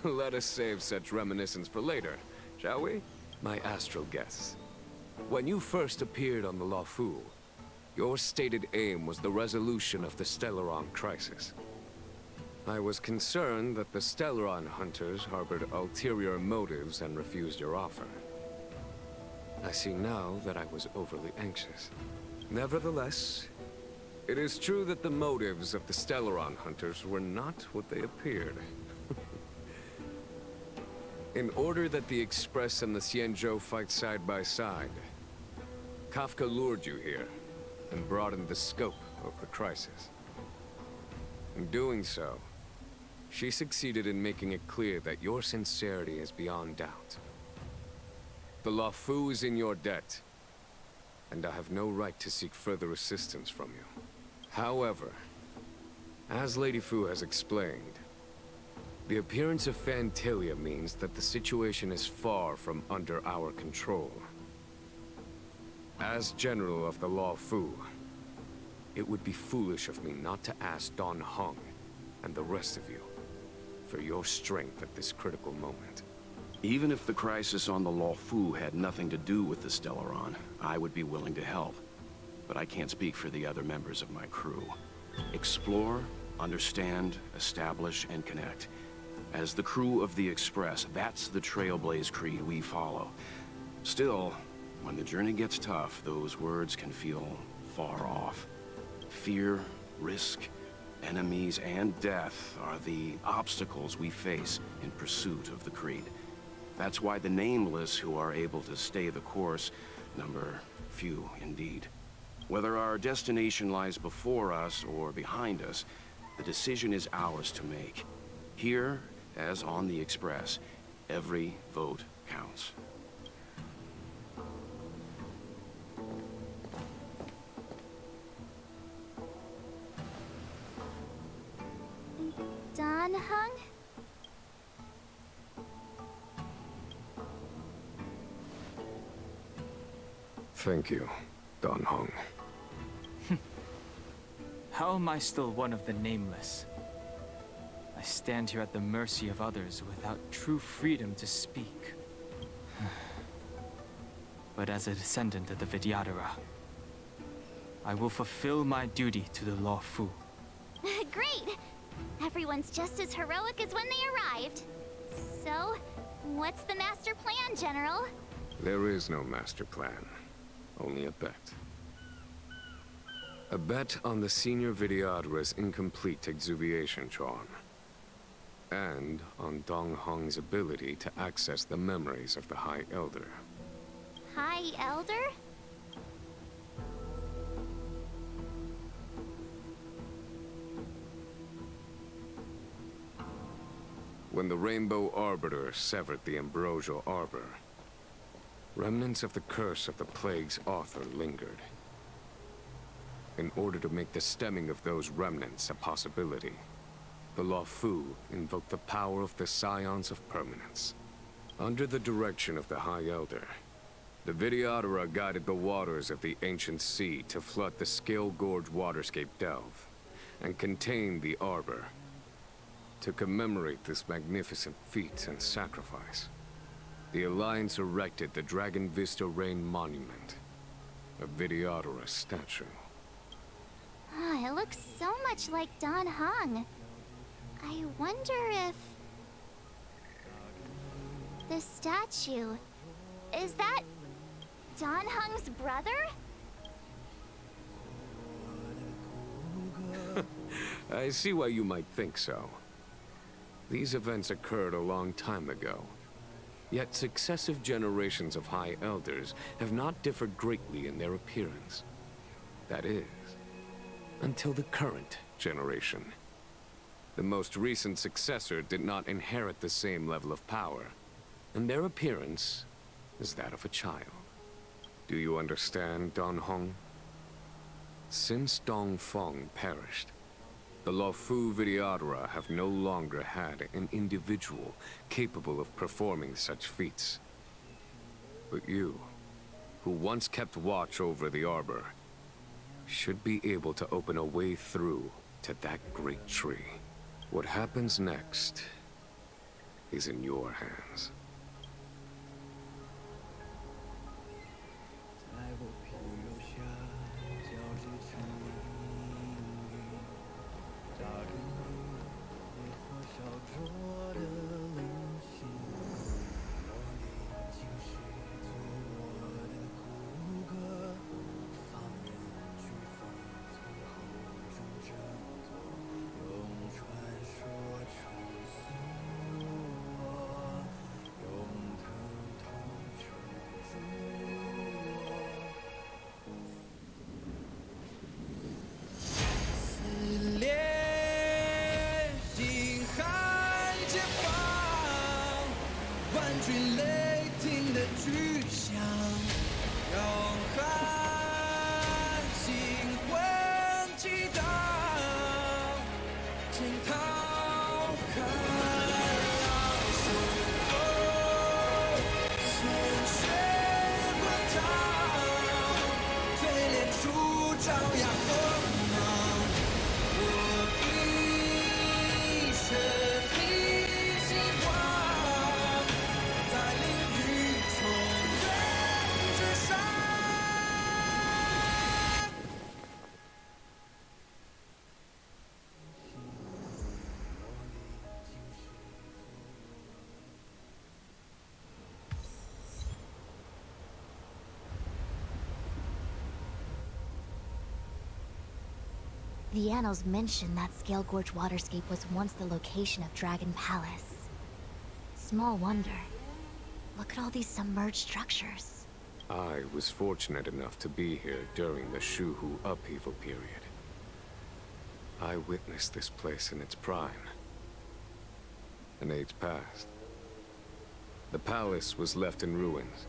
Let us save such reminiscence for later, shall we? My astral guests. When you first appeared on the Luofu, your stated aim was the resolution of the Stellaron crisis. I was concerned that the Stellaron hunters harbored ulterior motives and refused your offer. I see now that I was overly anxious. Nevertheless, it is true that the motives of the Stellaron hunters were not what they appeared. In order that the Express and the Xianzhou fight side by side, Kafka lured you here and broadened the scope of the crisis. In doing so, she succeeded in making it clear that your sincerity is beyond doubt. The Luofu is in your debt, and I have no right to seek further assistance from you. However, as Lady Fu has explained, the appearance of Phantilia means that the situation is far from under our control. As General of the Luofu, it would be foolish of me not to ask Dan Heng and the rest of you for your strength at this critical moment. Even if the crisis on the Luofu had nothing to do with the Stellaron, I would be willing to help. But I can't speak for the other members of my crew. Explore, understand, establish, and connect. As the crew of the Express, that's the Trailblaze creed we follow. Still, when the journey gets tough, those words can feel far off. Fear, risk, enemies, and death are the obstacles we face in pursuit of the creed. That's why the nameless who are able to stay the course number few indeed. Whether our destination lies before us or behind us, the decision is ours to make. Here, as on the Express, every vote counts. Dan Heng? Thank you, Dan Heng. How am I still one of the nameless? I stand here at the mercy of others without true freedom to speak. But as a descendant of the Vidyadhara, I will fulfill my duty to the Luofu. Great! Everyone's just as heroic as when they arrived. So, what's the master plan, General? There is no master plan, only a bet. A bet on the senior Vidyadhara's incomplete exuviation charm. And on Dan Heng's ability to access the memories of the High Elder. High Elder? When the Rainbow Arbiter severed the Ambrosial Arbor, remnants of the curse of the Plague's author lingered. In order to make the stemming of those remnants a possibility, the Luofu invoked the power of the Scions of Permanence. Under the direction of the High Elder, the Vidyadhara guided the waters of the ancient sea to flood the Scale Gorge waterscape delve, and contain the Arbor. To commemorate this magnificent feat and sacrifice, the Alliance erected the Dragon Vista Rain Monument, a Vidyadhara statue. It looks so much like Dan Heng. I wonder if... the statue... is that... Dan Heng's brother? I see why you might think so. These events occurred a long time ago. Yet successive generations of High Elders have not differed greatly in their appearance. That is, until the current generation. The most recent successor did not inherit the same level of power, and their appearance is that of a child. Do you understand, Dan Heng? Since Dongfeng perished, the Luofu Vidyadhara have no longer had an individual capable of performing such feats. But you, who once kept watch over the Arbor, should be able to open a way through to that great tree. What happens next is in your hands. The annals mention that Scale Gorge Waterscape was once the location of Dragon Palace. Small wonder. Look at all these submerged structures. I was fortunate enough to be here during the Shuhu upheaval period. I witnessed this place in its prime. An age passed. The palace was left in ruins,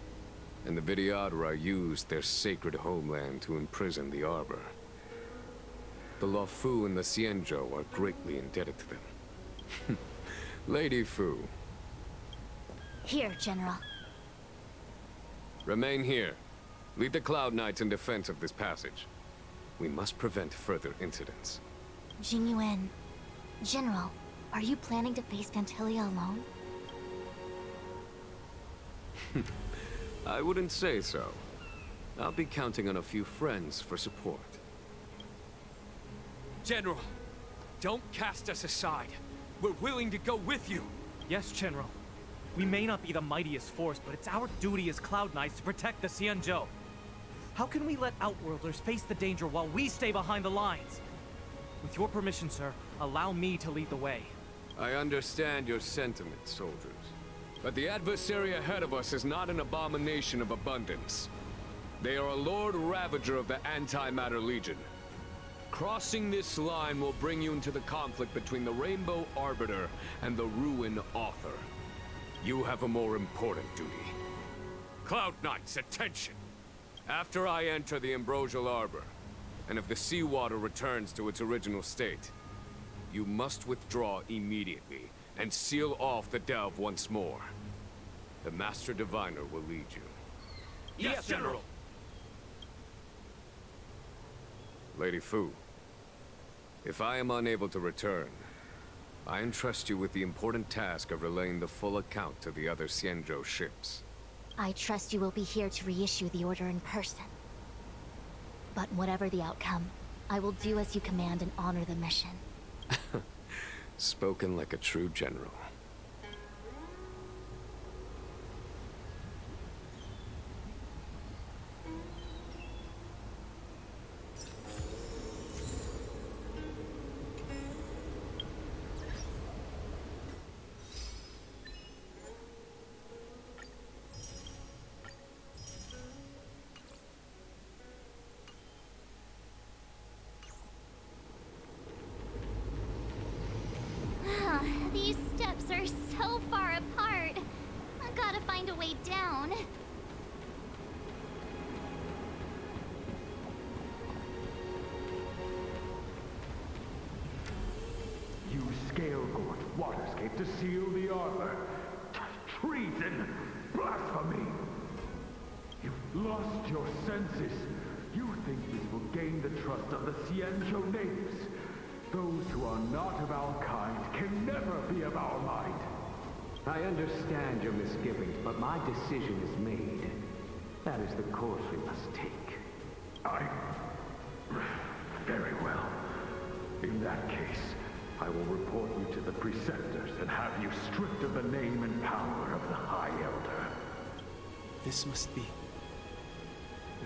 and the Vidyadhara used their sacred homeland to imprison the Arbor. The Luofu and the Xianzhou are greatly indebted to them. Lady Fu. Here, General. Remain here. Lead the Cloud Knights in defense of this passage. We must prevent further incidents. Jingyuan. General, are you planning to face Phantilia alone? I wouldn't say so. I'll be counting on a few friends for support. General, don't cast us aside. We're willing to go with you. Yes, General. We may not be the mightiest force, but it's our duty as Cloud Knights to protect the Xianzhou. How can we let Outworlders face the danger while we stay behind the lines? With your permission, sir, allow me to lead the way. I understand your sentiments, soldiers. But the adversary ahead of us is not an abomination of abundance. They are a Lord Ravager of the Antimatter Legion. Crossing this line will bring you into the conflict between the Rainbow Arbiter and the Ruin Author. You have a more important duty. Cloud Knights, attention! After I enter the Ambrosial Arbor, and if the seawater returns to its original state, you must withdraw immediately and seal off the delve once more. The Master Diviner will lead you. Yes, General! Lady Fu, if I am unable to return, I entrust you with the important task of relaying the full account to the other Xianzhou ships. I trust you will be here to reissue the order in person. But whatever the outcome, I will do as you command and honor the mission. Spoken like a true general. These steps are so far apart. I gotta find a way down. You Scale Gorge Waterscape to seal the arbor. Treason! Blasphemy! You've lost your senses. You think this will gain the trust of the Xianzhou natives. Those who are not of our kind can never be of our mind. I understand your misgivings, but my decision is made. That is the course we must take. Very well. In that case, I will report you to the Preceptors and have you stripped of the name and power of the High Elder. This must be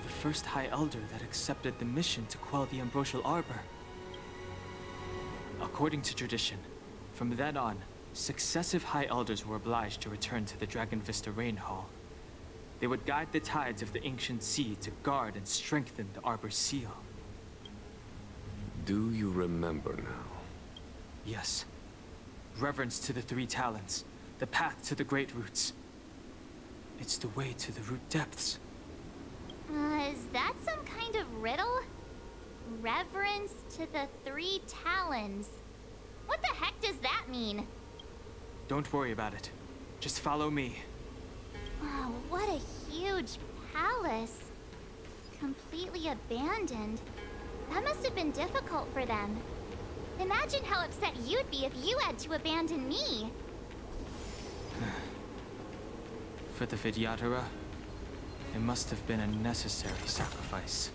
the first High Elder that accepted the mission to quell the Ambrosial Arbor. According to tradition, from then on, successive High Elders were obliged to return to the Dragon Vista Rain Hall. They would guide the tides of the ancient sea to guard and strengthen the Arbor's seal. Do you remember now? Yes. Reverence to the Three Talents, the path to the Great Roots. It's the way to the root depths. Is that some kind of riddle? Reverence to the Three Talons. What the heck does that mean? Don't worry about it. Just follow me. Wow, what a huge palace. Completely abandoned. That must have been difficult for them. Imagine how upset you'd be if you had to abandon me. For the Vidyadhara, it must have been a necessary sacrifice.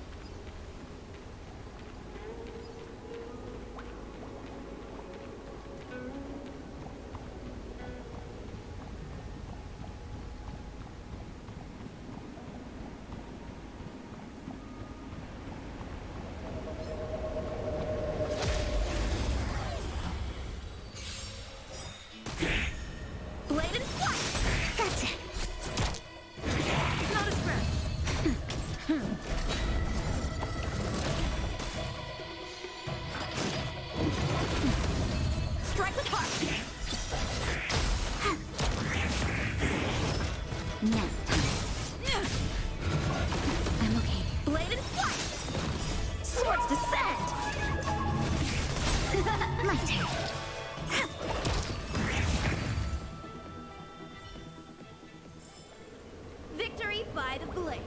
Victory by the blade.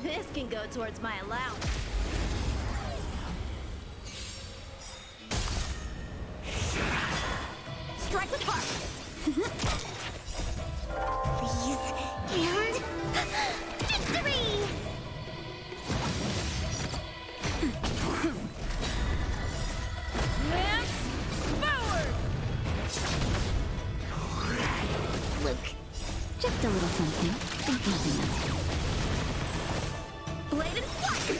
This can go towards my allowance. Strike with heart. Please, and victory! Lance forward! Look, just a little something. Think nothing of it. Blade and flight!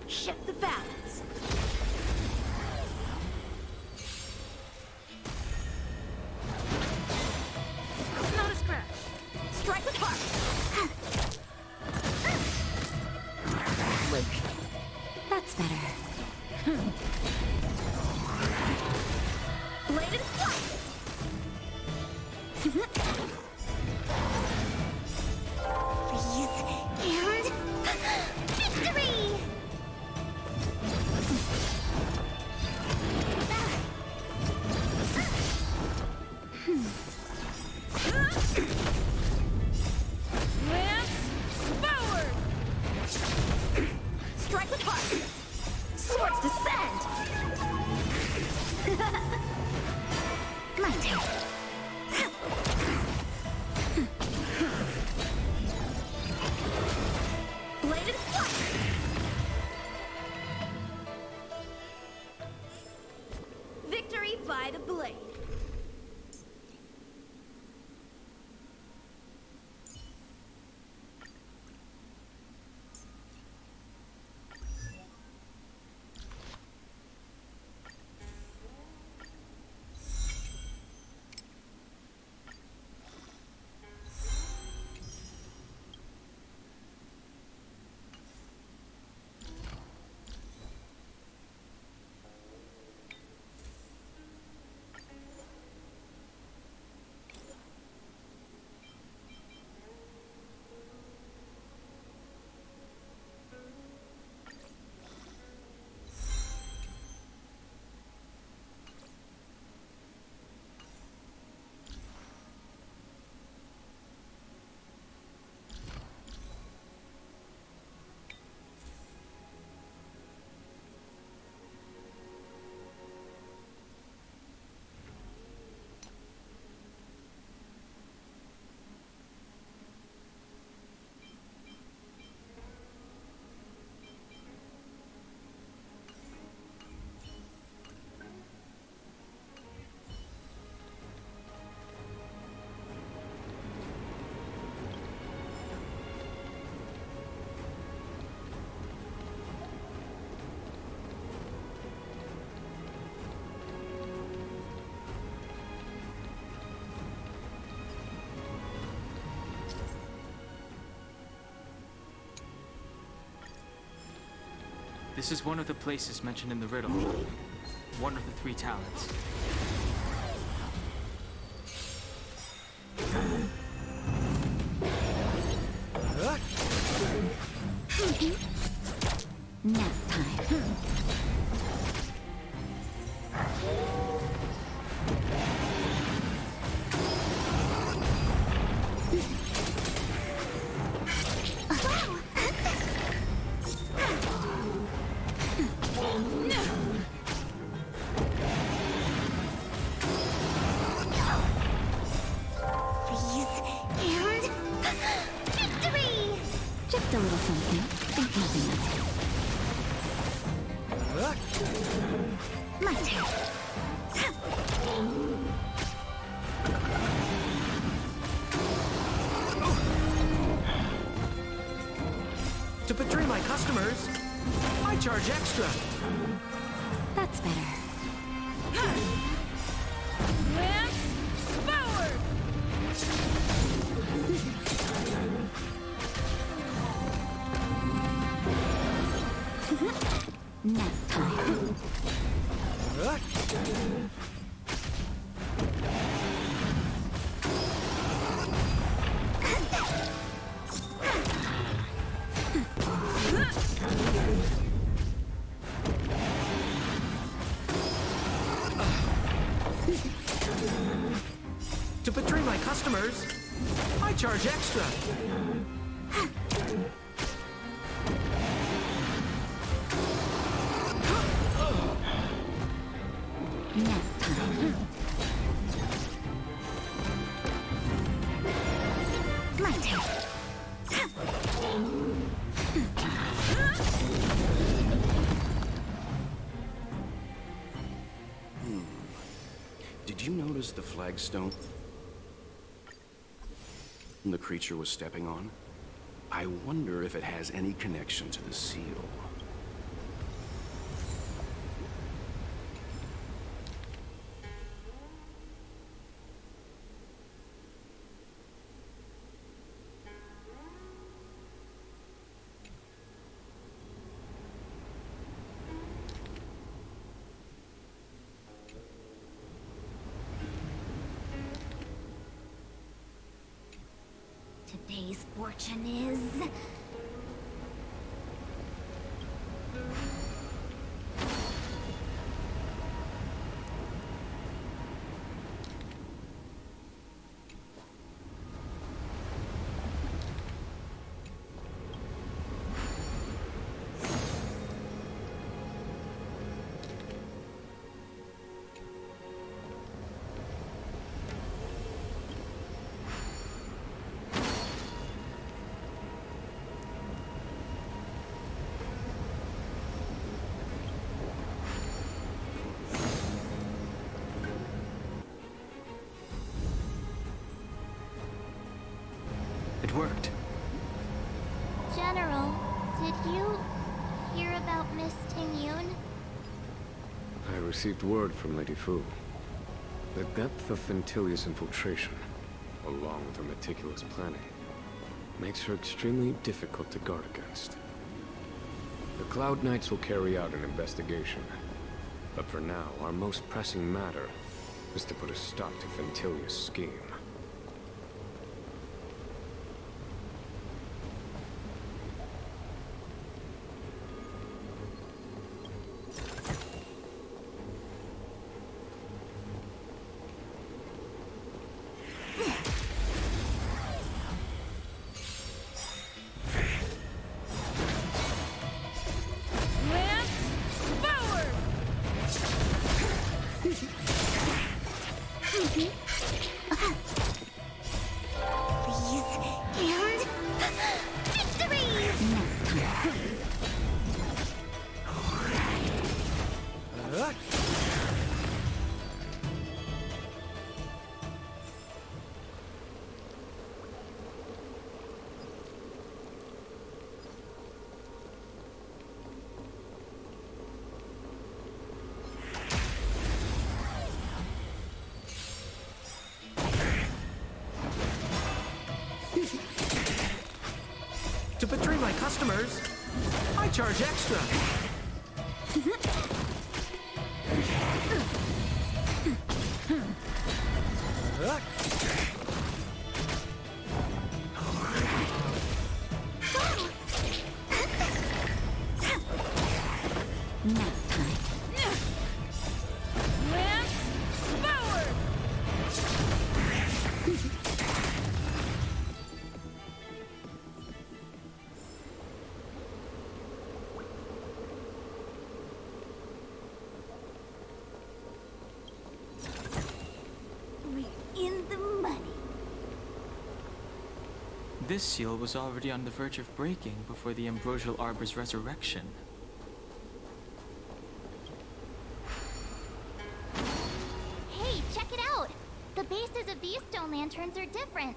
Shift the balance. Not a scratch. Strike with heart. Look, that's better. Bladed flight! Freeze and victory! Lance forward! Strike with heart! Swords descend! My turn. Bladed flight! Victory by the blade. This is one of the places mentioned in the riddle. One of the 3 talents. Nap time. Freeze and victory! Just a little something. Think nothing of it. My turn. To betray my customers, I charge extra. That's better. Lance forward! Nap time. To betray my customers, I charge extra. Nap time. My turn. Did you notice the flagstone the creature was stepping on? I wonder if it has any connection to the seal. Lune's fortune is. It worked. General, did you hear about Miss Ting-Yun? I received word from Lady Fu. The depth of Ventilia's infiltration, along with her meticulous planning, makes her extremely difficult to guard against. The Cloud Knights will carry out an investigation. But for now, our most pressing matter is to put a stop to Ventilia's scheme. To betray my customers, I charge extra. This seal was already on the verge of breaking before the Ambrosial Arbor's resurrection. Hey, check it out! The bases of these stone lanterns are different.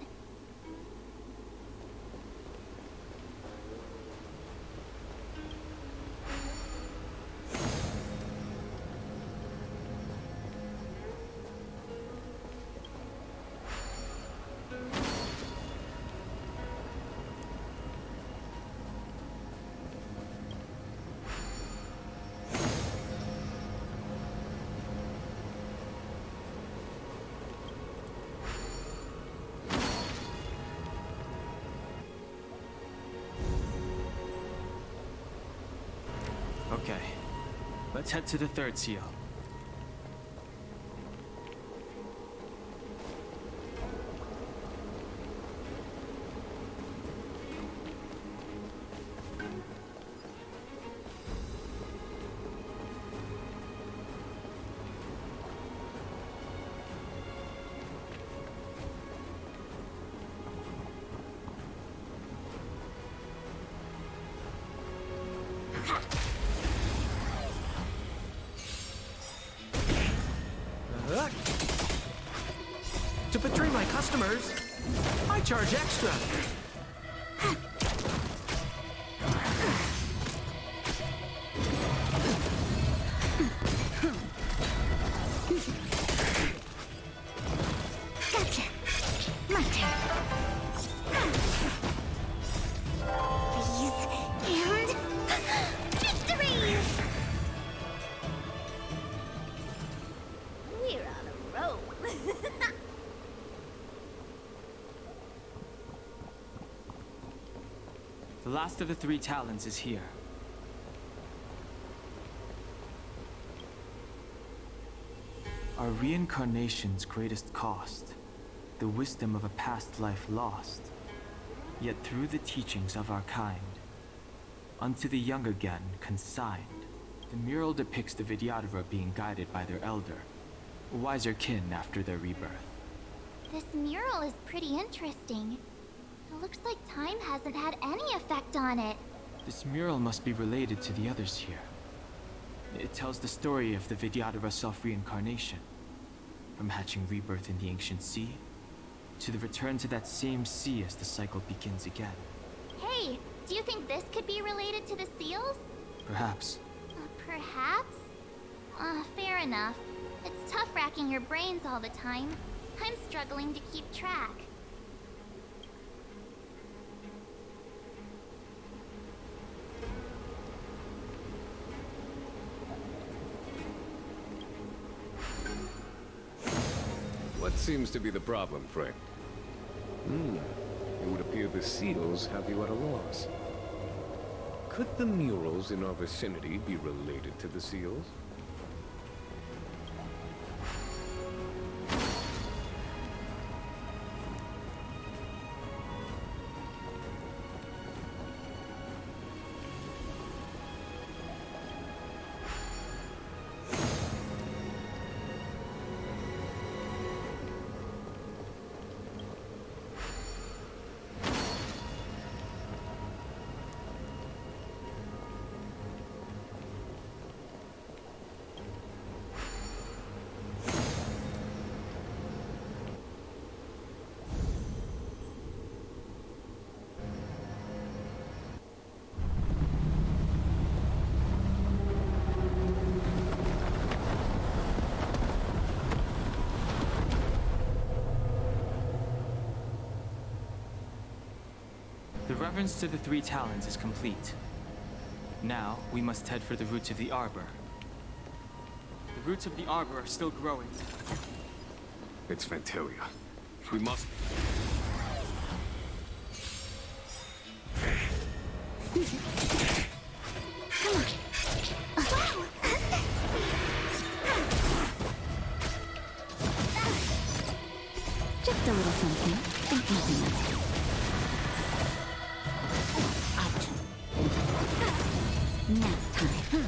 Okay, let's head to the third seal. To betray my customers, I charge extra. Gotcha. My turn. Freeze and victory! We're on a roll. last of the three talons is here. Our reincarnation's greatest cost, the wisdom of a past life lost, yet through the teachings of our kind, unto the young again consigned. The mural depicts the Vidyadhara being guided by their elder, a wiser kin after their rebirth. This mural is pretty interesting. It looks like time hasn't had any effect on it. This mural must be related to the others here. It tells the story of the Vidyadhara self-reincarnation, from hatching rebirth in the ancient sea, to the return to that same sea as the cycle begins again. Hey, do you think this could be related to the seals? Perhaps. Perhaps? Fair enough. It's tough racking your brains all the time. I'm struggling to keep track. What seems to be the problem, friend? It would appear the seals have you at a loss. Could the murals in our vicinity be related to the seals? The reverence to the three talons is complete. Now, we must head for the roots of the arbor. The roots of the arbor are still growing. It's Phantalia. We must... Just a little something. Think nothing of it. Nap time.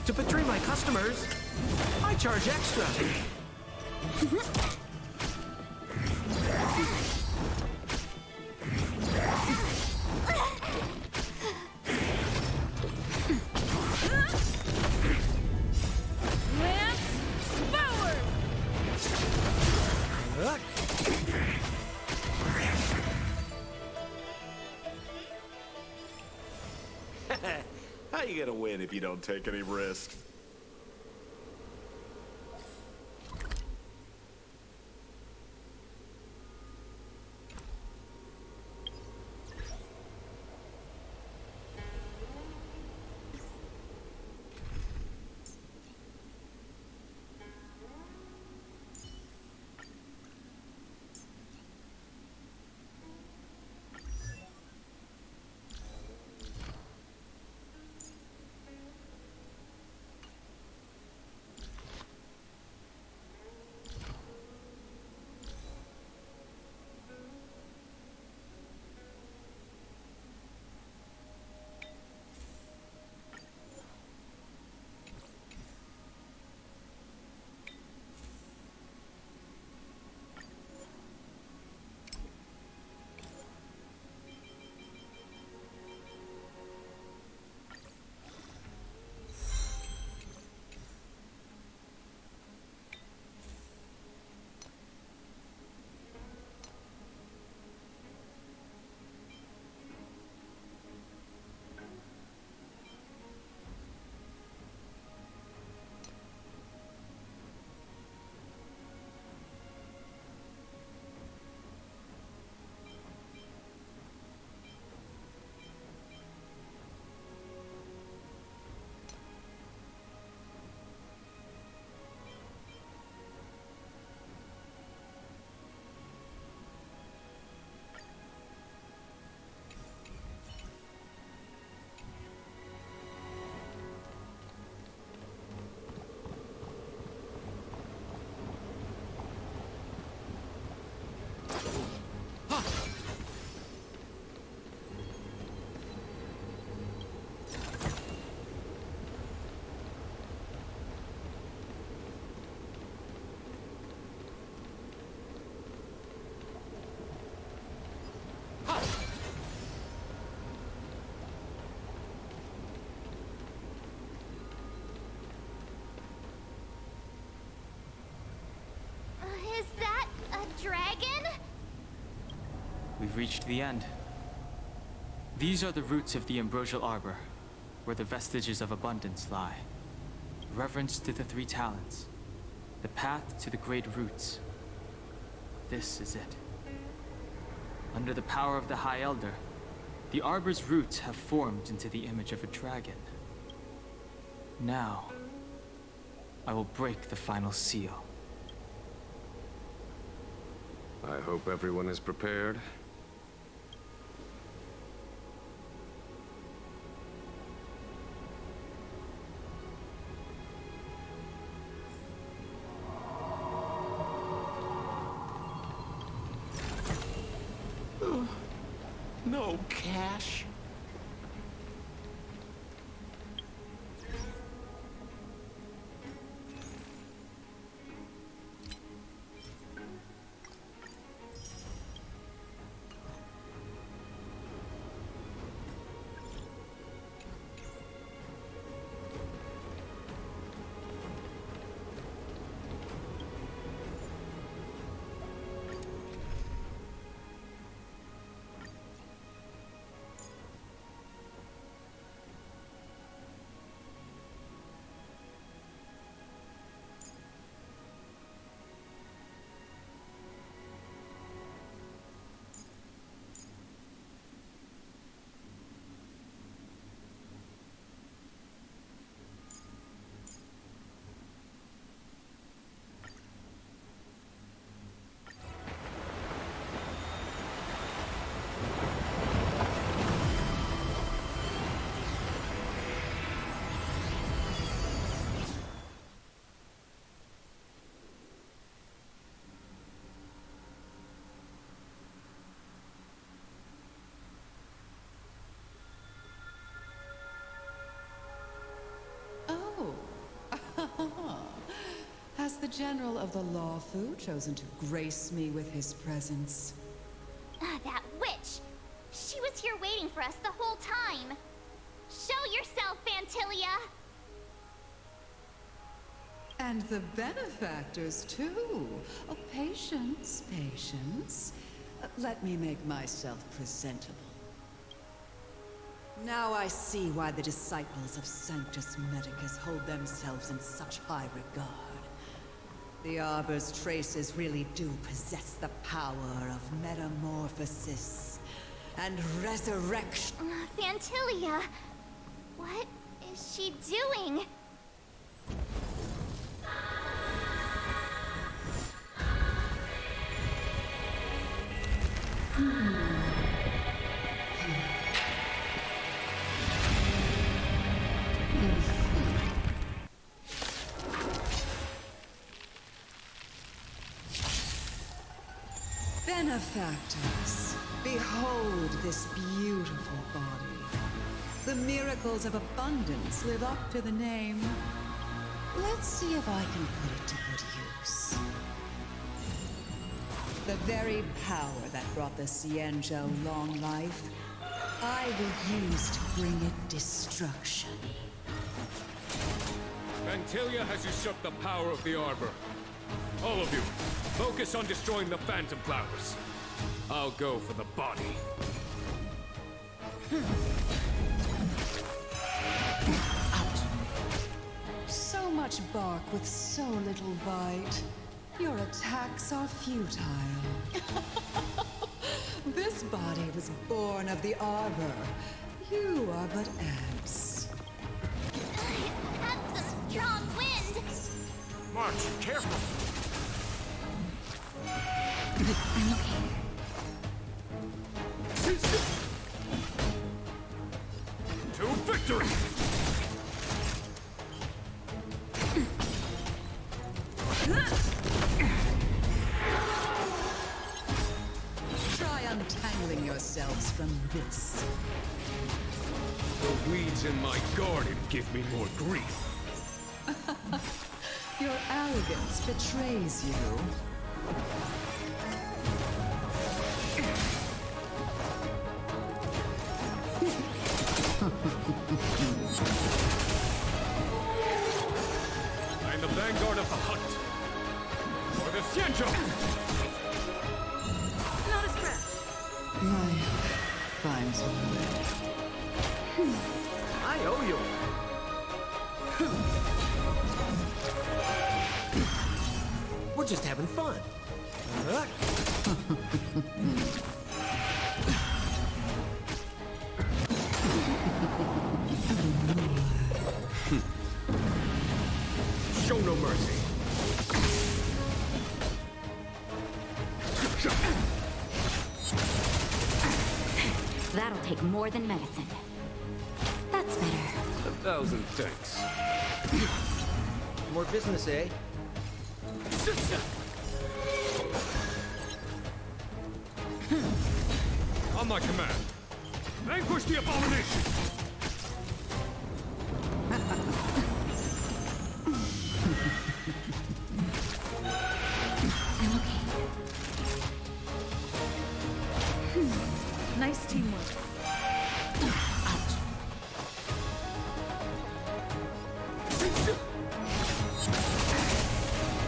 To betray my customers, I charge extra. How you gonna win if you don't take any risks? we've reached the end. These are the roots of the ambrosial arbor, where the vestiges of abundance lie. Reverence to the three talents, the path to the great roots. This is it. Under the power of the High Elder, the arbor's roots have formed into the image of a dragon. Now, I will break the final seal. I hope everyone is prepared. No cash? Has the General of the Lawfu chosen to grace me with his presence? That witch! She was here waiting for us the whole time! Show yourself, Phantilia! And the benefactors, too. Oh, patience, patience. Let me make myself presentable. Now I see why the disciples of Sanctus Medicus hold themselves in such high regard. The Arbor's traces really do possess the power of metamorphosis and resurrection. Phantilia! What is she doing? Benefactors, behold this beautiful body. The miracles of abundance live up to the name. Let's see if I can put it to good use. The very power that brought the Xianzhou long life, I will use to bring it destruction. Phantilia has usurped the power of the Arbor. All of you, focus on destroying the Phantom Flowers. I'll go for the body. So much bark with so little bite. Your attacks are futile. This body was born of the Arbor. You are but ants. That's some strong wind! March, careful! I'm okay. To victory! Try untangling yourselves from this. The weeds in my garden give me more grief. Your arrogance betrays you. I'm the vanguard of the hunt. For the Xianzhou! Not a stretch. I owe you. We're just having fun. Show no mercy. That'll take more than medicine. That's better. 1,000 thanks. More business, eh? On my command. Vanquish the abomination! I'm okay. Nice teamwork.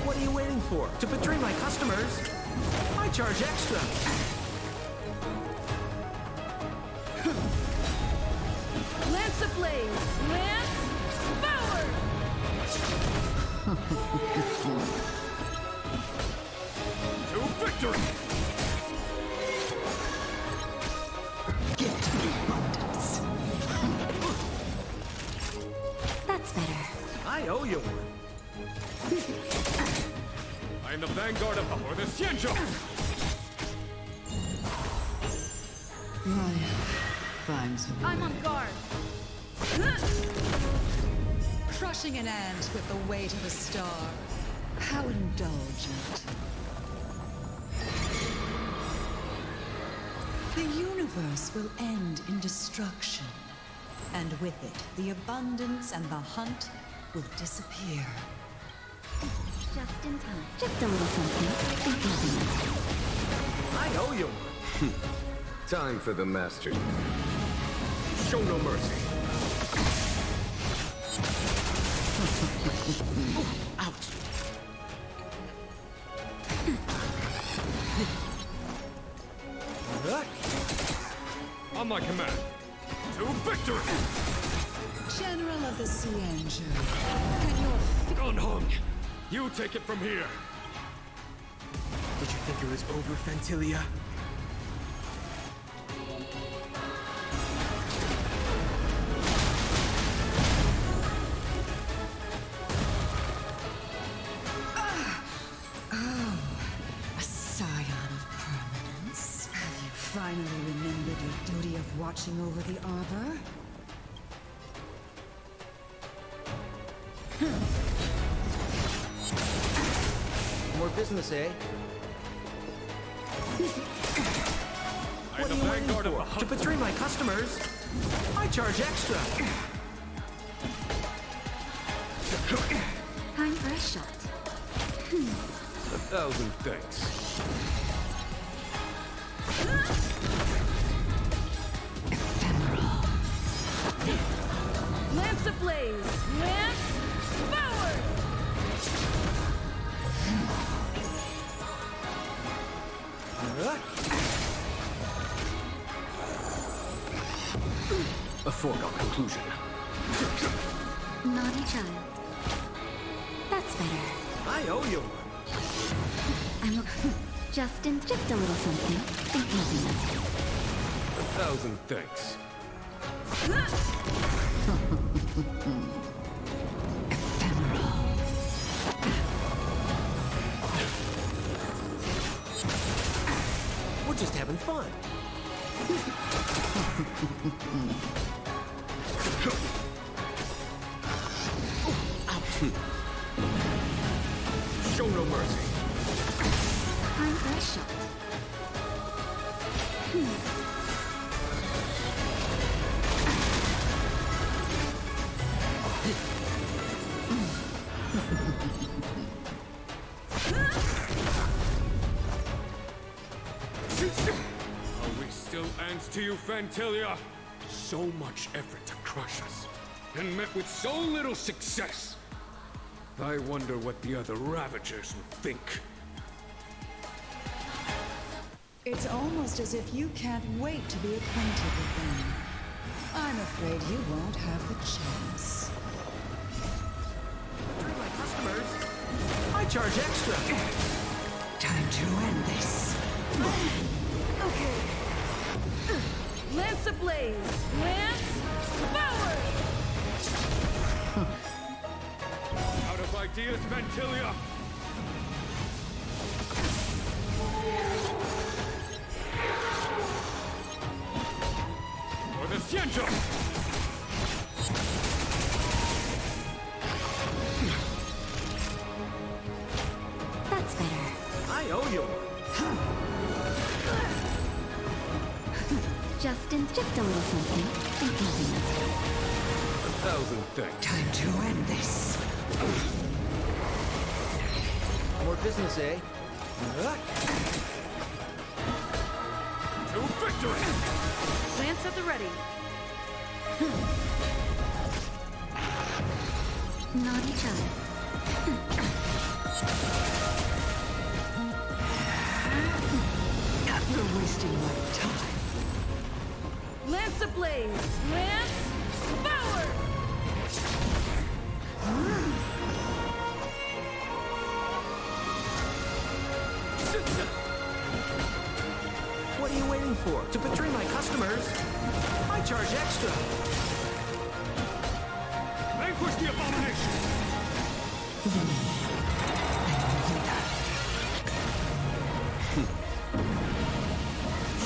What are you waiting for? To betray my customers? I charge extra. Lance ablaze! Lance forward! To victory! Get to the abundance. That's better. I owe you one. I am the vanguard of the Xianzhou! Finds a I'm on guard. Crushing an ant with the weight of a star. How indulgent. The universe will end in destruction. And with it, the abundance and the hunt will disappear. Just in time. Just a little something. Think nothing. I owe you one. Time for the master. Show no mercy. Ouch. On my command. To victory! General of the Xianzhou. Dan Heng, you take it from here. Did you think it was over, Phantylia? A scion of permanence. Have you finally remembered your duty of watching over the arbor? More business, eh? I am the vanguard of the To betray my customers? I charge extra. Time for a shot. 1,000 thanks. Lance ablaze! Lance forward! A foregone conclusion. Naughty child. That's better. I owe you one. I'm okay. Just a little something. Think nothing of it. 1,000 thanks. We're just having fun. Show no mercy. Time for a shot. Are we still ants to you, Phantylia? So much effort to crush us, and met with so little success. I wonder what the other Ravagers would think. It's almost as if you can't wait to be acquainted with them. I'm afraid you won't have the chance. Between my customers, I charge extra. Time to end this. Okay. Lance ablaze! Lance forward! Out of ideas, Vantilia! For the Xianzhou! That's better. I owe you. Justin, just a little something. Think nothing of it. 1,000 thanks. Time to end this. More business, eh? To victory! Lance at the ready. Naughty child. You're wasting my time. Lance ablaze! Lance forward! What are you waiting for? To betray my customers? I charge extra. Vanquish the abomination!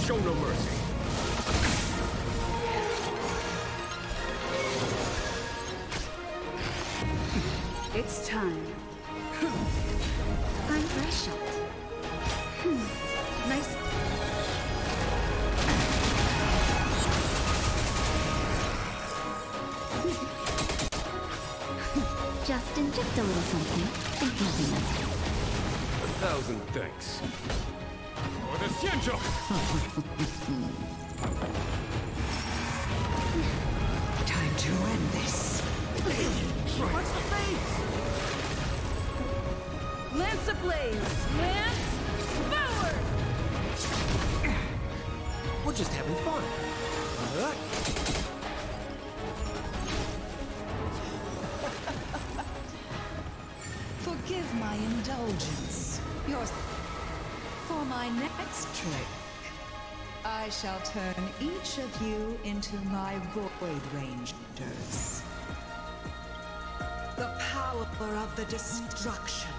Show no mercy. It's time. I'm fresh shot. Nice. Justin, just a little something. Think nothing of it. 1,000 thanks. For the Xianzhou! Time to end this. What's the face? Lance ablaze! Lance forward! We're just having fun. Forgive my indulgence. For my next trick, I shall turn each of you into my Void Rangers. The power of the destruction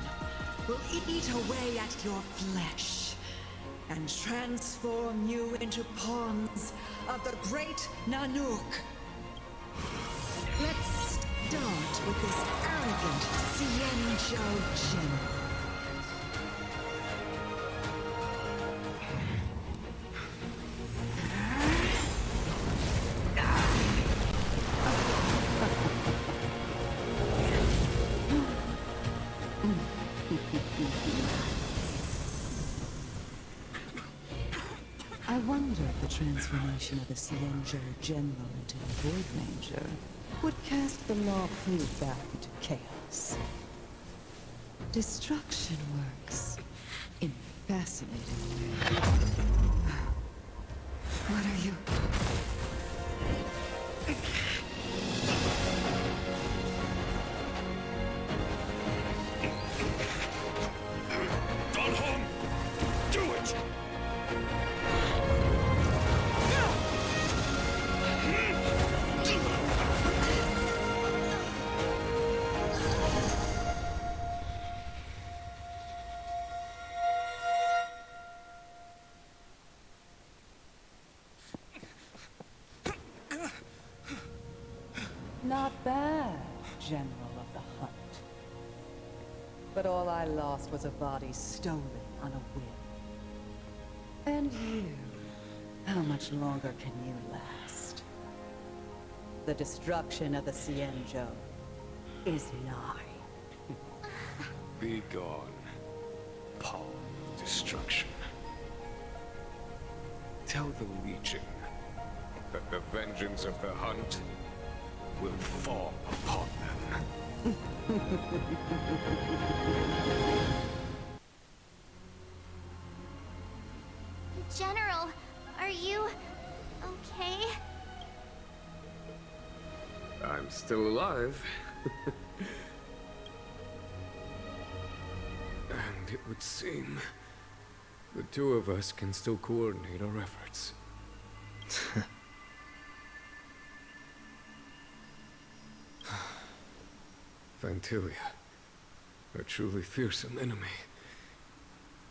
will eat away at your flesh and transform you into pawns of the great Nanook. Let's start with this arrogant Xianzhou general. I wonder if the transformation of the Xianzhou General into a Void Ranger would cast the Law Fu back into chaos. Destruction works in fascinating ways. What are you? Dan Heng! Do it! Not bad, General of the Hunt. But all I lost was a body stolen on a whim. And you, how much longer can you last? The destruction of the Xianzhou is nigh. Be gone, Paul of Destruction. Tell the Legion that the vengeance of the Hunt will fall upon them. General, are you okay? I'm still alive. And it would seem the two of us can still coordinate our efforts. Phantilia, a truly fearsome enemy.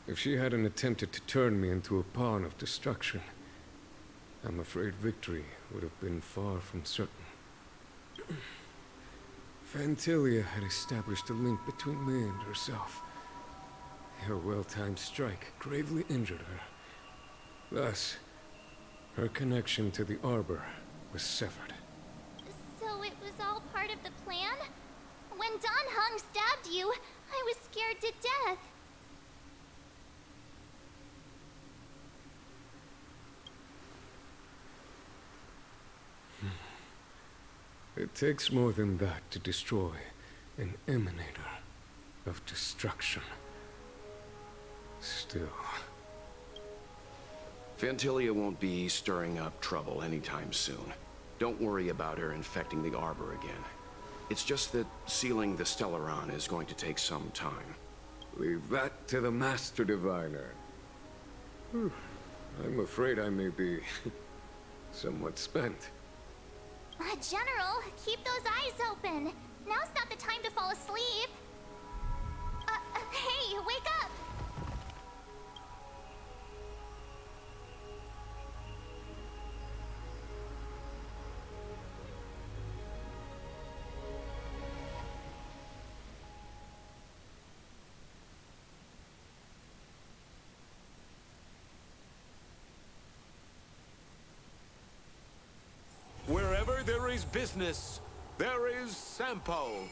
If she hadn't attempted to turn me into a pawn of destruction, I'm afraid victory would have been far from certain. Phantilia had established a link between me and herself. Her well-timed strike gravely injured her. Thus, her connection to the Arbor was severed. So it was all part of the plan? When Don Hung stabbed you, I was scared to death. It takes more than that to destroy an emanator of destruction. Still... Phantilia won't be stirring up trouble anytime soon. Don't worry about her infecting the Arbor again. It's just that sealing the Stellaron is going to take some time. Leave that to the Master Diviner. I'm afraid I may be somewhat spent. General, keep those eyes open. Now's not the time to fall asleep. Hey, wake up! Wherever there is business, there is Sampo.